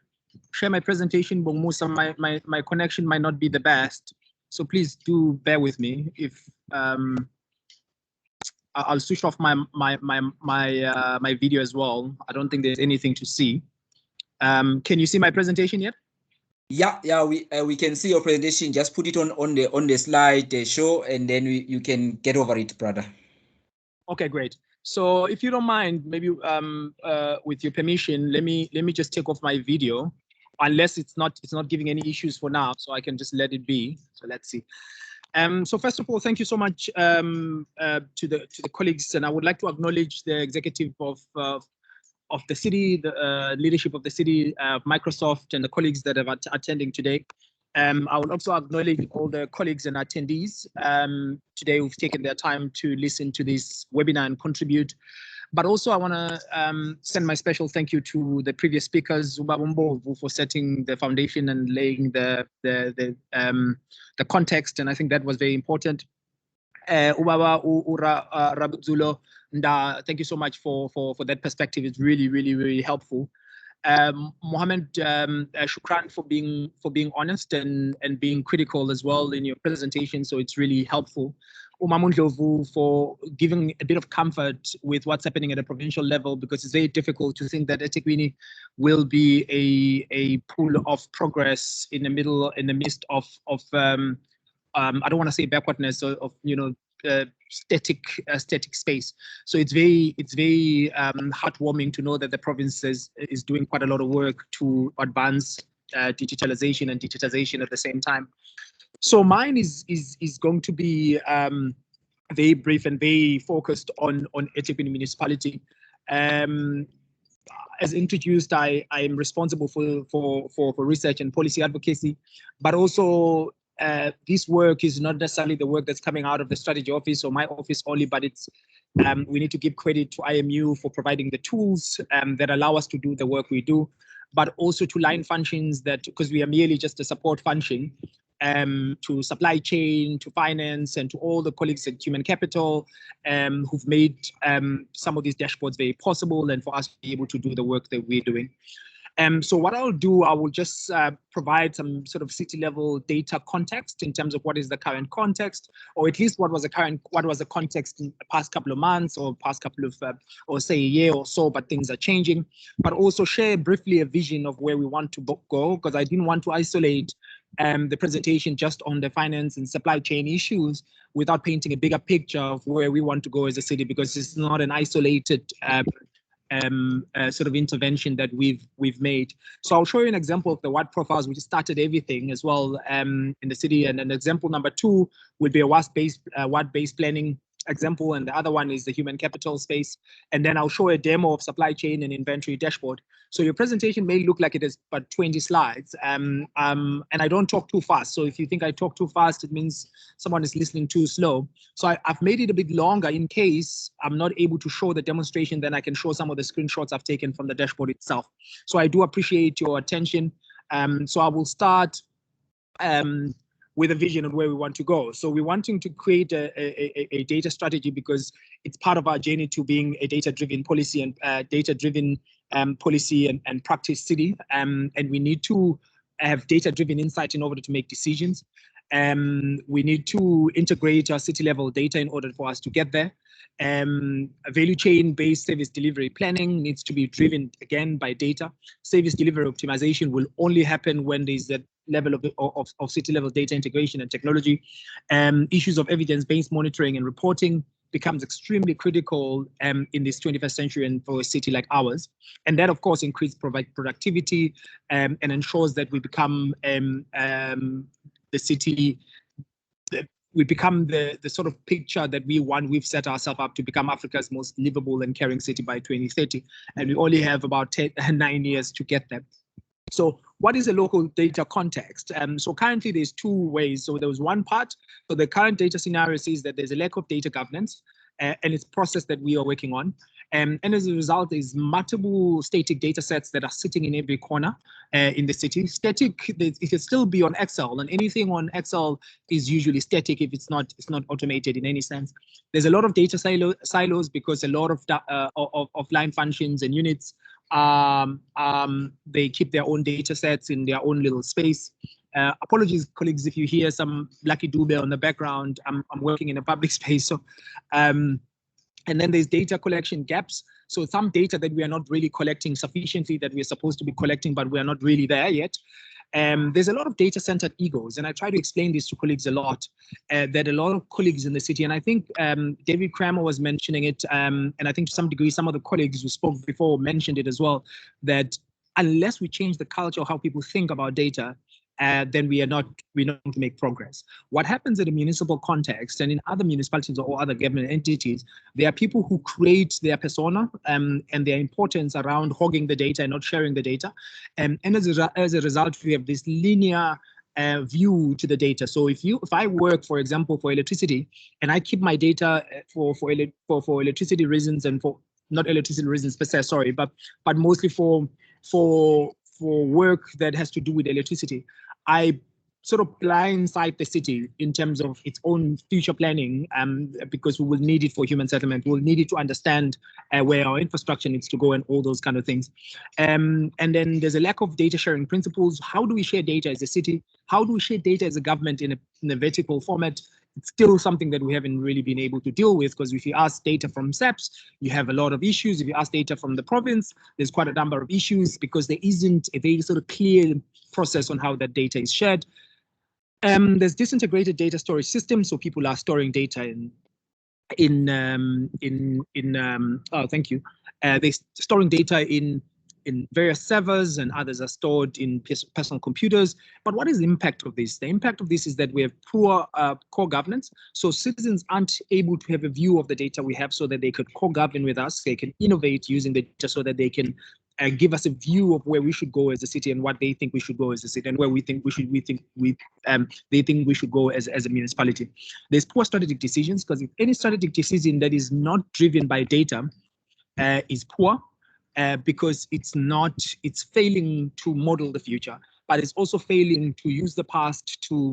Speaker 12: share my presentation, but my connection might not be the best. So please do bear with me if I'll switch off my video as well. I don't think there's anything to see. Can you see my presentation yet?
Speaker 1: Yeah, we can see your presentation. Just put it on the slide show, and then you can get over it, brother.
Speaker 12: Okay, great. So if you don't mind, maybe with your permission, let me just take off my video, unless it's not giving any issues for now, so I can just let it be. So let's see. So first of all, thank you so much to the colleagues, and I would like to acknowledge the executive of the city, the leadership of the city, Microsoft, and the colleagues that are attending today. I will also acknowledge all the colleagues and attendees today who've taken their time to listen to this webinar and contribute. But also I want to send my special thank you to the previous speakers, Ubabumbo, for setting the foundation and laying the context, and I think that was very important. Ubaba Rabutzulo, thank you so much for that perspective. It's really helpful. Mohammed, shukran for being honest and being critical as well in your presentation. So it's really helpful. Umamundlovu for giving a bit of comfort with what's happening at a provincial level, because it's very difficult to think that eThekwini will be a pool of progress in the midst of I don't want to say backwardness of static space. So it's very heartwarming to know that the province is doing quite a lot of work to advance digitalization and digitization at the same time. So mine is going to be very brief and very focused on eThekwini Municipality. As introduced, I am responsible for research and policy advocacy, but also this work is not necessarily the work that's coming out of the strategy office or my office only, but it's we need to give credit to IMU for providing the tools that allow us to do the work we do, but also to line functions that, because we are merely just a support function, to supply chain, to finance, and to all the colleagues at human capital who've made some of these dashboards very possible and for us to be able to do the work that we're doing. So what I'll do, I will just provide some sort of city level data context in terms of what is the current context, or at least what was the context in the past couple of months or past couple of, or say a year or so, but things are changing. But also share briefly a vision of where we want to go, because I didn't want to isolate the presentation just on the finance and supply chain issues without painting a bigger picture of where we want to go as a city, because it's not an isolated sort of intervention that we've made. So I'll show you an example of the WAD profiles, which started everything as well in the city. And then example number 2 will be a WAD-based planning example, and the other one is the human capital space. And then I'll show a demo of supply chain and inventory dashboard. So your presentation may look like it is but 20 slides, and I don't talk too fast. So if you think I talk too fast, it means someone is listening too slow. So I've made it a bit longer in case I'm not able to show the demonstration, then I can show some of the screenshots I've taken from the dashboard itself. So I do appreciate your attention. So I will start with a vision of where we want to go. So we're wanting to create a data strategy because it's part of our journey to being a data-driven policy and data-driven policy and practice city. And we need to have data-driven insight in order to make decisions. We need to integrate our city-level data in order for us to get there. A value chain-based service delivery planning needs to be driven again by data. Service delivery optimization will only happen when there's that level of city-level data integration and technology. Issues of evidence-based monitoring and reporting becomes extremely critical in this 21st century and for a city like ours. And that, of course, increases productivity and ensures that we become the city, we become the sort of picture that we've set ourselves up to become Africa's most livable and caring city by 2030. And we only have about 9 years to get there. So what is a local data context? So currently there's 2 ways. So there was one part, so the current data scenario says that there's a lack of data governance and it's a process that we are working on. And as a result, there's multiple static data sets that are sitting in every corner in the city. Static, it can still be on Excel, and anything on Excel is usually static if it's not automated in any sense. There's a lot of data silos because a lot of line functions and units they keep their own data sets in their own little space. Apologies, colleagues, if you hear some Lucky Dube on the background. I'm working in a public space, so And then there's data collection gaps. So some data that we are not really collecting sufficiently that we're supposed to be collecting, but we are not really there yet. There's a lot of data-centered egos, and I try to explain this to colleagues a lot, that a lot of colleagues in the city, and I think David Kramer was mentioning it, and I think to some degree some of the colleagues who spoke before mentioned it as well, that unless we change the culture of how people think about data, then we're not going to make progress. What happens in a municipal context and in other municipalities or other government entities, there are people who create their persona and their importance around hogging the data and not sharing the data. And as a result, we have this linear view to the data. So if I work, for example, for electricity, and I keep my data for electricity reasons and for not electricity reasons per se, sorry, but mostly for work that has to do with electricity, I sort of blindside the city in terms of its own future planning, because we will need it for human settlement. We'll need it to understand where our infrastructure needs to go and all those kind of things. And then there's a lack of data sharing principles. How do we share data as a city? How do we share data as a government in a vertical format? It's still something that we haven't really been able to deal with, because if you ask data from SAPS, you have a lot of issues. If you ask data from the province, there's quite a number of issues because there isn't a very sort of clear process on how that data is shared. There's disintegrated data storage systems, so people are storing data thank you. They're storing data in various servers, and others are stored in personal computers. But what is the impact of this? The impact of this is that we have poor core governance. So citizens aren't able to have a view of the data we have so that they could co-govern with us. They can innovate using the data so that they can give us a view of where we should go as a city and what they think we should go as a city and where they think we should go as a municipality. There's poor strategic decisions, because if any strategic decision that is not driven by data is poor, because it's failing to model the future, but it's also failing to use the past to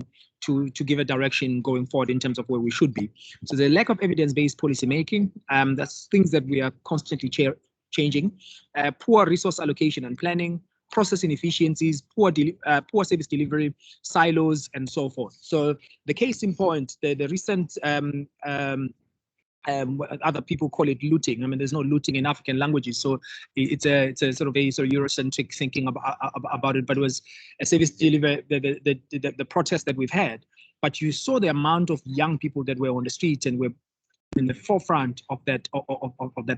Speaker 12: give a direction going forward in terms of where we should be. So the lack of evidence-based policy making, that's things that we are constantly changing. Poor resource allocation and planning, process inefficiencies, poor service delivery, silos, and so forth. So the case in point, the recent other people call it looting. I mean, there's no looting in African languages, so it's a sort of a sort of Eurocentric thinking about it. But it was a service delivery, the protest that we've had. But you saw the amount of young people that were on the streets and were in the forefront of that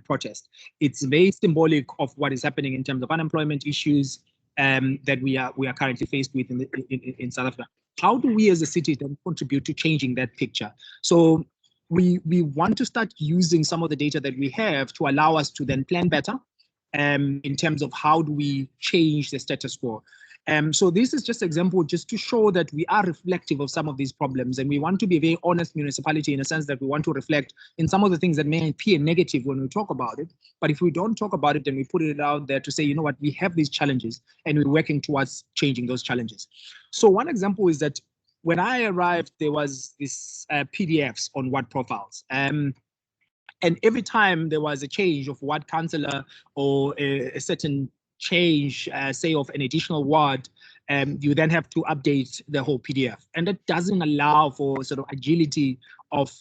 Speaker 12: protest. It's very symbolic of what is happening in terms of unemployment issues that we are currently faced with in South Africa. How do we as a city then contribute to changing that picture? So we want to start using some of the data that we have to allow us to then plan better in terms of how do we change the status quo. So this is just an example just to show that we are reflective of some of these problems, and we want to be a very honest municipality in a sense that we want to reflect in some of the things that may appear negative when we talk about it. But if we don't talk about it, then we put it out there to say, you know what, we have these challenges and we're working towards changing those challenges. So one example is that when I arrived, there was this PDFs on ward profiles. And every time there was a change of ward councillor or a certain change, say of an additional ward, you then have to update the whole PDF. And that doesn't allow for sort of agility of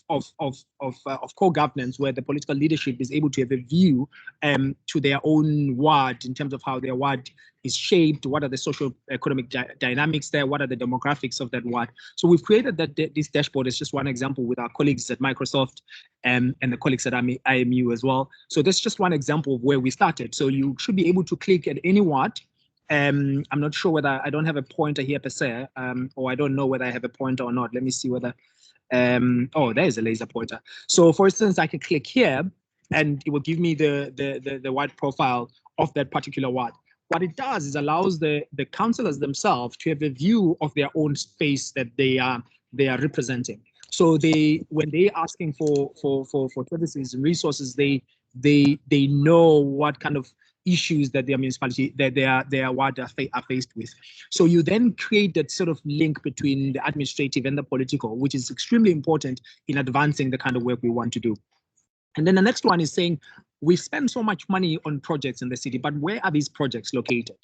Speaker 12: core governance, where the political leadership is able to have a view to their own ward in terms of how their ward is shaped, what are the social economic dynamics there, what are the demographics of that ward. So we've created this dashboard as just one example with our colleagues at Microsoft and the colleagues at IMU as well. So that's just one example of where we started. So you should be able to click at any ward. I'm not sure whether I don't have a pointer here per se, or I don't know whether I have a pointer or not. Let me see whether, oh, there is a laser pointer. So for instance, I can click here and it will give me the ward profile of that particular ward. What it does is allows the councillors themselves to have a view of their own space that they are representing. So when they're asking for services and resources, they know what kind of issues that their municipality, that their ward are faced with. So you then create that sort of link between the administrative and the political, which is extremely important in advancing the kind of work we want to do. And then the next one is saying, we spend so much money on projects in the city, but where are these projects located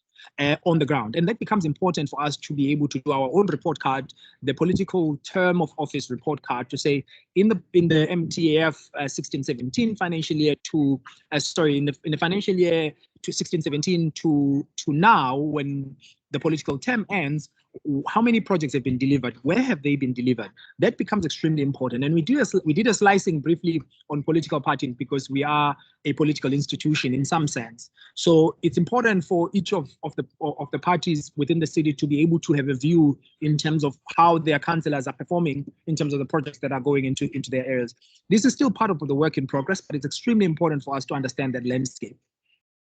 Speaker 12: on the ground? And that becomes important for us to be able to do our own report card, the political term of office report card, to say in the MTAF 16-17 financial year to in the financial year to 16-17 to now, when the political term ends, how many projects have been delivered? Where have they been delivered? That becomes extremely important. And we did a slicing briefly on political parties because we are a political institution in some sense. So it's important for each of the parties within the city to be able to have a view in terms of how their councillors are performing in terms of the projects that are going into their areas. This is still part of the work in progress, but it's extremely important for us to understand that landscape.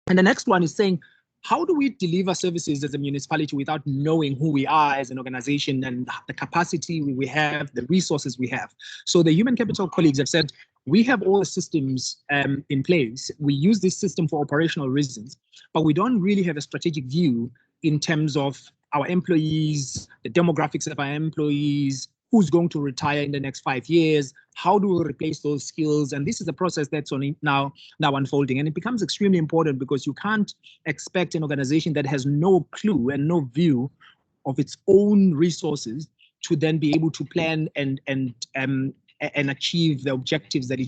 Speaker 12: And the next one is saying, how do we deliver services as a municipality without knowing who we are as an organization and the capacity we have, the resources we have? So the human capital colleagues have said, we have all the systems in place. We use this system for operational reasons, but we don't really have a strategic view in terms of our employees, the demographics of our employees, who's going to retire in the next 5 years, how do we replace those skills? And this is a process that's only now unfolding. And it becomes extremely important because you can't expect an organization that has no clue and no view of its own resources to then be able to plan and achieve the objectives that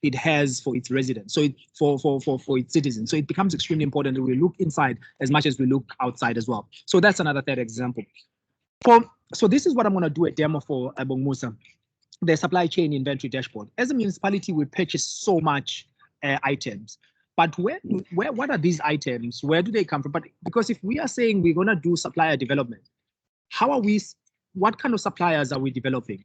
Speaker 12: it has for its residents, so for its citizens. So it becomes extremely important that we look inside as much as we look outside as well. So that's another third example. So this is what I'm going to do a demo for Bong Musa, the supply chain inventory dashboard. As a municipality, we purchase so much items, but what are these items? Where do they come from? But because if we are saying we're going to do supplier development, what kind of suppliers are we developing?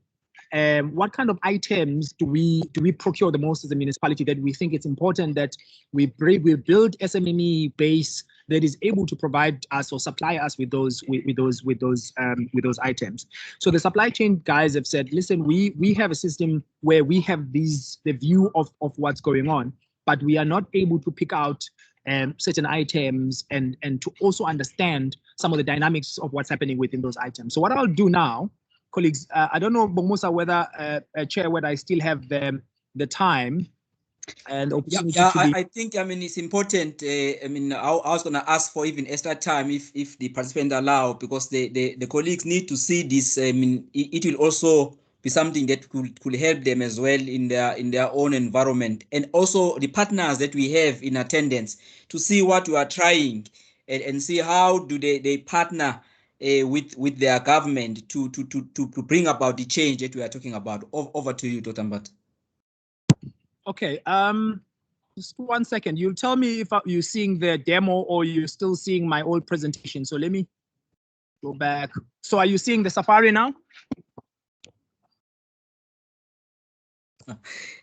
Speaker 12: What kind of items do we procure the most as a municipality that we think it's important that we build SMME base that is able to provide us or supply us with those items? So the supply chain guys have said, listen, we have a system where we have the view of what's going on, but we are not able to pick out certain items and to also understand some of the dynamics of what's happening within those items. So what I'll do now, colleagues, I don't know, Bong Musa, whether Chair, whether I still have the time and opportunity
Speaker 1: I think, it's important. I was going to ask for even extra time if the participants allow, because the colleagues need to see this. It will also be something that could help them as well in their own environment, and also the partners that we have in attendance to see what we are trying and see how do they partner with their government to bring about the change that we are talking about. Over to you, Dr. Mbata.
Speaker 12: Okay, just 1 second. You'll tell me if you're seeing the demo or you're still seeing my old presentation. So let me go back. So are you seeing the Safari now?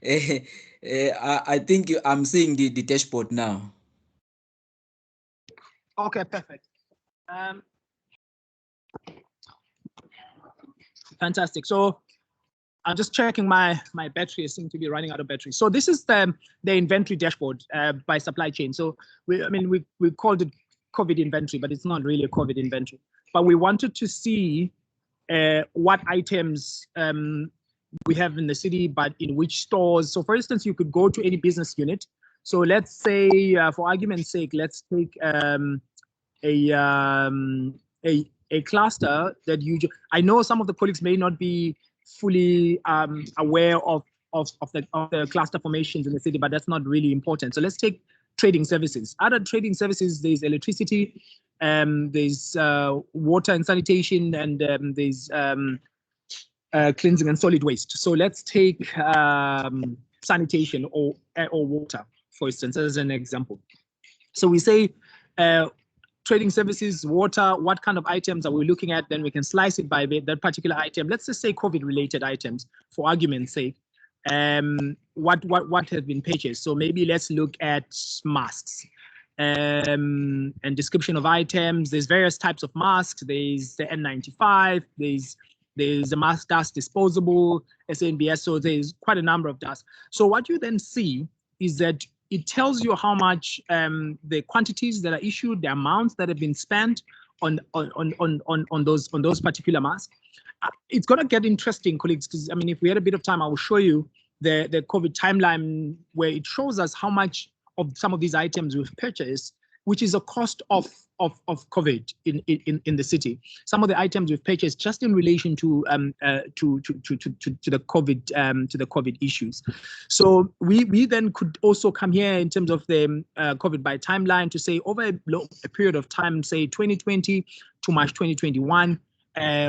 Speaker 1: I think I'm seeing the dashboard now.
Speaker 12: Okay, perfect. Fantastic. So I'm just checking my battery. I seem to be running out of battery. So this is the inventory dashboard by supply chain. So we called it COVID inventory, but it's not really a COVID inventory. But we wanted to see what items we have in the city, but in which stores. So for instance, you could go to any business unit. So let's say, for argument's sake, let's take a cluster that I know some of the colleagues may not be fully aware of the cluster formations in the city, but that's not really important. So let's take trading services. Other trading services, there's electricity, there's water and sanitation, and there's cleansing and solid waste. So let's take sanitation or water, for instance, as an example. So we say trading services, water, what kind of items are we looking at? Then we can slice it by that particular item. Let's just say COVID-related items, for argument's sake. What has been purchased? So maybe let's look at masks and description of items. There's various types of masks. There's the N95. There's the mask dust disposable, SNBS. So there's quite a number of dust. So what you then see is that it tells you how much the quantities that are issued, the amounts that have been spent on those particular masks. It's gonna get interesting, colleagues, because if we had a bit of time, I will show you the COVID timeline where it shows us how much of some of these items we've purchased, which is a cost of COVID in the city. Some of the items we've purchased just in relation to the COVID issues. So we then could also come here in terms of the COVID by timeline to say over a period of time, say 2020 to March 2021.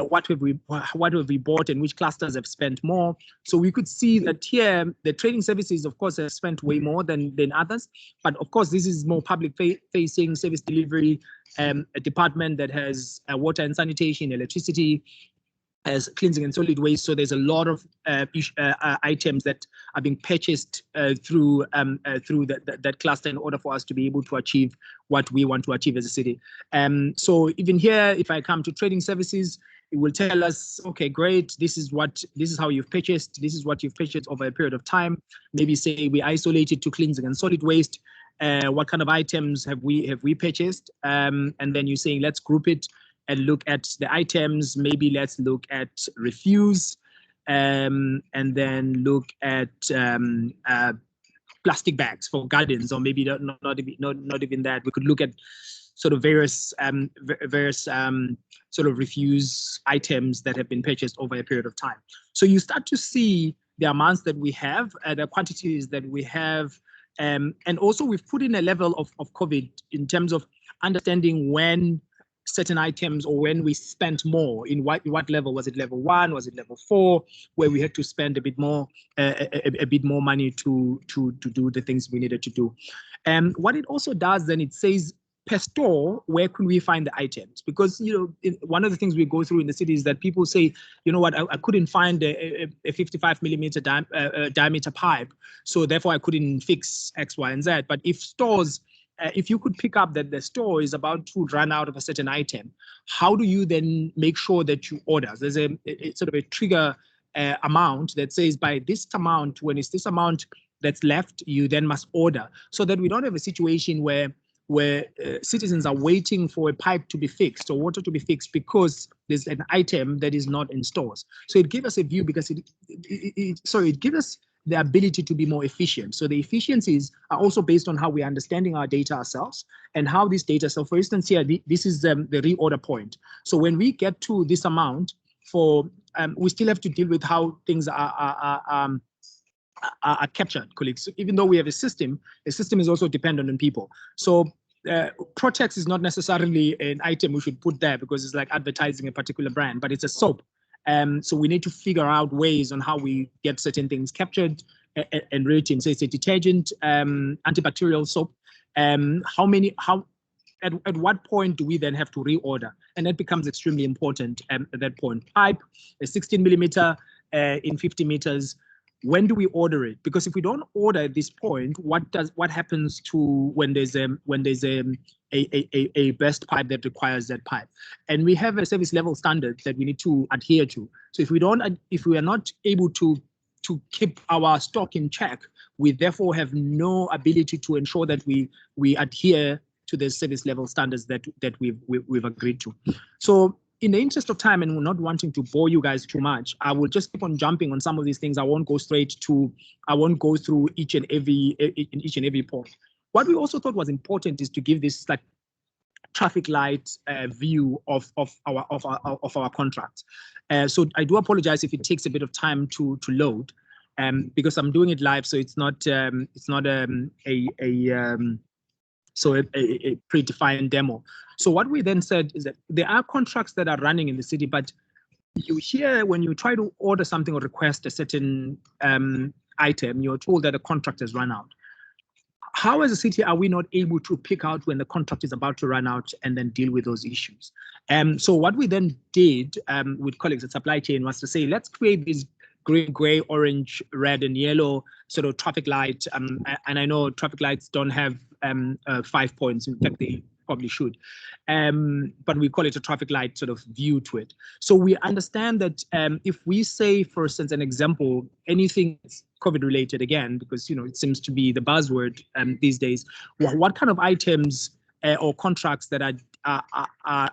Speaker 12: What have we bought and which clusters have spent more? So we could see that here the trading services, of course, have spent way more than others. But of course, this is more public-facing service delivery, a department that has water and sanitation, electricity, as cleansing and solid waste. So there's a lot of items that are being purchased through that cluster in order for us to be able to achieve what we want to achieve as a city. So even here, if I come to trading services, it will tell us, okay, great, this is how you've purchased, this is what you've purchased over a period of time. Maybe say we isolated to cleansing and solid waste. What kind of items have we purchased? And then you're saying, let's group it and look at the items. Maybe let's look at refuse, and then look at plastic bags for gardens, or maybe not even that. We could look at sort of various sort of refuse items that have been purchased over a period of time. So you start to see the amounts that we have, the quantities that we have, and also we've put in a level of COVID in terms of understanding when certain items or when we spent more, in what level. Was it level 1? Was it level 4, where we had to spend a bit more money to do the things we needed to do? And what it also does, then it says per store, where can we find the items? Because one of the things we go through in the city is that people say, you know what, I couldn't find a 55 millimeter diameter pipe, so therefore I couldn't fix X, Y, and Z. But if stores, if you could pick up that the store is about to run out of a certain item, how do you then make sure that you order? There's a sort of a trigger amount that says by this amount, when it's this amount that's left, you then must order, so that we don't have a situation where citizens are waiting for a pipe to be fixed or water to be fixed because there's an item that is not in stores. So it gives us a view, because it gives us the ability to be more efficient. So the efficiencies are also based on how we're understanding our data ourselves and how this data. So for instance, here, this is the reorder point. So when we get to this amount, we still have to deal with how things are captured, colleagues. So even though we have a system is also dependent on people. So Protex is not necessarily an item we should put there because it's like advertising a particular brand, but it's a soap. So we need to figure out ways on how we get certain things captured and written. So it's a detergent, antibacterial soap. At what point do we then have to reorder? And that becomes extremely important at that point. Pipe, a 16 millimeter in 50 meters. When do we order it? Because if we don't order at this point, what happens to when there's a best pipe that requires that pipe? And we have a service level standard that we need to adhere to. So if we are not able to keep our stock in check, we therefore have no ability to ensure that we adhere to the service level standards that we've agreed to. So in the interest of time, and we're not wanting to bore you guys too much, I will just keep on jumping on some of these things. I won't go through each and every point. What we also thought was important is to give this like traffic light view of our contracts. So I do apologize if it takes a bit of time to load, because I'm doing it live, so it's not a predefined demo. So what we then said is that there are contracts that are running in the city, but you hear when you try to order something or request a certain item, you're told that a contract has run out. How as a city are we not able to pick out when the contract is about to run out and then deal with those issues? So what we then did with colleagues at supply chain was to say, let's create these green, gray, orange, red, and yellow sort of traffic light. And I know traffic lights don't have 5 points. In fact, they probably should. But we call it a traffic light sort of view to it. So we understand that if we say, for instance, an example, anything COVID related again, because it seems to be the buzzword these days, what kind of items or contracts that are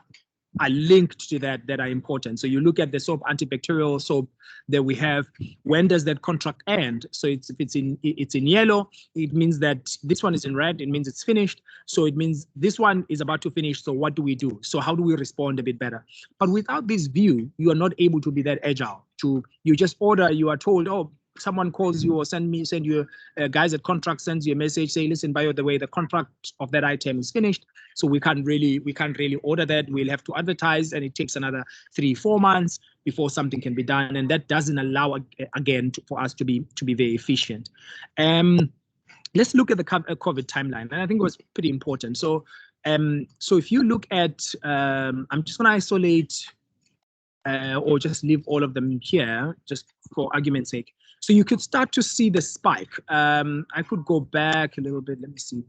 Speaker 12: are linked to that are important. So you look at the soap, antibacterial soap that we have. When does that contract end? So if it's in yellow, it means that this one is in red. It means it's finished. So it means this one is about to finish. So what do we do? So how do we respond a bit better? But without this view, you are not able to be that agile. You just order. You are told, oh, someone calls you or send you guys at contract sends you a message, say, listen, by the way, the contract of that item is finished, so we can't really order that. We'll have to advertise, and it takes another 3-4 months before something can be done, and that doesn't allow again for us to be very efficient. Let's look at the COVID timeline, and I think it was pretty important. So if you look at, I'm just going to isolate or just leave all of them here, just for argument's sake. So you could start to see the spike. I could go back a little bit. Let me see.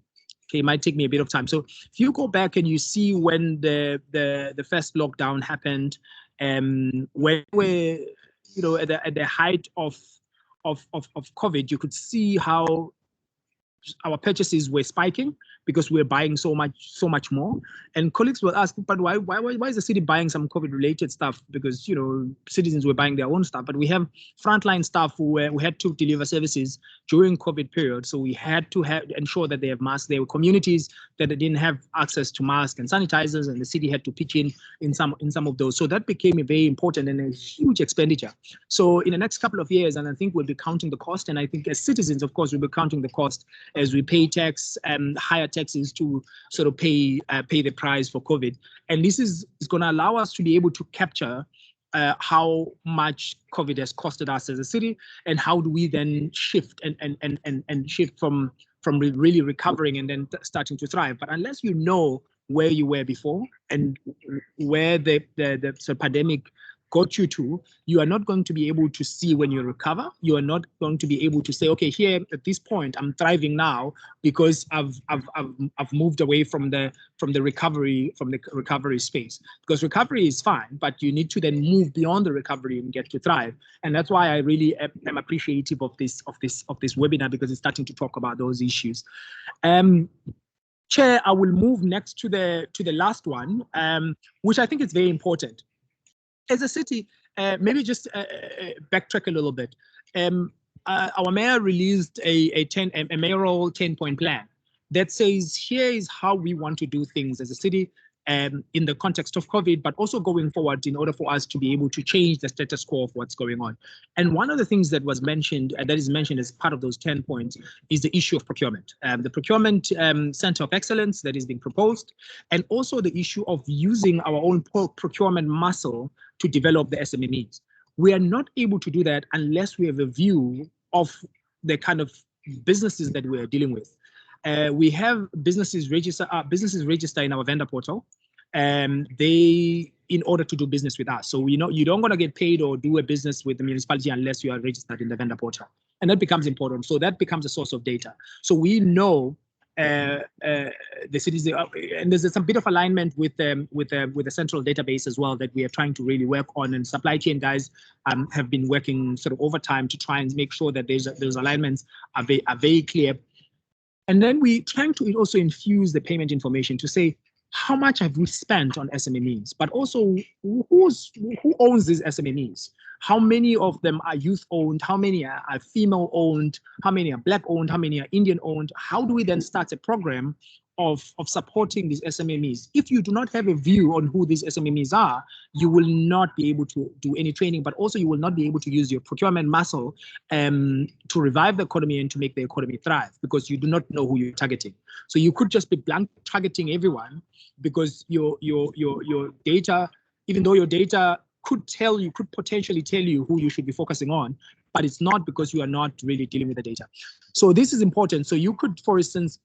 Speaker 12: Okay, it might take me a bit of time. So if you go back and you see when the first lockdown happened, when we're at the height of COVID, you could see how our purchases were spiking because we're buying so much more. And colleagues will ask, but why is the city buying some COVID-related stuff? Because citizens were buying their own stuff, but we have frontline staff who had to deliver services during COVID period. So we had to ensure that they have masks. There were communities that didn't have access to masks and sanitizers, and the city had to pitch in some of those. So that became a very important and a huge expenditure. So in the next couple of years, and I think we'll be counting the cost, and I think as citizens, of course, we'll be counting the cost as we pay tax and higher taxes to sort of pay the price for COVID. And this is going to allow us to be able to capture how much COVID has costed us as a city, and how do we then shift and shift from really recovering and then starting to thrive. But unless you know where you were before and where the pandemic got you to, you are not going to be able to see when you recover. You are not going to be able to say, okay, here at this point I'm thriving now because I've moved away from the recovery space. Because recovery is fine, but you need to then move beyond the recovery and get to thrive. And that's why I really am appreciative of this webinar, because it's starting to talk about those issues. Chair, I will move next to the last one, which I think is very important. As a city, maybe just backtrack a little bit. Our mayor released a mayoral 10-point plan that says, here is how we want to do things as a city in the context of COVID, but also going forward in order for us to be able to change the status quo of what's going on. And one of the things that was mentioned, that is mentioned as part of those 10 points, is the issue of procurement. The procurement center of excellence that is being proposed, and also the issue of using our own procurement muscle to develop the SMMEs. We are not able to do that unless we have a view of the kind of businesses that we are dealing with. We have businesses register in our vendor portal, and in order to do business with us. So you don't want to get paid or do a business with the municipality unless you are registered in the vendor portal, and that becomes important. So that becomes a source of data. So we know the cities, and there's some bit of alignment with the central database as well that we are trying to really work on, and supply chain guys have been working sort of overtime to try and make sure that those alignments are very clear. And then we're trying to also infuse the payment information to say, how much have we spent on SMMEs, but also who owns these SMMEs? How many of them are youth-owned? How many are female-owned? How many are Black-owned? How many are Indian-owned? How do we then start a program of supporting these SMMEs? If you do not have a view on who these SMMEs are, you will not be able to do any training, but also you will not be able to use your procurement muscle to revive the economy and to make the economy thrive, because you do not know who you're targeting. So you could just be blank targeting everyone, because your data, even though your data could potentially tell you who you should be focusing on, but it's not, because you are not really dealing with the data. So this is important. So you could, for instance,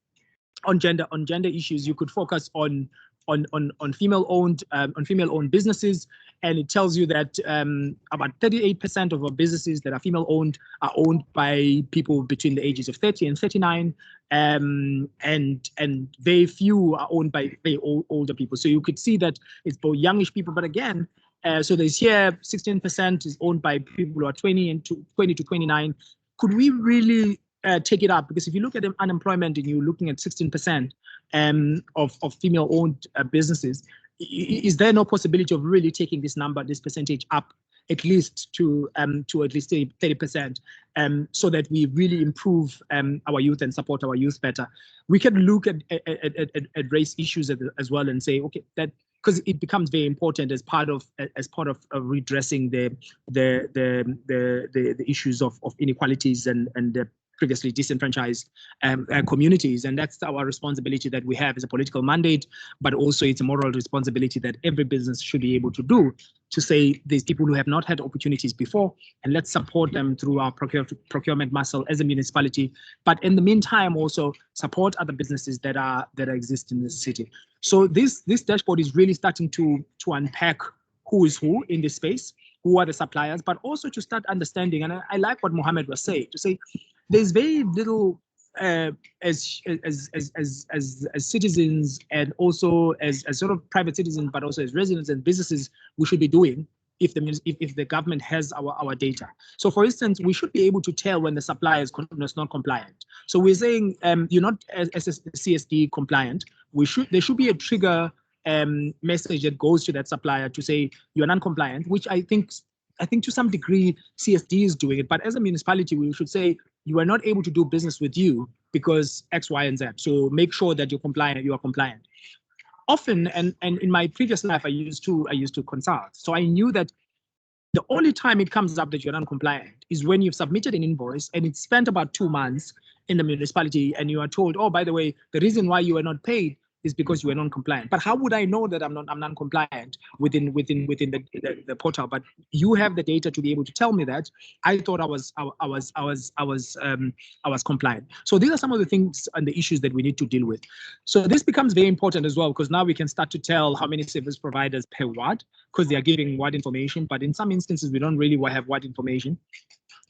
Speaker 12: on gender issues, you could focus on female-owned businesses, and it tells you that about 38% of our businesses that are female-owned are owned by people between the ages of 30 and 39, and very few are owned by very older people. So you could see that it's both youngish people, but again, so there's here 16% is owned by people who are 20 to 29. Could we really take it up? Because if you look at unemployment and you're looking at 16% of female-owned businesses, is there no possibility of really taking this number, this percentage up at least to at least 30%, so that we really improve our youth and support our youth better? We can look at race issues as well and say, okay, that, because it becomes very important as part of redressing the issues of inequalities and the previously disenfranchised communities. And that's our responsibility that we have as a political mandate, but also it's a moral responsibility that every business should be able to do, to say there's people who have not had opportunities before, and let's support them through our procurement muscle as a municipality. But in the meantime, also support other businesses that exist in this city. So this dashboard is really starting to unpack who is who in this space, who are the suppliers, but also to start understanding. And I like what Mohammed was saying, to say there's very little as citizens, and also as sort of private citizens, but also as residents and businesses, we should be doing if the government has our data. So for instance, we should be able to tell when the supplier is not compliant. So we're saying you're not CSD compliant. There should be a trigger message that goes to that supplier to say you're non-compliant, which I think to some degree CSD is doing it. But as a municipality, we should say you are not able to do business with you because X, Y, and Z. So make sure that you're compliant. You are compliant. Often, and in my previous life, I used to consult. So I knew that the only time it comes up that you're non-compliant is when you've submitted an invoice and it's spent about 2 months in the municipality, and you are told, oh, by the way, the reason why you were not paid is because you were non-compliant. But how would I know that I'm non-compliant within the portal? But you have the data to be able to tell me that. I thought I was compliant. So these are some of the things and the issues that we need to deal with. So this becomes very important as well, because now we can start to tell how many service providers pay what, because they are giving what information. But in some instances, we don't really have what information.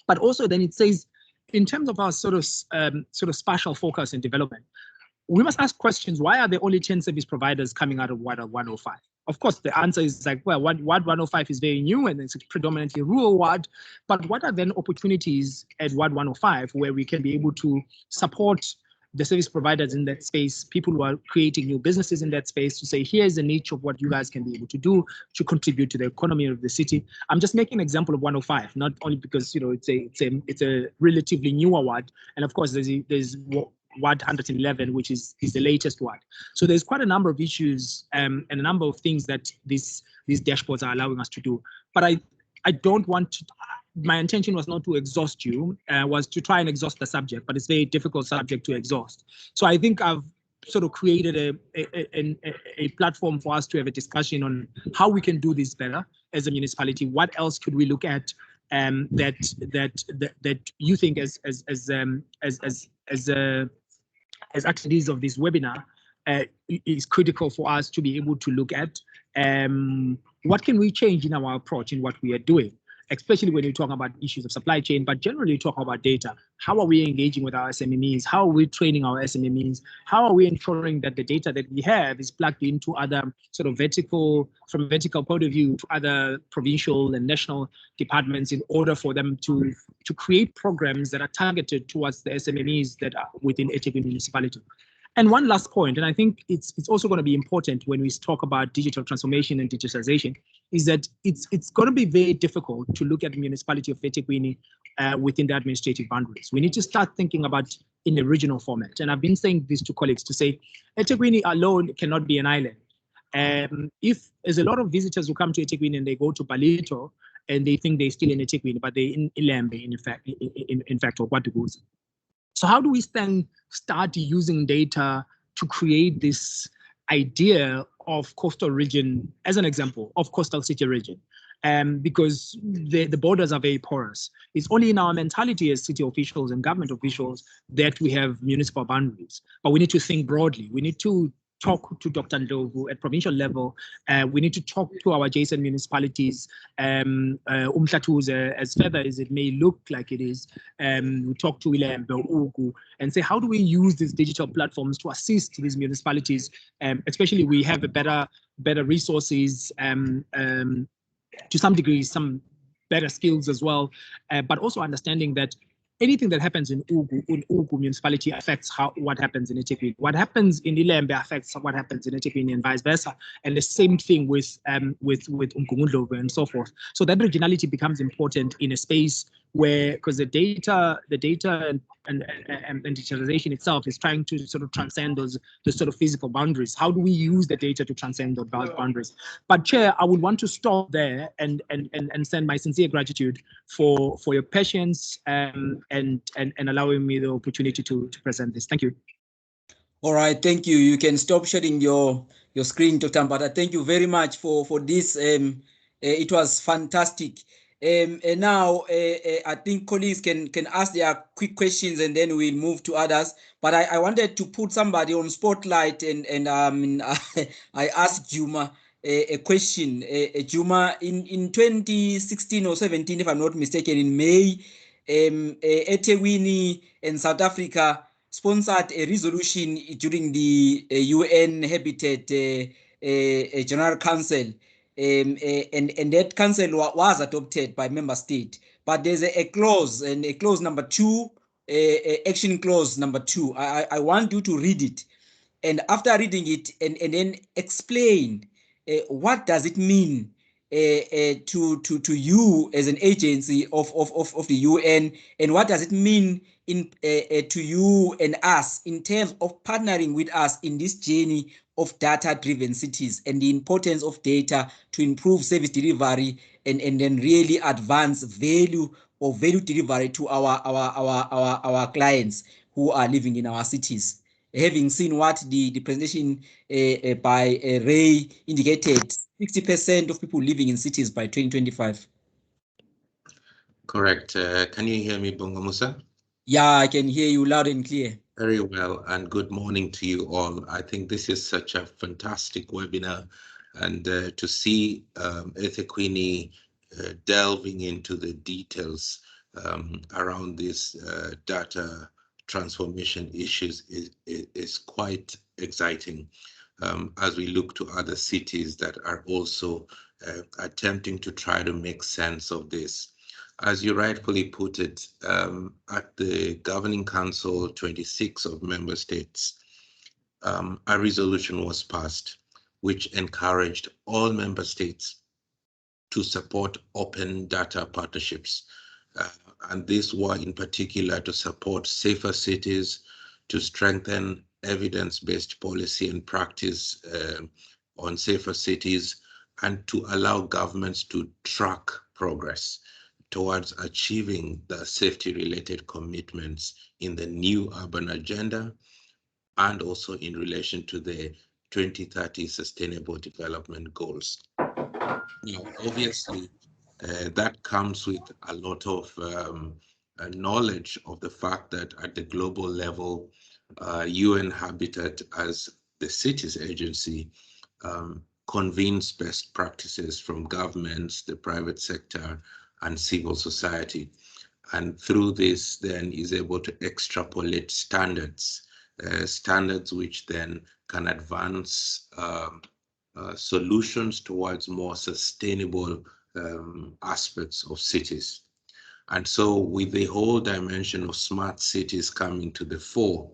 Speaker 12: But also then it says, in terms of our sort of spatial focus and development, we must ask questions. Why are there only 10 service providers coming out of Ward 105? Of course, the answer is like, well, Ward 105 is very new and it's a predominantly rural ward. But what are then opportunities at Ward 105 where we can be able to support the service providers in that space, people who are creating new businesses in that space, to say, here's the niche of what you guys can be able to do to contribute to the economy of the city. I'm just making an example of 105, not only because it's a relatively newer ward, and of course there's Ward 111, which is the latest ward. So there's quite a number of issues and a number of things that these dashboards are allowing us to do. But I don't want to. My intention was not to exhaust you, was to try and exhaust the subject, but it's a very difficult subject to exhaust. So I think I've sort of created a platform for us to have a discussion on how we can do this better as a municipality. What else could we look at that you think as attendees of this webinar is critical for us to be able to look at? What can we change in our approach in what we are doing, especially when you talk about issues of supply chain, but generally talk about data. How are we engaging with our SMMEs? How are we training our SMMEs? How are we ensuring that the data that we have is plugged into other sort of from a vertical point of view, to other provincial and national departments, in order for them to create programs that are targeted towards the SMMEs that are within eThekwini municipality? And one last point, and I think it's also going to be important when we talk about digital transformation and digitization, is that it's going to be very difficult to look at the municipality of eThekwini within the administrative boundaries. We need to start thinking about in a regional format. And I've been saying this to colleagues, to say eThekwini alone cannot be an island. If there's a lot of visitors who come to eThekwini and they go to Palito and they think they're still in eThekwini, but they're in Ilembe, in fact, or Kwatukuzi. So how do we then start using data to create this idea of coastal region, as an example, of coastal city region? Because the borders are very porous. It's only in our mentality as city officials and government officials that we have municipal boundaries. But we need to think broadly. We need to talk to Dr. Ndlovu at provincial level. We need to talk to our adjacent municipalities, Umhlatuze, as further as it may look like it is. We talk to Ilembe, Ugu, and say, how do we use these digital platforms to assist these municipalities? Especially, we have a better resources, to some degree, some better skills as well, but also understanding that anything that happens in Ugu municipality affects what happens in eThekwini. What happens in Ilembe affects what happens in eThekwini and vice versa. And the same thing with Umgungundlovu and so forth. So that regionality becomes important in a space where, because the data and digitalization itself is trying to sort of transcend those sort of physical boundaries. How do we use the data to transcend those boundaries? But Chair, I would want to stop there and send my sincere gratitude for your patience and allowing me the opportunity to present this. Thank you.
Speaker 1: All right, thank you. You can stop sharing your screen, Dr. Mbata. Thank you very much for this. It was fantastic. And now I think colleagues can ask their quick questions and then we'll move to others. But I wanted to put somebody on spotlight and I asked Juma a question. Juma, in 2016 or 17, if I'm not mistaken, in May, eThekwini and South Africa sponsored a resolution during the UN Habitat General Council, and that council was adopted by member state. But there's a clause, and a clause number 2, action clause number 2. I want you to read it, and after reading it, and then explain what does it mean to you as an agency of the UN, and what does it mean to you and us in terms of partnering with us in this journey of data-driven cities and the importance of data to improve service delivery and then really advance value delivery to our clients who are living in our cities. Having seen what the presentation by Ray indicated, 60% of people living in cities by 2025.
Speaker 13: Correct. Can you hear me, Bongo Musa?
Speaker 1: Yeah, I can hear you loud and clear.
Speaker 13: Very well, and good morning to you all. I think this is such a fantastic webinar, and to see eThekwini delving into the details around these data transformation issues is quite exciting as we look to other cities that are also attempting to try to make sense of this. As you rightfully put it, at the Governing Council 26 of member states, a resolution was passed which encouraged all member states to support open data partnerships. And this was in particular to support safer cities, to strengthen evidence-based policy and practice on safer cities, and to allow governments to track progress towards achieving the safety-related commitments in the new urban agenda and also in relation to the 2030 Sustainable Development Goals. Now, obviously, that comes with a lot of knowledge of the fact that at the global level, UN Habitat as the cities agency convenes best practices from governments, the private sector, and civil society. And through this then is able to extrapolate standards, standards which then can advance solutions towards more sustainable aspects of cities. And so with the whole dimension of smart cities coming to the fore,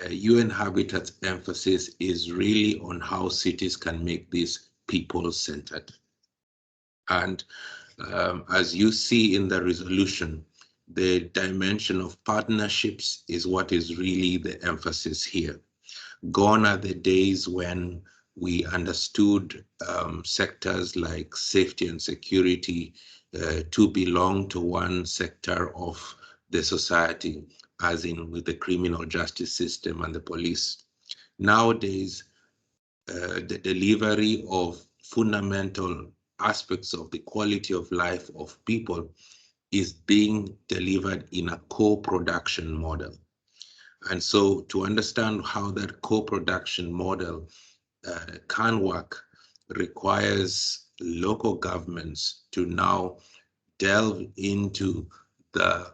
Speaker 13: UN Habitat's emphasis is really on how cities can make this people-centered. And as you see in the resolution, the dimension of partnerships is what is really the emphasis here. Gone are the days when we understood sectors like safety and security to belong to one sector of the society, as in with the criminal justice system and the police. Nowadays, the delivery of fundamental aspects of the quality of life of people is being delivered in a co-production model. And so to understand how that co-production model can work requires local governments to now delve into the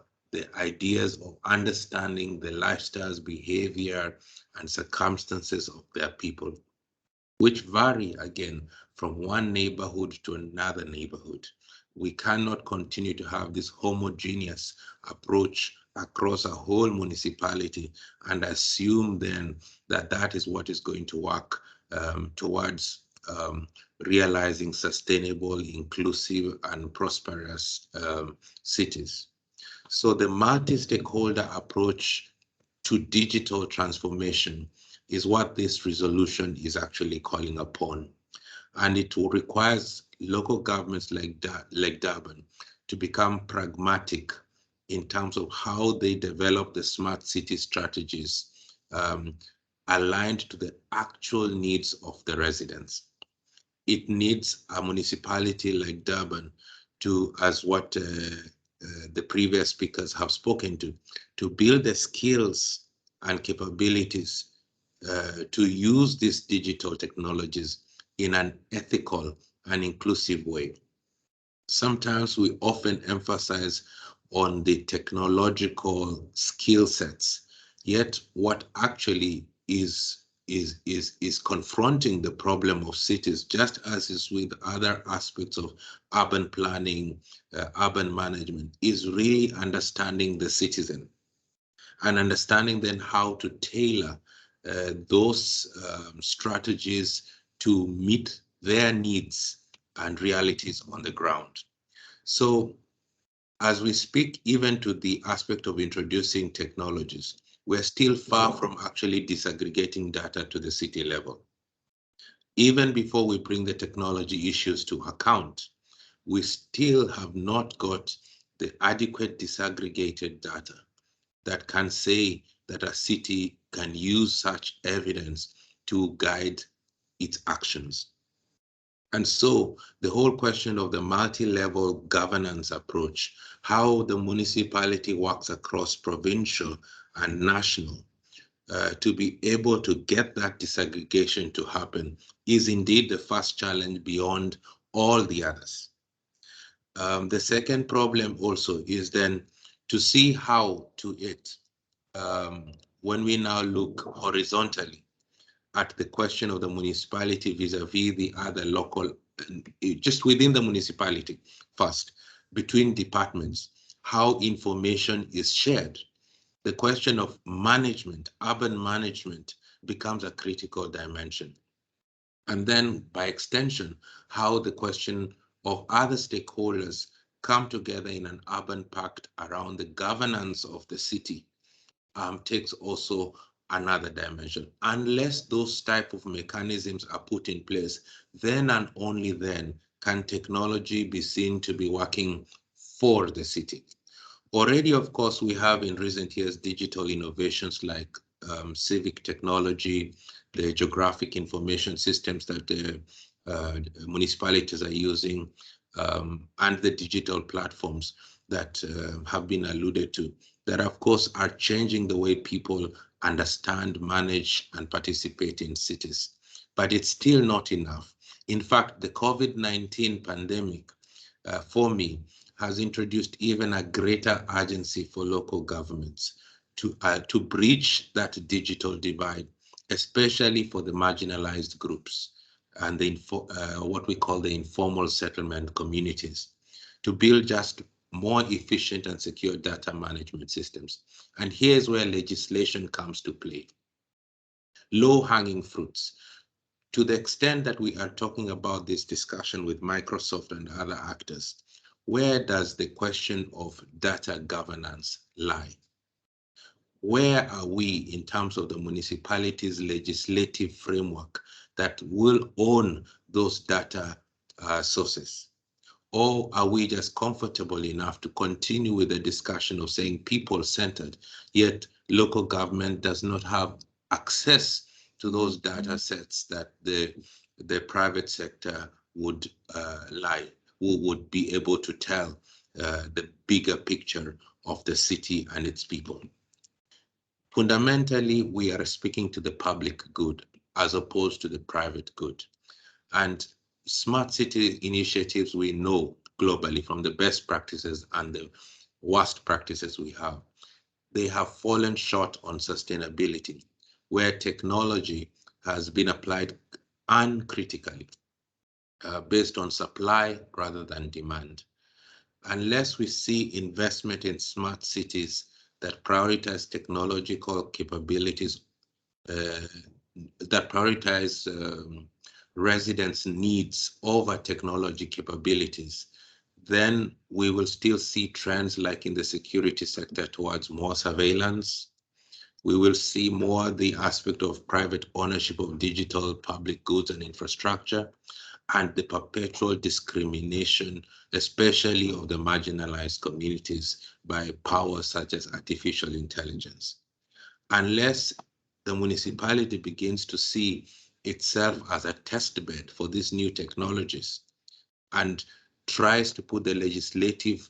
Speaker 13: ideas of understanding the lifestyles, behavior, and circumstances of their people, which vary again from one neighborhood to another neighborhood. We cannot continue to have this homogeneous approach across a whole municipality and assume then that that is what is going to work towards realizing sustainable, inclusive, and prosperous cities. So the multi-stakeholder approach to digital transformation is what this resolution is actually calling upon. And it requires local governments like Durban to become pragmatic in terms of how they develop the smart city strategies aligned to the actual needs of the residents. It needs a municipality like Durban to, as what the previous speakers have spoken to build the skills and capabilities to use these digital technologies in an ethical and inclusive way. Sometimes we often emphasize on the technological skill sets, yet what actually is confronting the problem of cities, just as is with other aspects of urban planning, urban management, is really understanding the citizen and understanding then how to tailor those strategies to meet their needs and realities on the ground. So as we speak even to the aspect of introducing technologies, we're still far from actually disaggregating data to the city level. Even before we bring the technology issues to account, we still have not got the adequate disaggregated data that can say that a city can use such evidence to guide its actions. And so the whole question of the multi-level governance approach, how the municipality works across provincial and national to be able to get that disaggregation to happen is indeed the first challenge beyond all the others. The second problem also is then to see how to it, when we now look horizontally at the question of the municipality vis-a-vis the other local, just within the municipality first, between departments, how information is shared. The question of management, urban management, becomes a critical dimension. And then by extension, how the question of other stakeholders come together in an urban pact around the governance of the city takes also another dimension. Unless those type of mechanisms are put in place, then and only then can technology be seen to be working for the city. Already, of course, we have in recent years digital innovations like civic technology, the geographic information systems that the municipalities are using, and the digital platforms that have been alluded to, that of course are changing the way people understand, manage, and participate in cities. But it's still not enough. In fact, the COVID-19 pandemic, for me, has introduced even a greater urgency for local governments to bridge that digital divide, especially for the marginalized groups and the what we call the informal settlement communities, to build just more efficient and secure data management systems. And here's where legislation comes to play. Low-hanging fruits. To the extent that we are talking about this discussion with Microsoft and other actors, where does the question of data governance lie? Where are we in terms of the municipality's legislative framework that will own those data sources? Or are we just comfortable enough to continue with the discussion of saying people-centered, yet local government does not have access to those data sets that the private sector would would be able to tell the bigger picture of the city and its people? Fundamentally, we are speaking to the public good as opposed to the private good. And smart city initiatives, we know globally from the best practices and the worst practices we have, they have fallen short on sustainability, where technology has been applied uncritically, based on supply rather than demand. unless we see investment in smart cities that prioritize technological capabilities, that prioritize residents' needs over technology capabilities, then we will still see trends like in the security sector towards more surveillance. We will see more the aspect of private ownership of digital public goods and infrastructure, and the perpetual discrimination, especially of the marginalized communities, by powers such as artificial intelligence. Unless the municipality begins to see itself as a test bed for these new technologies and tries to put the legislative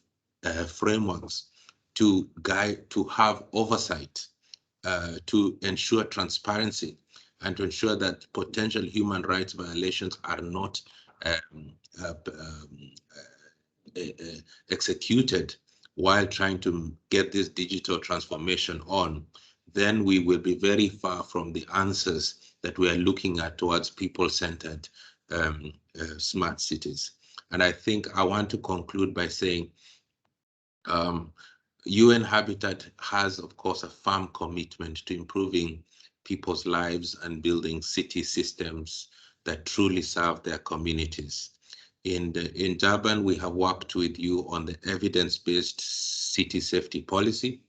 Speaker 13: frameworks to guide, to have oversight, to ensure transparency, and to ensure that potential human rights violations are not executed while trying to get this digital transformation on, then we will be very far from the answers that we are looking at towards people-centered smart cities. And I think I want to conclude by saying UN Habitat has, of course, a firm commitment to improving people's lives and building city systems that truly serve their communities. In Durban, we have worked with you on the evidence-based city safety policy.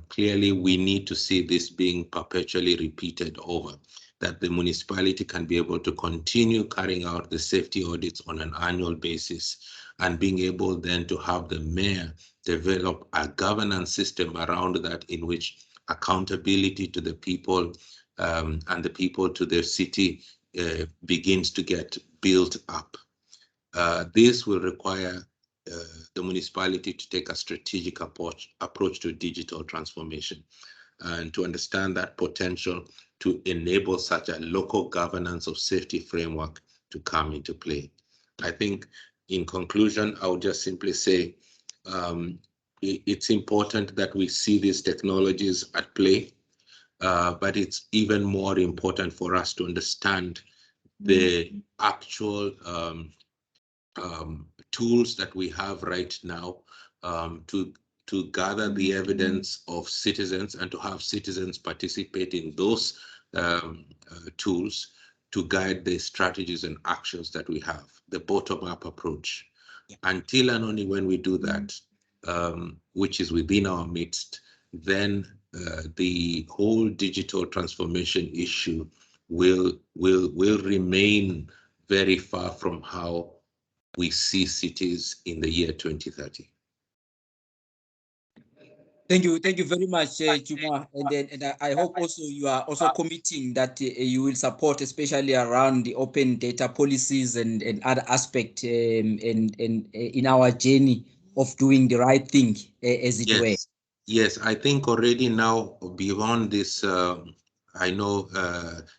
Speaker 13: Clearly, we need to see this being perpetually repeated over, that the municipality can be able to continue carrying out the safety audits on an annual basis, and being able then to have the mayor develop a governance system around that, in which accountability to the people and the people to their city begins to get built up. This will require the municipality to take a strategic approach to digital transformation, and to understand that potential to enable such a local governance of safety framework to come into play. I think in conclusion, I would just simply say it's important that we see these technologies at play, but it's even more important for us to understand the actual tools that we have right now to gather the evidence of citizens, and to have citizens participate in those tools to guide the strategies and actions that we have, the bottom-up approach. Until and only when we do that, which is within our midst, then the whole digital transformation issue will remain very far from how we see cities in the year 2030.
Speaker 1: Thank you very much, Juma. And I hope also you are also committing that you will support, especially around the open data policies and other aspects in our journey of doing the right thing, as it were.
Speaker 13: Yes, I think already now beyond this, I know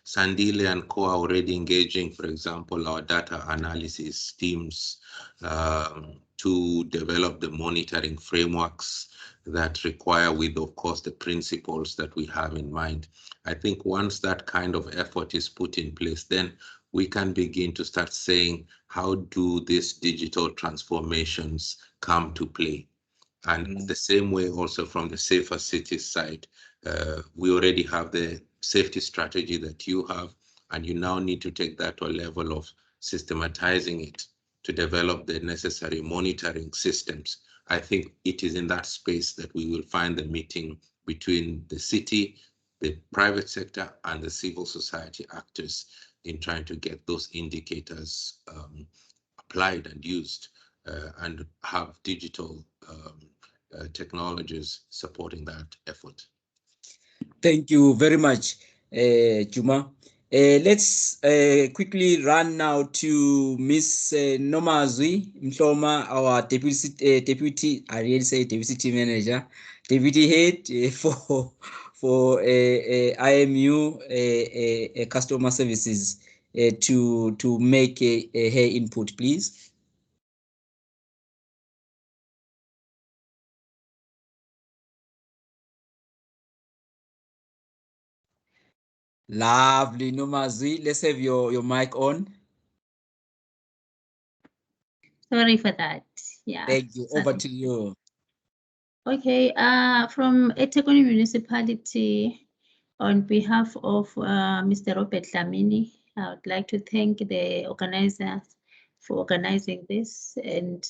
Speaker 13: Sandile and Co are already engaging, for example, our data analysis teams to develop the monitoring frameworks that require, with, of course, the principles that we have in mind. I think once that kind of effort is put in place, then we can begin to start saying, how do these digital transformations come to play? And the same way also from the Safer Cities side, we already have the safety strategy that you have, and you now need to take that to a level of systematizing it to develop the necessary monitoring systems. I think it is in that space that we will find the meeting between the city, the private sector, and the civil society actors in trying to get those indicators applied and used, and have digital technologies supporting that effort.
Speaker 1: Thank you very much, Juma. Let's quickly run now to Miss Nomazwi Mhloma, our deputy, I really say deputy manager, deputy head for IMU customer services, to make her input, please. Lovely, Nomazwi. Let's have your mic on.
Speaker 14: Sorry for that. Yeah.
Speaker 1: Thank you. Over to you.
Speaker 14: Okay, from eThekwini Municipality, on behalf of Mr. Robert Dlamini, I would like to thank the organizers for organizing this. And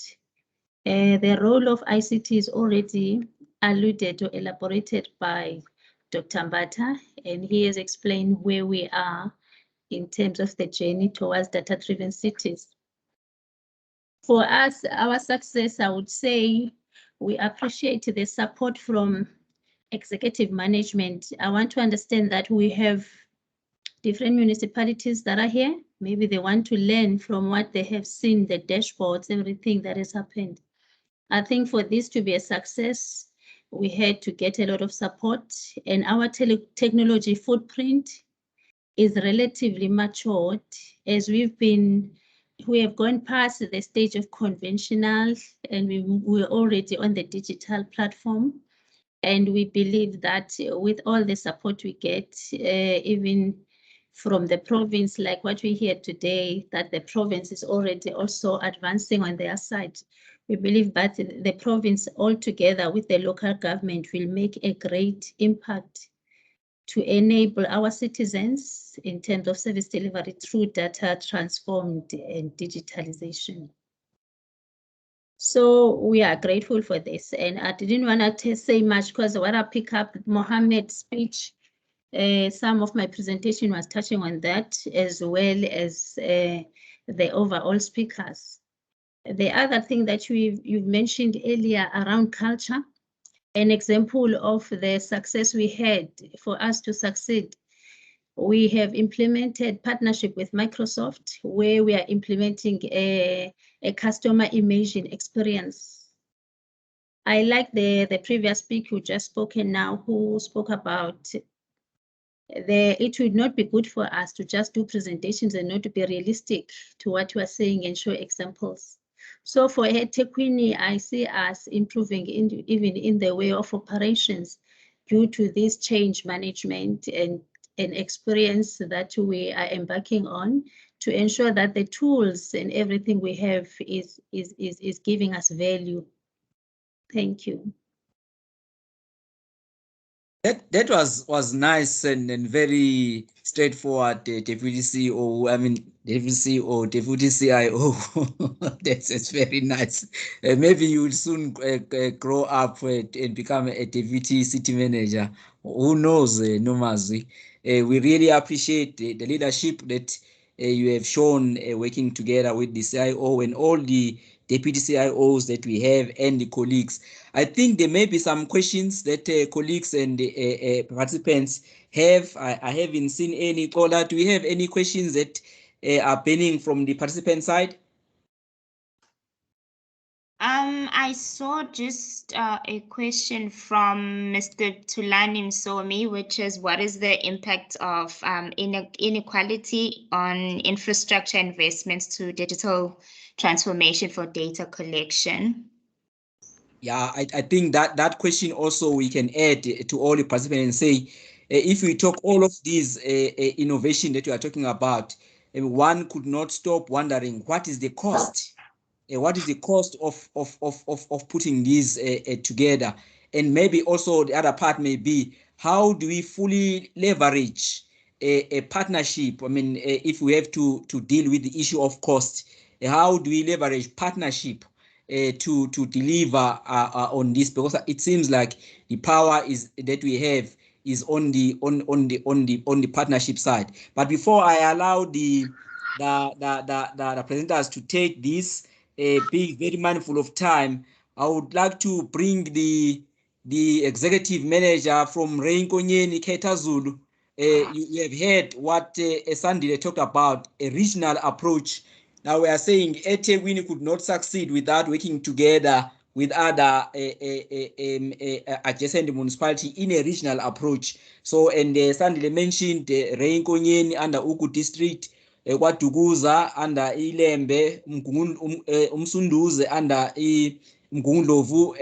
Speaker 14: the role of ICT is already alluded or elaborated by Dr. Mbata, and he has explained where we are in terms of the journey towards data-driven cities. For us, our success, I would say, we appreciate the support from executive management. I want to understand that we have different municipalities that are here. Maybe they want to learn from what they have seen, the dashboards, everything that has happened. I think for this to be a success, we had to get a lot of support, and our technology footprint is relatively matured as we have gone past the stage of conventional, and we're already on the digital platform. And we believe that with all the support we get, even from the province, like what we hear today, that the province is already also advancing on their side. We believe that the province altogether with the local government will make a great impact to enable our citizens in terms of service delivery through data transformed and digitalization. So we are grateful for this. And I didn't want to say much because when I pick up Mohammed's speech, some of my presentation was touching on that as well as the overall speakers. The other thing that you've mentioned earlier around culture, an example of the success we had for us to succeed. We have implemented partnership with Microsoft where we are implementing a customer immersion experience. I like the previous speaker who just spoken now, who spoke about it would not be good for us to just do presentations and not to be realistic to what we are saying and show examples. So for eThekwini, I see us improving even in the way of operations due to this change management and experience that we are embarking on to ensure that the tools and everything we have is giving us value. Thank you.
Speaker 1: That was nice and very straightforward, Deputy CEO. I mean, Deputy CEO, Deputy CIO. That's very nice. Maybe you will soon grow up and become a Deputy City Manager. Who knows, Nomazi? We really appreciate the leadership that you have shown working together with the CIO and all the deputy CIOs that we have and the colleagues. I think there may be some questions that colleagues and participants have. I haven't seen any. Kola, do we have any questions that are burning from the participant side?
Speaker 2: I saw just a question from Mr. Tulani Msomi, which is what is the impact of inequality on infrastructure investments to digital transformation for data collection?
Speaker 1: Yeah, I think that question also we can add to all the participants and say, if we talk all of these innovation that we are talking about, one could not stop wondering what is the cost. What is the cost of putting these together? And maybe also the other part may be, how do we fully leverage a partnership? I mean, if we have to deal with the issue of cost, how do we leverage partnership to deliver on this? Because it seems like the power is that we have is on the partnership side. But before I allow the presenters to take this, being very mindful of time, I would like to bring the executive manager from Reinkonyeni KwaZulu. You have heard what Sandile talked about, a regional approach. Now we are saying eThekwini could not succeed without working together with other adjacent municipality in a regional approach. So, and Sandile mentioned Reinkonyeni under Uku district, kwaDukuza under Ilembe, Umsunduze under Mgungundlovu,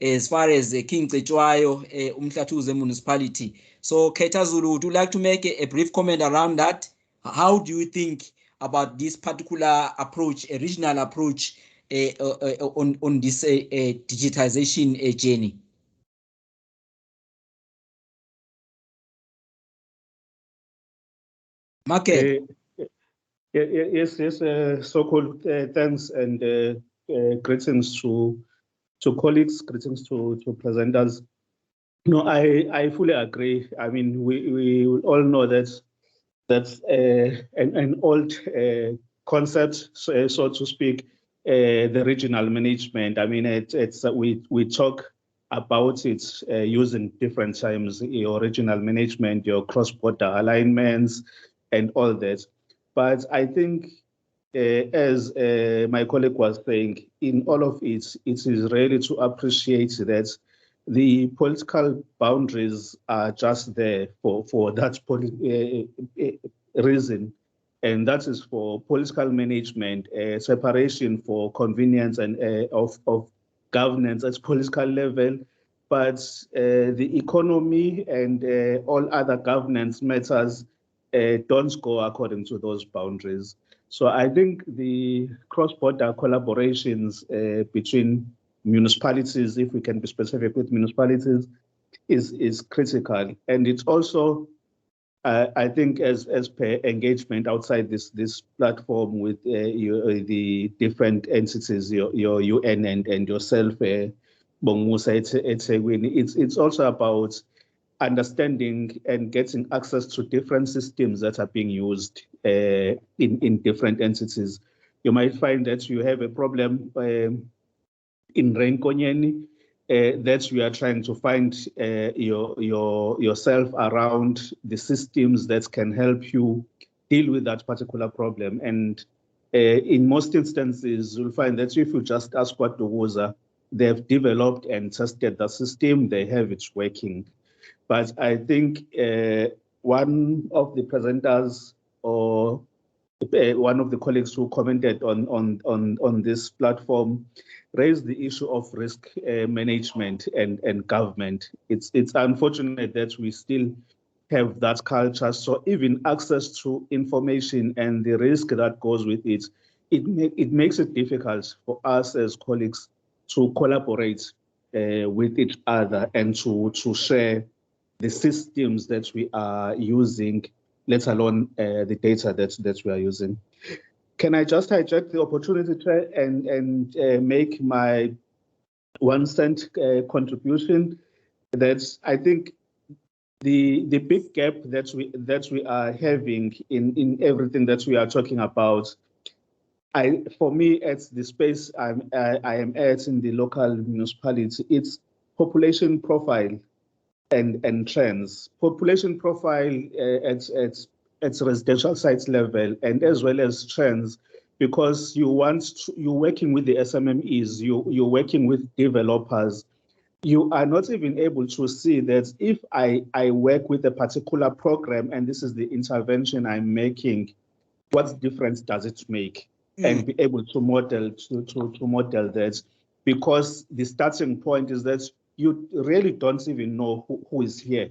Speaker 1: as far as King Cetshwayo, Umhlathuze municipality. So KwaZulu, would you like to make a brief comment around that? How do you think about this particular approach, a regional approach, on this digitization journey? Market.
Speaker 15: Yes, so-called thanks and greetings to colleagues, greetings to presenters. No, I fully agree. I mean, we all know that that's an old concept, so to speak, the regional management. I mean, we talk about it using different times, your regional management, your cross-border alignments, and all that. But I think, as my colleague was saying, in all of it, it is really to appreciate that the political boundaries are just there for that reason, and that is for political management, separation for convenience and of governance at political level. But the economy and all other governance matters don't go according to those boundaries. So I think the cross-border collaborations between municipalities, if we can be specific with municipalities, is critical. And it's also, I think, as per engagement outside this platform with the different entities, your UN and yourself, Bongusa eThekwini, it's also about understanding and getting access to different systems that are being used in different entities. You might find that you have a problem in Renkonyeni that you are trying to find yourself around the systems that can help you deal with that particular problem. And in most instances, you'll find that if you just ask what the WOZA, they've developed and tested the system, they have it working. But I think one of the presenters or one of the colleagues who commented on this platform raised the issue of risk management and government. It's unfortunate that we still have that culture. So even access to information and the risk that goes with it, it makes it difficult for us as colleagues to collaborate with each other and to share the systems that we are using, let alone the data that we are using. Can I just hijack the opportunity to try and make my 1 cent contribution? That I think the big gap that we are having in everything that we are talking about, for me, at the space I am at in the local municipality, it's population profile and trends. Population profile at residential sites level, and as well as trends, because you're working with the SMMEs, you're working with developers. You are not even able to see that if I work with a particular program and this is the intervention I'm making, what difference does it make? And be able to model to model that, because the starting point is that you really don't even know who is here.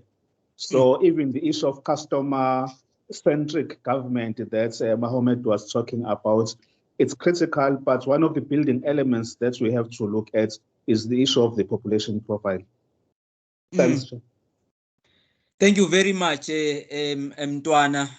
Speaker 15: So even the issue of customer-centric government that Mohammed was talking about, it's critical, but one of the building elements that we have to look at is the issue of the population profile. Thanks.
Speaker 1: Thank you very much, Mtwana.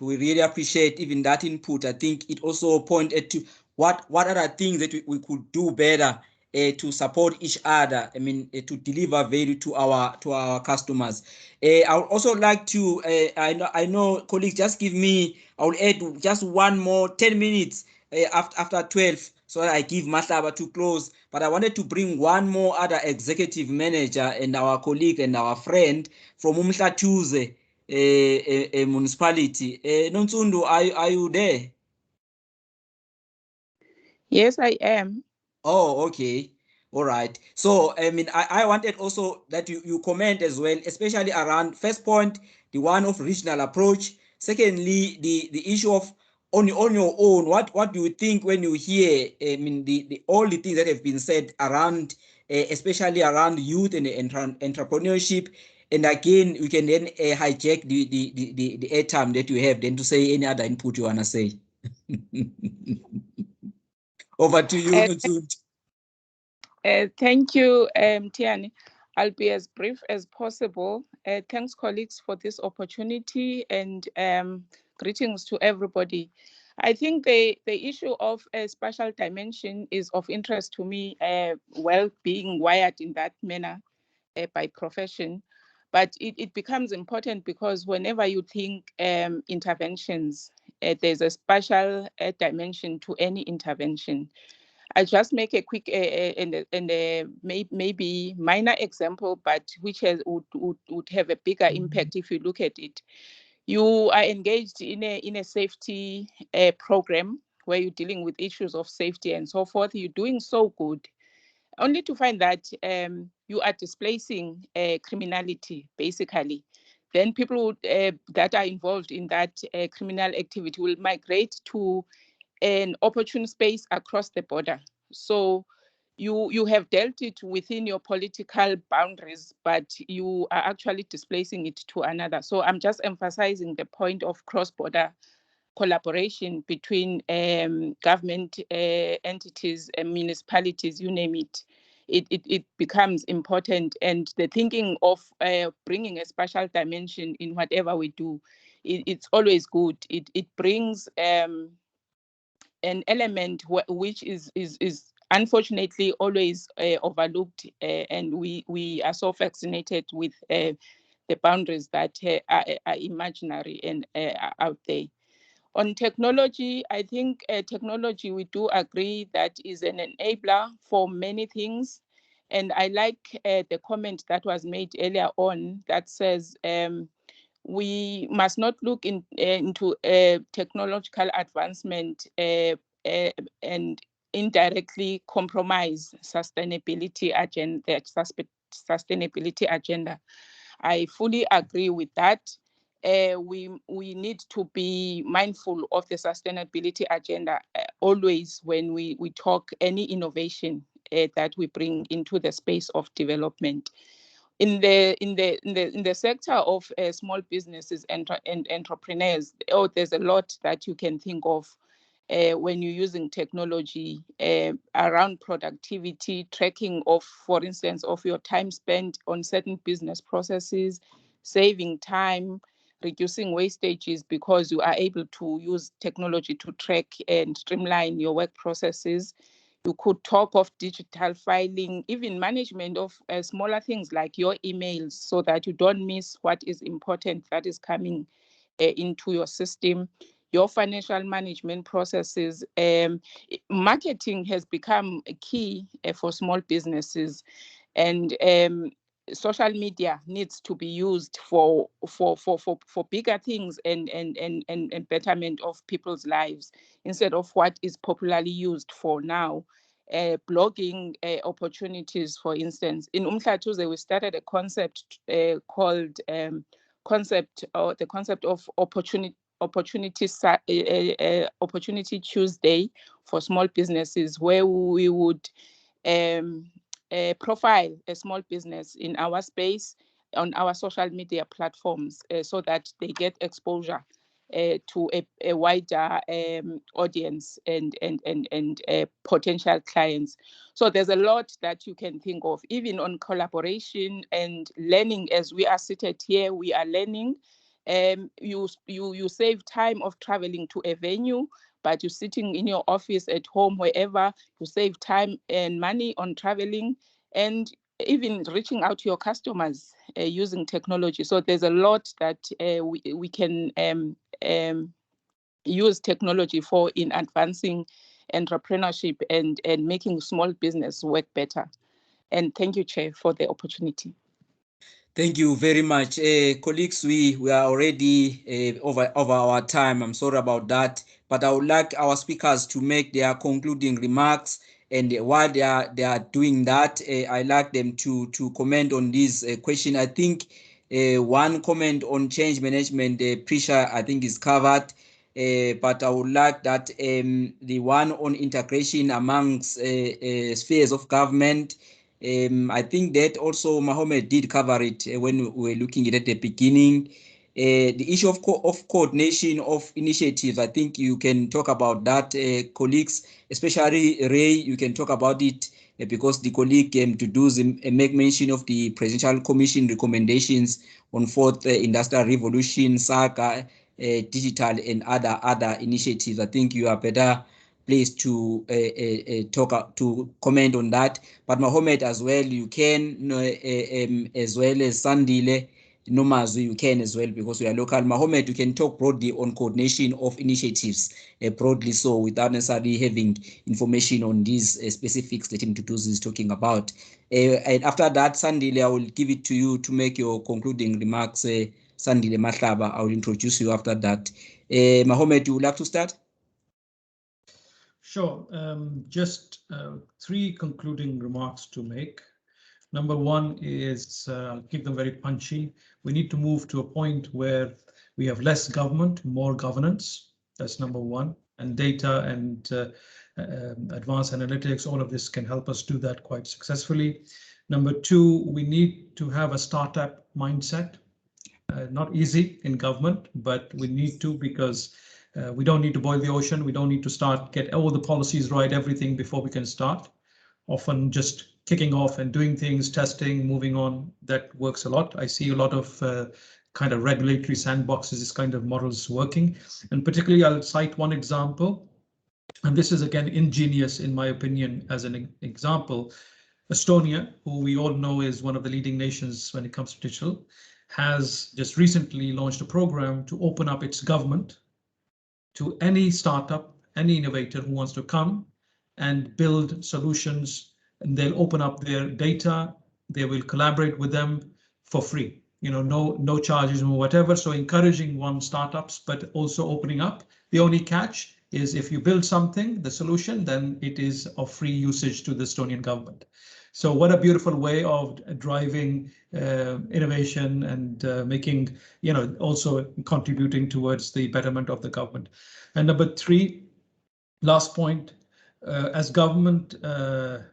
Speaker 1: We really appreciate even that input. I think it also pointed to what are the things that we could do better to support each other. I mean, to deliver value to our customers. I would also like to. I know, colleagues, just give me. I will add just one more 10 minutes after 12, so that I give Mahlaba to close. But I wanted to bring one more other executive manager and our colleague and our friend from Umhlatuze municipality. Nonsundu, are you there?
Speaker 16: Yes, I am.
Speaker 1: Oh, okay. All right. So, I mean, I wanted also that you comment as well, especially around first point, the one of regional approach. Secondly, the issue of on your own, what do you think when you hear, I mean, all the things that have been said around, especially around youth and entrepreneurship. And again, we can then hijack the airtime that you have then to say any other input you want to say. Over to you, Notsuti.
Speaker 16: Thank you, Tiani. I'll be as brief as possible. Thanks, colleagues, for this opportunity, and greetings to everybody. I think the issue of a spatial dimension is of interest to me, well, being wired in that manner by profession. But it becomes important because whenever you think interventions, there's a spatial dimension to any intervention. I'll just make a quick and maybe minor example, but which would have a bigger impact if you look at it. You are engaged in a safety program where you're dealing with issues of safety and so forth. You're doing so good, only to find that you are displacing criminality, basically. Then people that are involved in that criminal activity will migrate to an opportune space across the border. So you have dealt it within your political boundaries, but you are actually displacing it to another. So I'm just emphasizing the point of cross-border collaboration between government entities and municipalities, you name it. It becomes important, and the thinking of bringing a spatial dimension in whatever we do, it's always good. It brings an element which is unfortunately always overlooked, and we are so fascinated with the boundaries that are imaginary and out there. On technology, I think technology, we do agree that is an enabler for many things. And I like the comment that was made earlier on that says we must not look into technological advancement and indirectly compromise sustainability agenda. I fully agree with that. We need to be mindful of the sustainability agenda always when we talk any innovation that we bring into the space of development. In the sector of small businesses and entrepreneurs, there's a lot that you can think of when you're using technology around productivity, tracking of, for instance, of your time spent on certain business processes, saving time, reducing wastages because you are able to use technology to track and streamline your work processes. You could talk of digital filing, even management of smaller things like your emails, so that you don't miss what is important that is coming into your system. Your financial management processes. Marketing has become a key for small businesses, and social media needs to be used for bigger things and betterment of people's lives instead of what is popularly used for now. Blogging opportunities, for instance. In Umhlatuze, we started a concept called the concept of Opportunity Tuesday for small businesses, where we would profile a small business in our space on our social media platforms so that they get exposure to a wider audience and potential clients. So there's a lot that you can think of, even on collaboration and learning. As we are seated here, we are learning. You save time of traveling to a venue, but you're sitting in your office, at home, wherever. You save time and money on traveling and even reaching out to your customers using technology. So there's a lot that we can use technology for in advancing entrepreneurship and making small business work better. And thank you, Chair, for the opportunity.
Speaker 1: Thank you very much. Colleagues, we are already over our time. I'm sorry about that, but I would like our speakers to make their concluding remarks. And while they are doing that, I like them to comment on this question. I think one comment on change management pressure, I think, is covered. But I would like that the one on integration amongst spheres of government, I think that also Mohammed did cover it when we were looking at it at the beginning. The issue of coordination of initiatives, I think you can talk about that, colleagues, especially Ray, you can talk about it because the colleague to do make mention of the Presidential Commission recommendations on fourth industrial revolution, saga, digital and other initiatives. I think you are better placed to to comment on that. But Mohammed as well, you can as well as Sandile, Nomazwi, you can as well because we are local. Mohammed, you can talk broadly on coordination of initiatives, broadly so, without necessarily having information on these specifics that Mtutuzi is talking about. And after that, Sandile, I will give it to you to make your concluding remarks. Sandile Mahlaba, I will introduce you after that. Mohammed, you would like to start?
Speaker 6: Sure. Just 3 concluding remarks to make. Number 1 is, keep them very punchy. We need to move to a point where we have less government, more governance. That's number 1. And data and advanced analytics, all of this can help us do that quite successfully. Number 2, we need to have a startup mindset. Not easy in government, but we need to, because we don't need to boil the ocean. We don't need to get all the policies right, everything before we can start. Often just kicking off and doing things, testing, moving on, that works a lot. I see a lot of kind of regulatory sandboxes, this kind of models working. And particularly, I'll cite one example. And this is, again, ingenious, in my opinion, as an example. Estonia, who we all know is one of the leading nations when it comes to digital, has just recently launched a program to open up its government to any startup, any innovator who wants to come and build solutions, and they'll open up their data. They will collaborate with them for free, no charges or whatever. So encouraging startups, but also opening up. The only catch is if you build something, the solution, then it is of free usage to the Estonian government. So what a beautiful way of driving innovation and making, also contributing towards the betterment of the government. And number 3, last point, as government,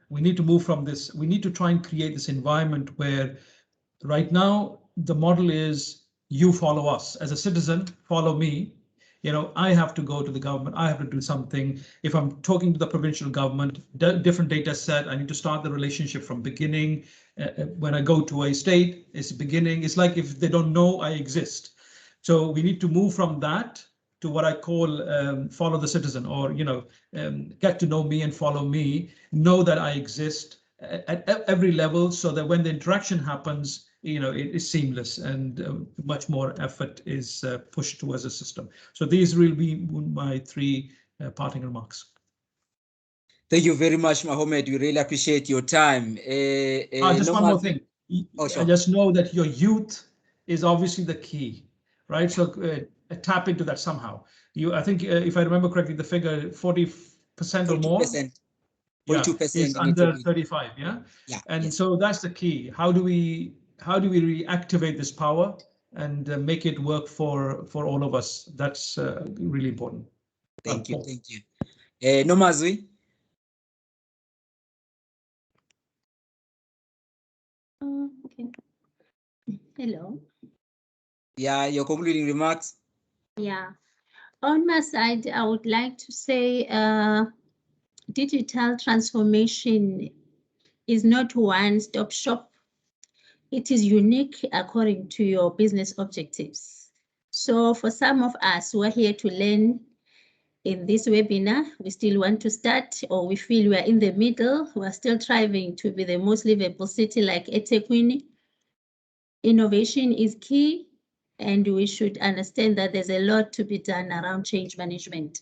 Speaker 6: we need to move from this. We need to try and create this environment where right now the model is you follow us. As a citizen, follow me. I have to go to the government. I have to do something. If I'm talking to the provincial government, different data set, I need to start the relationship from beginning. When I go to a state, it's beginning. It's like if they don't know I exist. So we need to move from that to what I call follow the citizen, or get to know me and follow me, know that I exist at every level, so that when the interaction happens, it is seamless and much more effort is pushed towards the system. So these will be my 3 parting remarks.
Speaker 1: Thank you very much, Mohammed. We really appreciate your time.
Speaker 6: Just one more thing.
Speaker 1: Sure.
Speaker 6: I just know that your youth is obviously the key, right? So tap into that somehow. I think if I remember correctly, the figure 40% or more.
Speaker 1: 42%
Speaker 6: is under 35, yeah? And so that's the key. How do we reactivate this power and make it work for all of us? That's really important.
Speaker 1: Thank you. Nomazwi?
Speaker 14: Okay. Hello.
Speaker 1: Yeah, your concluding remarks?
Speaker 14: Yeah. On my side, I would like to say digital transformation is not one-stop shop. It is unique according to your business objectives. So for some of us who are here to learn in this webinar, we still want to start, or we feel we are in the middle, we are still striving to be the most livable city like eThekwini. Innovation is key, and we should understand that there's a lot to be done around change management.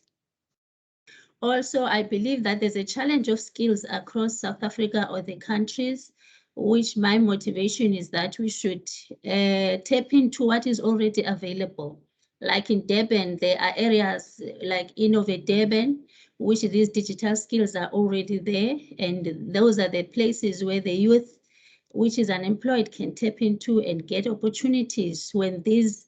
Speaker 14: Also, I believe that there's a challenge of skills across South Africa or the countries, which my motivation is that we should tap into what is already available. Like in Durban, there are areas like Innovate Durban, which these digital skills are already there. And those are the places where the youth, which is unemployed, can tap into and get opportunities. When these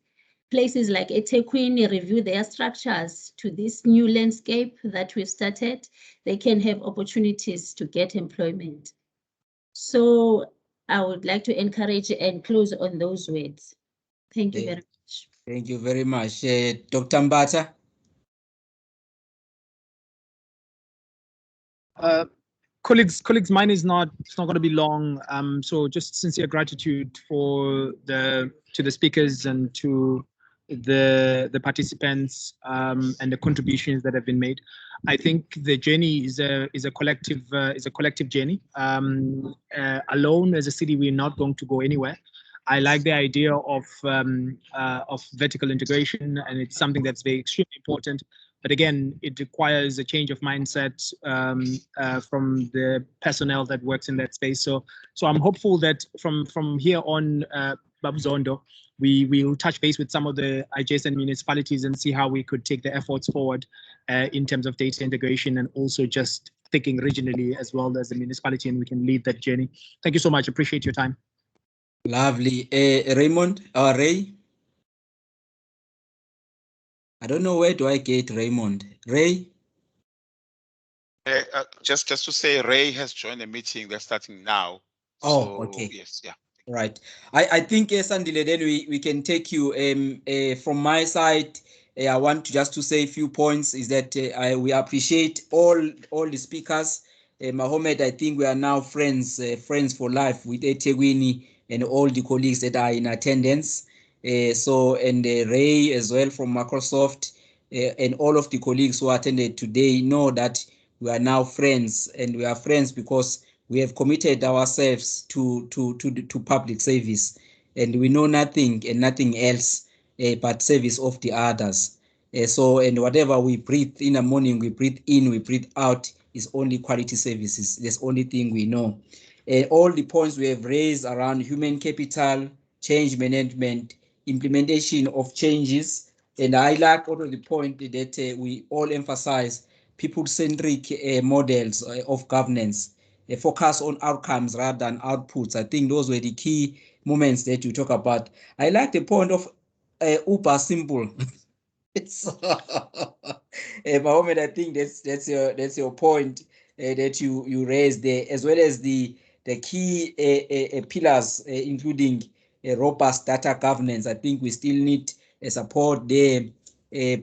Speaker 14: places like eThekwini review their structures to this new landscape that we've started, they can have opportunities to get employment. So I would like to encourage and close on those words. Thank you very much.
Speaker 1: Thank you very much. Dr. Mbata?
Speaker 12: Colleagues, mine is not, it's not going to be long. So just sincere gratitude to the speakers and to the participants and the contributions that have been made. I think the journey is a collective journey. Alone as a city, we're not going to go anywhere. I like the idea of vertical integration, and it's something that's very extremely important. But again, it requires a change of mindset from the personnel that works in that space. So I'm hopeful that from here on, Babu Zondo, we will touch base with some of the adjacent municipalities and see how we could take the efforts forward in terms of data integration, and also just thinking regionally as well as the municipality, and we can lead that journey. Thank you so much. Appreciate your time.
Speaker 1: Lovely. Raymond or Ray? I don't know where do I get Raymond. Ray?
Speaker 17: Just to say, Ray has joined the meeting. They're starting now.
Speaker 1: Oh,
Speaker 17: so,
Speaker 1: okay.
Speaker 17: Yes, yeah.
Speaker 1: Right. I think, Sandile, then we can take you from my side. I want just to say a few points is that we appreciate all the speakers. Mohammed, I think we are now friends for life with eThekwini and all the colleagues that are in attendance. And Ray as well from Microsoft and all of the colleagues who attended today know that we are now friends, and we are friends because we have committed ourselves to public service, and we know nothing and nothing else but service of the others. And whatever we breathe in the morning, we breathe in, we breathe out, is only quality services. That's the only thing we know. All the points we have raised around human capital, change management, implementation of changes, and I like also the point that we all emphasize people-centric models of governance, focus on outcomes rather than outputs. I think those were the key moments that you talk about. I like the point of Uber simple. Mohammed, I think that's your point that you raised there, as well as the key pillars, including robust data governance. I think we still need support there.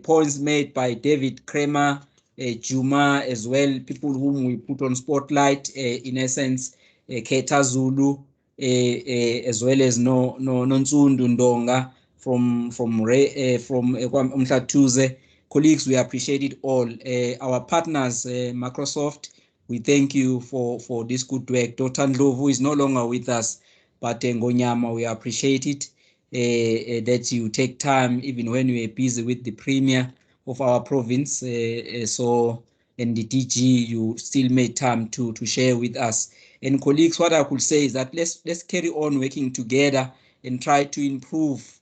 Speaker 1: Points made by David Kramer, Juma as well, people whom we put on spotlight, in essence, Keta Zulu, as well as Nonsundu Ndonga from Umhlatuze. Colleagues, we appreciate it all. Our partners, Microsoft, we thank you for this good work. Dr. Ndlovu is no longer with us, but Ngonyama, we appreciate it that you take time even when we are busy with the premier of our province. So in the DG, you still made time to share with us. And colleagues, what I could say is that let's carry on working together and try to improve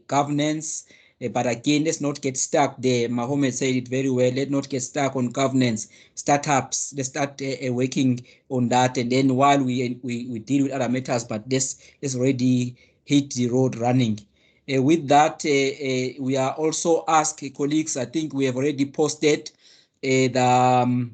Speaker 1: governance. But again, let's not get stuck there. Mohammed said it very well. Let's not get stuck on governance. Startups, let's start working on that. And then while we deal with other matters, but let's already hit the road running. With that, we are also asked colleagues, I think we have already posted the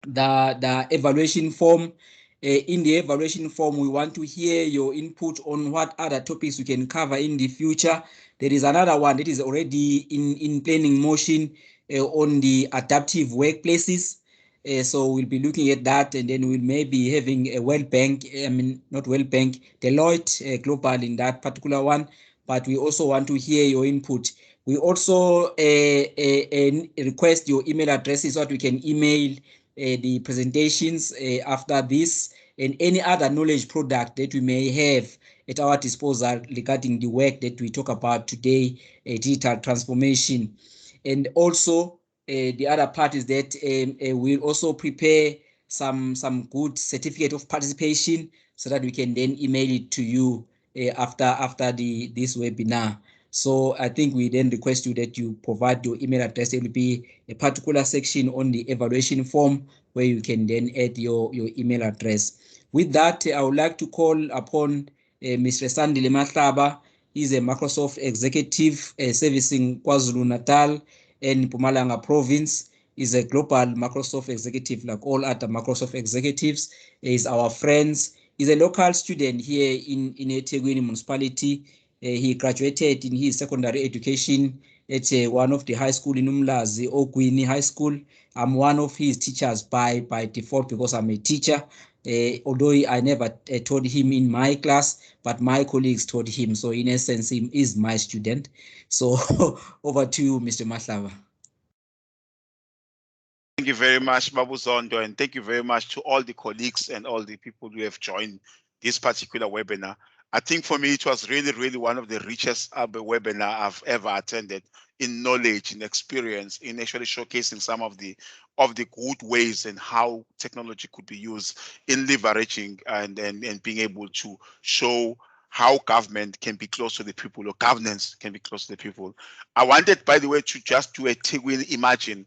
Speaker 1: evaluation form. In the evaluation form, we want to hear your input on what other topics we can cover in the future. There is another one that is already in planning motion on the adaptive workplaces. So we'll be looking at that, and then we'll maybe having a World Bank, not World Bank, Deloitte Global in that particular one. But we also want to hear your input. We also request your email addresses so that we can email the presentations after this, and any other knowledge product that we may have at our disposal regarding the work that we talk about today, digital transformation. And also the other part is that we'll also prepare some good certificate of participation so that we can then email it to you after this webinar. So I think we then request you that you provide your email address. There will be a particular section on the evaluation form where you can then add your email address. With that, I would like to call upon Mr. Sandile Mahlaba. He's a Microsoft executive servicing KwaZulu-Natal and Mpumalanga province. He's a global Microsoft executive like all other Microsoft executives. He's our friends. He's a local student here in eThekwini Municipality. He graduated in his secondary education at one of the high school in Umlazi, eThekwini High School. I'm one of his teachers by default because I'm a teacher. Although I never taught him in my class, but my colleagues taught him. So in essence, he is my student. So over to you, Mr. Mahlava.
Speaker 17: Thank you very much, Babu Zondo, and thank you very much to all the colleagues and all the people who have joined this particular webinar. I think for me, it was really, really one of the richest webinar I've ever attended in knowledge, in experience, in actually showcasing some of the good ways and how technology could be used in leveraging and being able to show how government can be close to the people or governance can be close to the people. I wanted, by the way, to just do a eThekwini Imagine,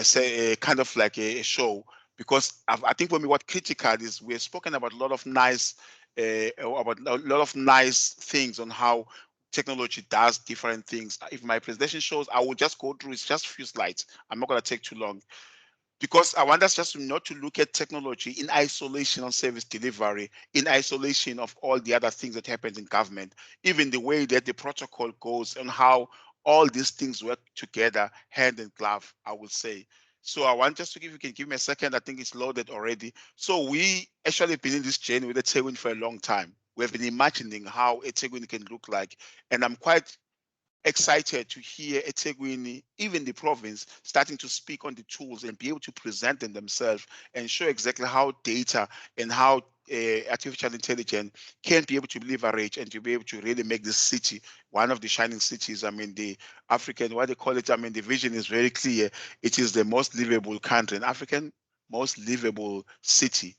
Speaker 17: say kind of like a show, because I think for me what critical is we've spoken about a lot of nice things on how technology does different things. If my presentation shows, I will just go through, it's just a few slides. I'm not going to take too long, because I want us just not to look at technology in isolation on service delivery, in isolation of all the other things that happen in government, even the way that the protocol goes and how all these things work together, hand in glove, I would say. So I want just to give, you can give me a second, I think it's loaded already. So we actually been in this journey with eThekwini for a long time. We've been imagining how eThekwini can look like. And I'm quite excited to hear eThekwini, even the province, starting to speak on the tools and be able to present them themselves and show exactly how data and how artificial intelligence can be able to leverage and to be able to really make this city one of the shining cities. I mean, the African, what they call it, I mean, the vision is very clear. It is the most livable country, an African most livable city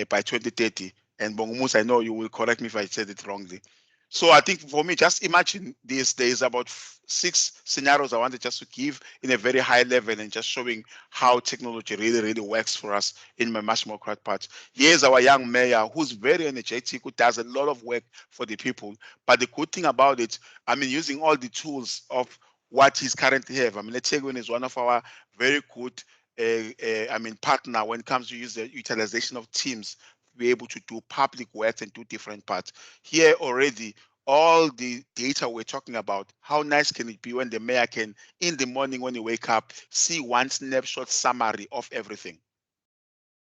Speaker 17: by 2030. And Bongumus, I know you will correct me if I said it wrongly. So I think for me, just imagine this, there is about 6 scenarios I wanted just to give in a very high level and just showing how technology really, really works for us in my much more crowd part. Here's our young mayor who's very energetic, who does a lot of work for the people. But the good thing about it, I mean, using all the tools of what he's currently have. I mean, eThekwini is one of our very good partner when it comes to use the utilization of teams to be able to do public works and do different parts. Here already, all the data we're talking about, how nice can it be when the mayor can, in the morning when you wake up, see one snapshot summary of everything?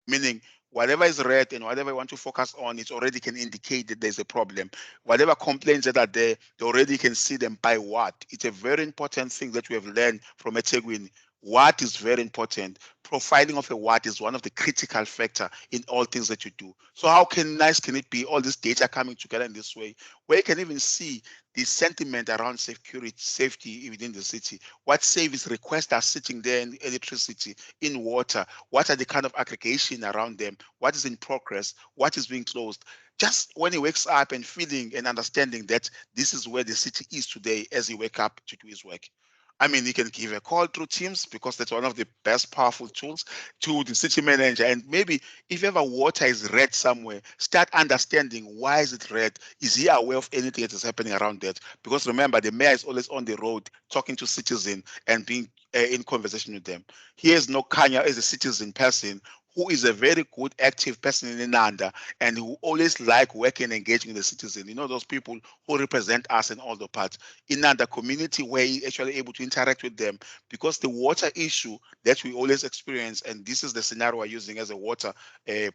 Speaker 17: Meaning, whatever is red and whatever you want to focus on, it already can indicate that there's a problem. Whatever complaints that are there, they already can see them by what. It's a very important thing that we have learned from eThekwini. What is very important. Profiling of a what is one of the critical factor in all things that you do. So how nice can it be, all this data coming together in this way, where you can even see the sentiment around security, safety within the city. What service requests are sitting there in electricity, in water? What are the kind of aggregation around them? What is in progress? What is being closed? Just when he wakes up and feeling and understanding that this is where the city is today as he wake up to do his work. I mean, you can give a call through Teams because that's one of the best powerful tools to the city manager. And maybe if ever water is red somewhere, start understanding why is it red? Is he aware of anything that is happening around that? Because remember, the mayor is always on the road talking to citizens and being in conversation with them. Here's no Kanya as a citizen person who is a very good active person in Inanda and who always like working and engaging with the citizen. You know, those people who represent us in all the parts. Inanda community where he actually able to interact with them, because the water issue that we always experience, and this is the scenario we're using as a water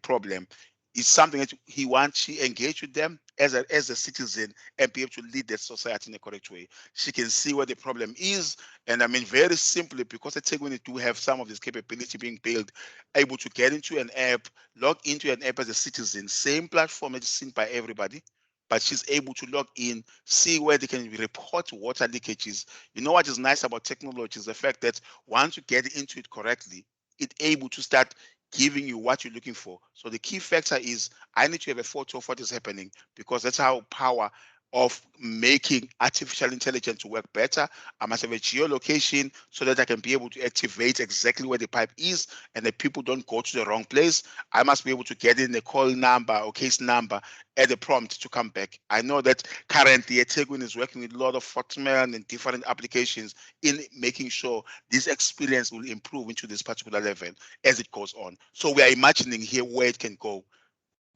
Speaker 17: problem, is something that he wants to engage with them as a citizen and be able to lead the society in a correct way. She can see where the problem is. And I mean, very simply, because eThekwini do have some of this capability being built, able to get into an app, log into an app as a citizen, same platform that is seen by everybody, but she's able to log in, see where they can report water leakages. You know what is nice about technology is the fact that once you get into it correctly, it's able to start giving you what you're looking for. So the key factor is I need to have a photo of what is happening, because that's how power of making artificial intelligence to work better. I must have a geolocation so that I can be able to activate exactly where the pipe is and the people don't go to the wrong place. I must be able to get in the call number or case number at the prompt to come back. I know that currently eThekwini is working with a lot of Fortman and different applications in making sure this experience will improve into this particular level as it goes on. So we are imagining here where it can go.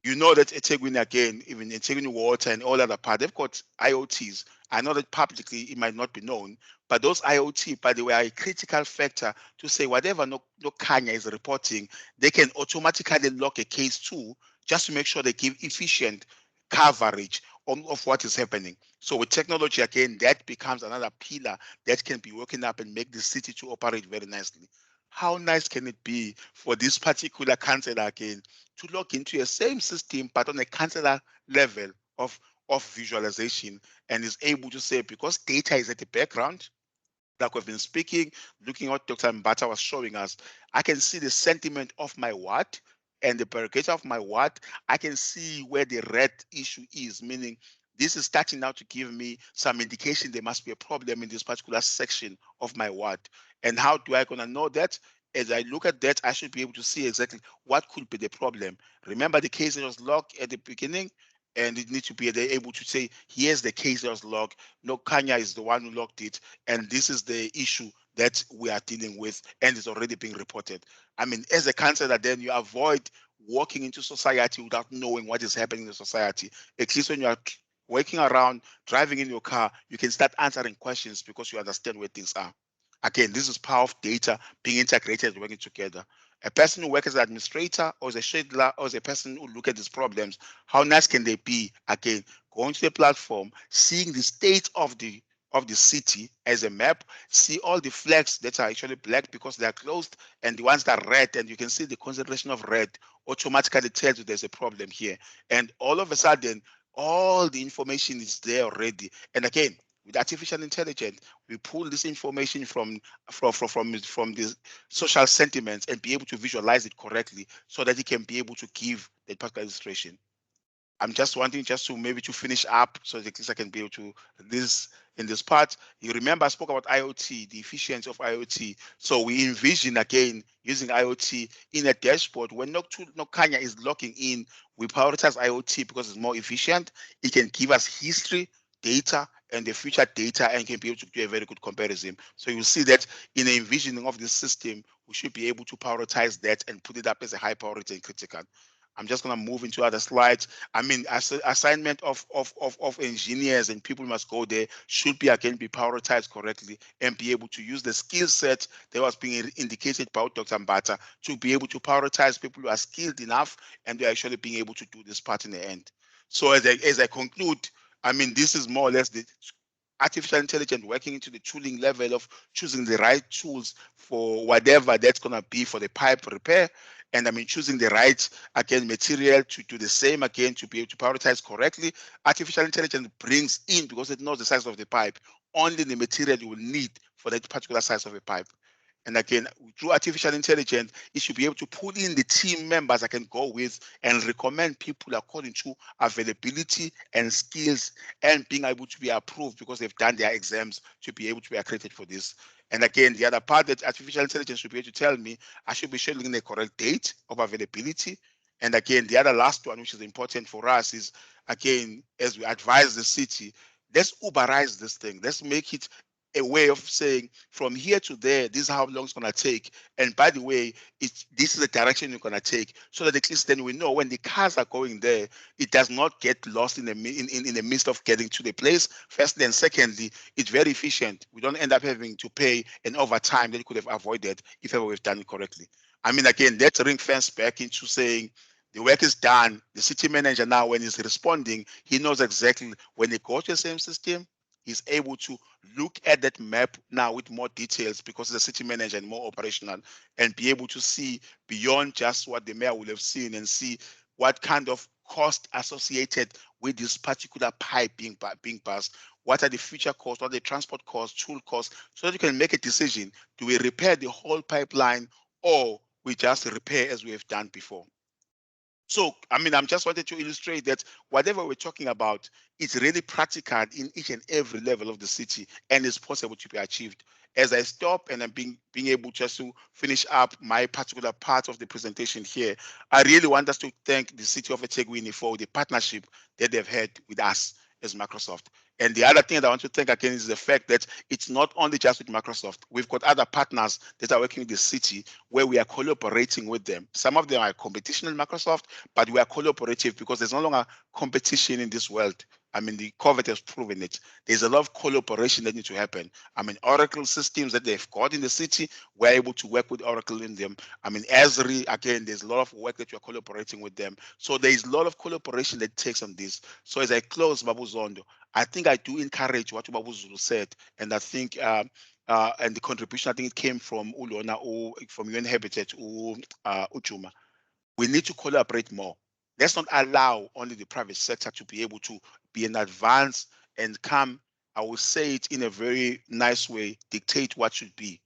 Speaker 17: You know that eThekwini again, even eThekwini Water and all other part, they've got IoTs. I know that publicly it might not be known, but those IoT, by the way, are a critical factor to say whatever no Kanya is reporting, they can automatically log a case too, just to make sure they give efficient coverage of what is happening. So with technology again, that becomes another pillar that can be working up and make the city to operate very nicely. How nice can it be for this particular councillor again to log into a same system, but on a councillor level of visualization, and is able to say, because data is at the background, like we've been speaking, looking at what Dr. Mbata was showing us, I can see the sentiment of my ward and the parameter of my ward. I can see where the red issue is, meaning this is starting now to give me some indication there must be a problem in this particular section of my ward. And how do I gonna know that? As I look at that, I should be able to see exactly what could be the problem. Remember the case that was logged at the beginning, and it needs to be able to say, here's the case that was logged. No, Kanya is the one who logged it, and this is the issue that we are dealing with, and it's already being reported. I mean, as a councillor, then you avoid walking into society without knowing what is happening in the society. At least when you are walking around, driving in your car, you can start answering questions because you understand where things are. Again, this is power of data being integrated, working together. A person who works as an administrator or as a scheduler or as a person who look at these problems, how nice can they be? Again, going to the platform, seeing the state of the city as a map, see all the flags that are actually black because they are closed, and the ones that are red, and you can see the concentration of red automatically tells you there's a problem here. And all of a sudden, all the information is there already. And again, with artificial intelligence, we pull this information from the social sentiments and be able to visualize it correctly so that it can be able to give the particular illustration. I'm just wanting just to maybe to finish up so that at least I can be able to this in this part. You remember I spoke about IoT, the efficiency of IoT. So we envision again using IoT in a dashboard when no Kanya is logging in. We prioritize IoT because it's more efficient. It can give us history, data, and the future data, and can be able to do a very good comparison. So you'll see that in the envisioning of this system, we should be able to prioritize that and put it up as a high priority and critical. I'm just going to move into other slides. I mean, assignment of engineers and people must go there should be again be prioritized correctly and be able to use the skill set that was being indicated by Dr. Mbata to be able to prioritize people who are skilled enough and they're actually being able to do this part in the end. So as I conclude, I mean, this is more or less the artificial intelligence working into the tooling level of choosing the right tools for whatever that's going to be for the pipe repair. And I mean, choosing the right, again, material to do the same, again, to be able to prioritize correctly. Artificial intelligence brings in, because it knows the size of the pipe, only the material you will need for that particular size of a pipe. And again, through artificial intelligence, it should be able to pull in the team members I can go with and recommend people according to availability and skills and being able to be approved because they've done their exams to be able to be accredited for this. And again, the other part that artificial intelligence should be able to tell me, I should be scheduling the correct date of availability. And again, the other last one, which is important for us, is again, as we advise the city, let's Uberize this thing. Let's make it a way of saying from here to there, this is how long it's going to take. And by the way, this is the direction you're going to take, so that at least then we know when the cars are going there, it does not get lost in the midst of getting to the place. Firstly, and secondly, it's very efficient. We don't end up having to pay an overtime that you could have avoided if ever we've done it correctly. I mean, again, that's ring fence back into saying the work is done. The city manager now, when he's responding, he knows exactly when they go to the same system, he's able to look at that map now with more details because he's a city manager and more operational, and be able to see beyond just what the mayor would have seen and see what kind of cost associated with this particular pipe being passed. What are the future costs, what are the transport costs, tool costs, so that you can make a decision. Do we repair the whole pipeline, or we just repair as we have done before? So, I mean, I'm just wanted to illustrate that whatever we're talking about, it's really practical in each and every level of the city, and it's possible to be achieved. As I stop and I'm being able just to finish up my particular part of the presentation here, I really want us to thank the city of eThekwini for the partnership that they've had with us. as Microsoft. And the other thing that I want to thank again is the fact that it's not only just with Microsoft. We've got other partners that are working with the city where we are collaborating with them. Some of them are competition with Microsoft, but we are collaborative because there's no longer competition in this world. I mean, the COVID has proven it. There's a lot of collaboration that needs to happen. I mean, Oracle systems that they've got in the city, we're able to work with Oracle in them. I mean, Esri, again, there's a lot of work that we're collaborating with them. So there's a lot of collaboration that takes on this. So as I close, Babu Zondo, I think I do encourage what Babu Zulu said, and I think and the contribution, I think it came from Ulona or from UN Habitat or Uchuma. We need to collaborate more. Let's not allow only the private sector to be able to be in advance and come, I will say it in a very nice way, dictate what should be.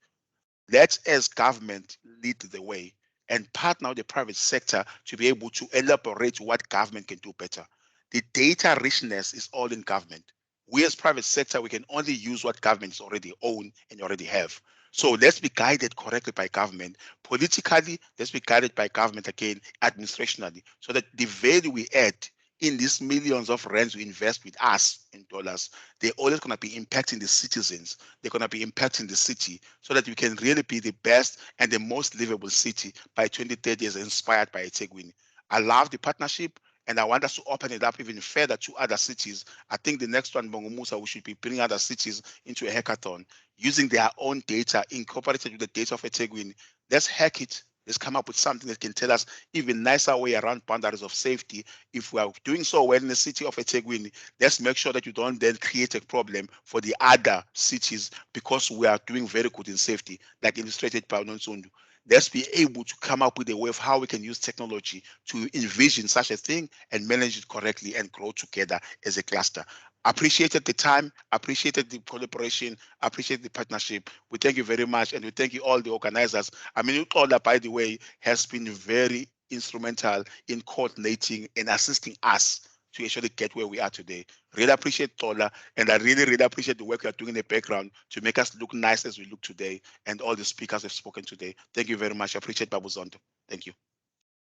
Speaker 17: Let's, as government, lead the way and partner with the private sector to be able to elaborate what government can do better. The data richness is all in government. We as private sector, we can only use what governments already own and already have. So let's be guided correctly by government. Politically, let's be guided by government again, administrationally, so that the value we add in these millions of rands we invest with us in dollars, they're always going to be impacting the citizens. They're going to be impacting the city so that we can really be the best and the most livable city by 2030 as inspired by eThekwini. I love the partnership. And I want us to open it up even further to other cities. I think the next one, Bongo Musa, we should be bringing other cities into a hackathon, using their own data, incorporated with the data of eThekwini. Let's hack it. Let's come up with something that can tell us even nicer way around boundaries of safety. If we are doing so well in the city of eThekwini, let's make sure that you don't then create a problem for the other cities because we are doing very good in safety, like illustrated by Nonsundu. Let's be able to come up with a way of how we can use technology to envision such a thing and manage it correctly and grow together as a cluster. Appreciated the time, appreciated the collaboration, appreciate the partnership. We thank you very much, and we thank you all the organizers. I mean, Uxola, by the way, has been very instrumental in coordinating and assisting us to actually get where we are today. Really appreciate Tola, and I really, really appreciate the work you are doing in the background to make us look nice as we look today, and all the speakers have spoken today. Thank you very much. I appreciate Babu Zondo. Thank you.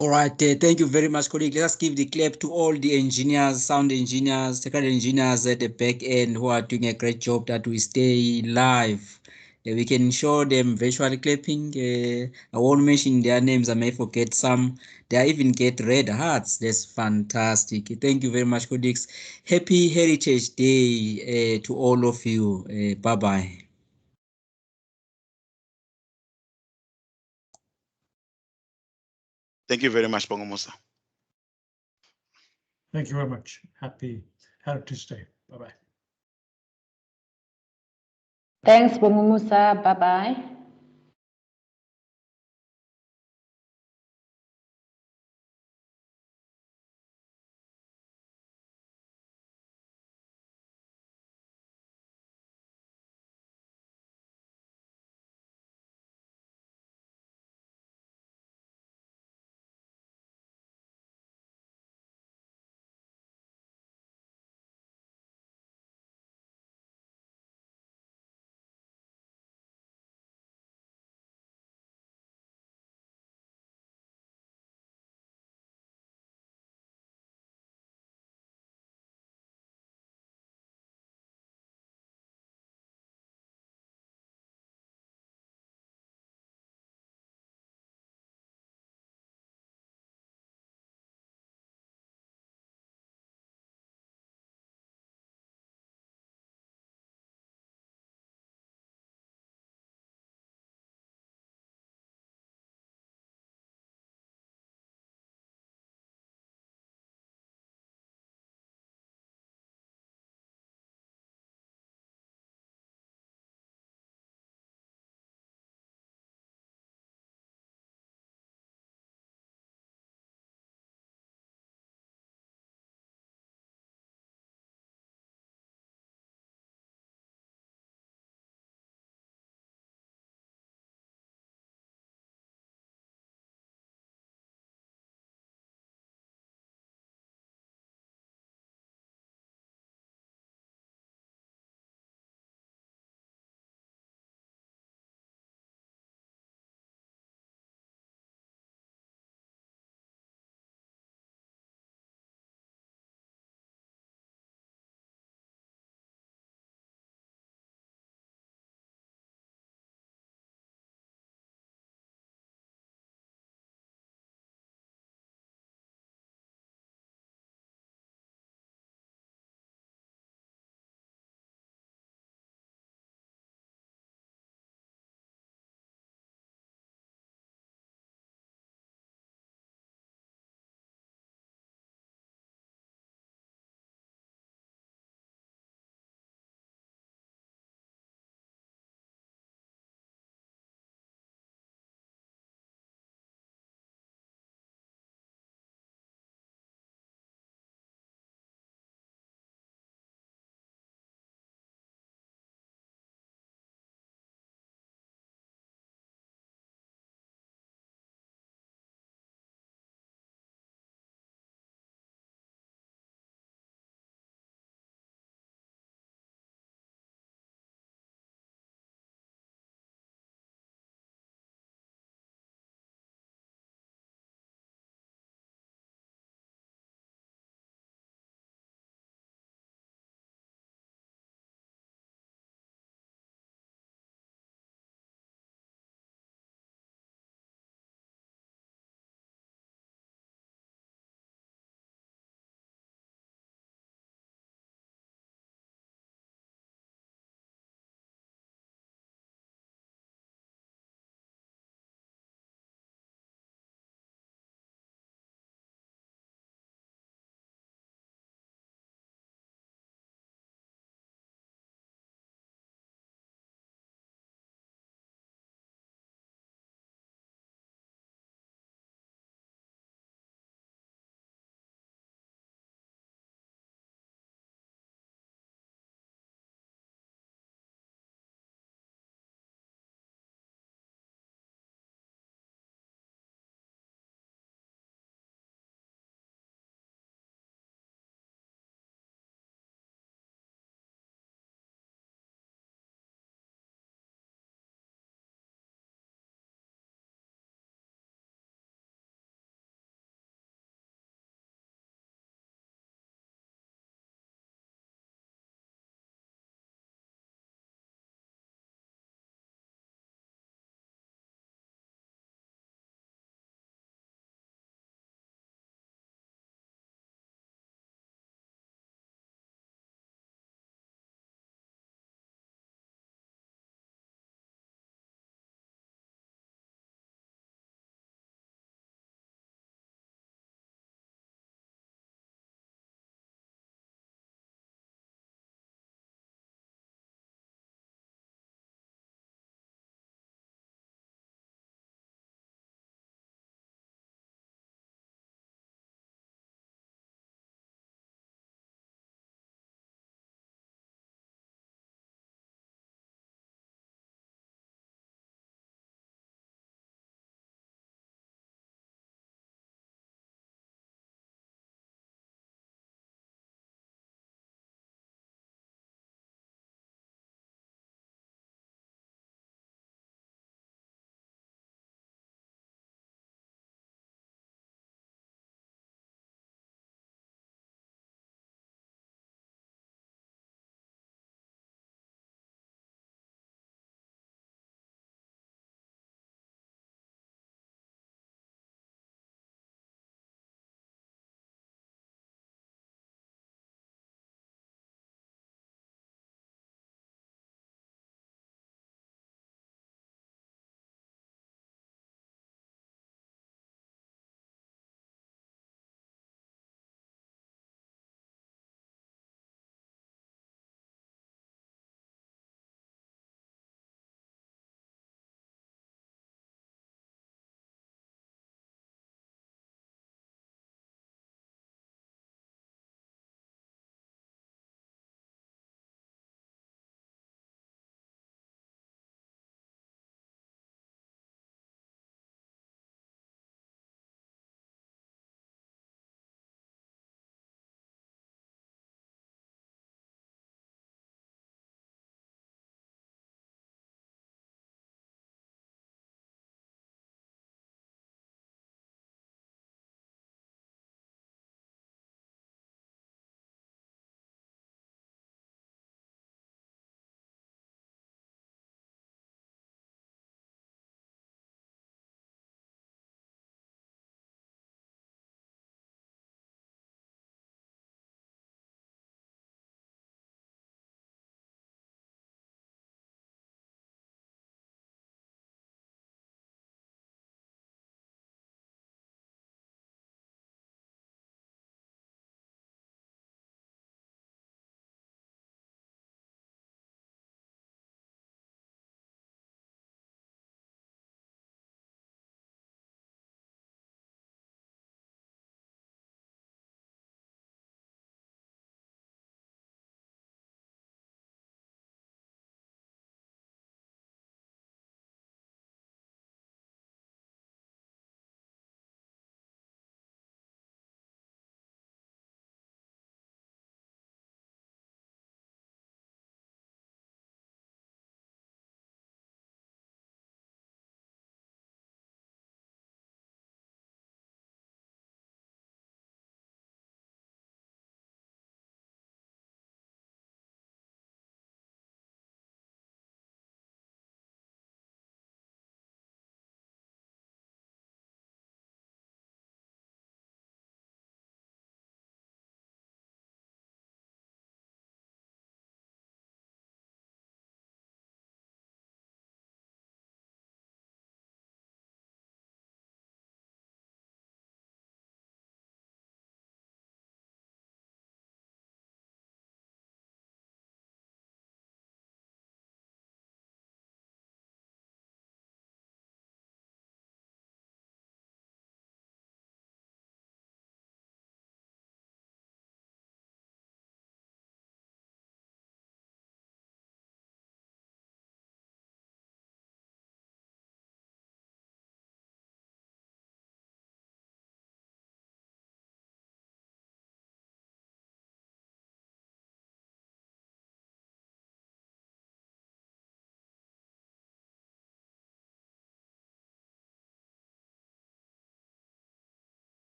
Speaker 1: All right, thank you very much, colleague. Let us give the clap to all the engineers, sound engineers, technical engineers at the back end who are doing a great job that we stay live. We can show them virtually clapping. I won't mention their names, I may forget some. They even get red hearts. That's fantastic. Thank you very much, colleagues. Happy Heritage Day to all of you. Bye-bye.
Speaker 17: Thank you very much, Bongo Musa.
Speaker 6: Thank you very much. Happy Heritage Day. Bye-bye.
Speaker 18: Thanks, Bongo Musa. Bye-bye.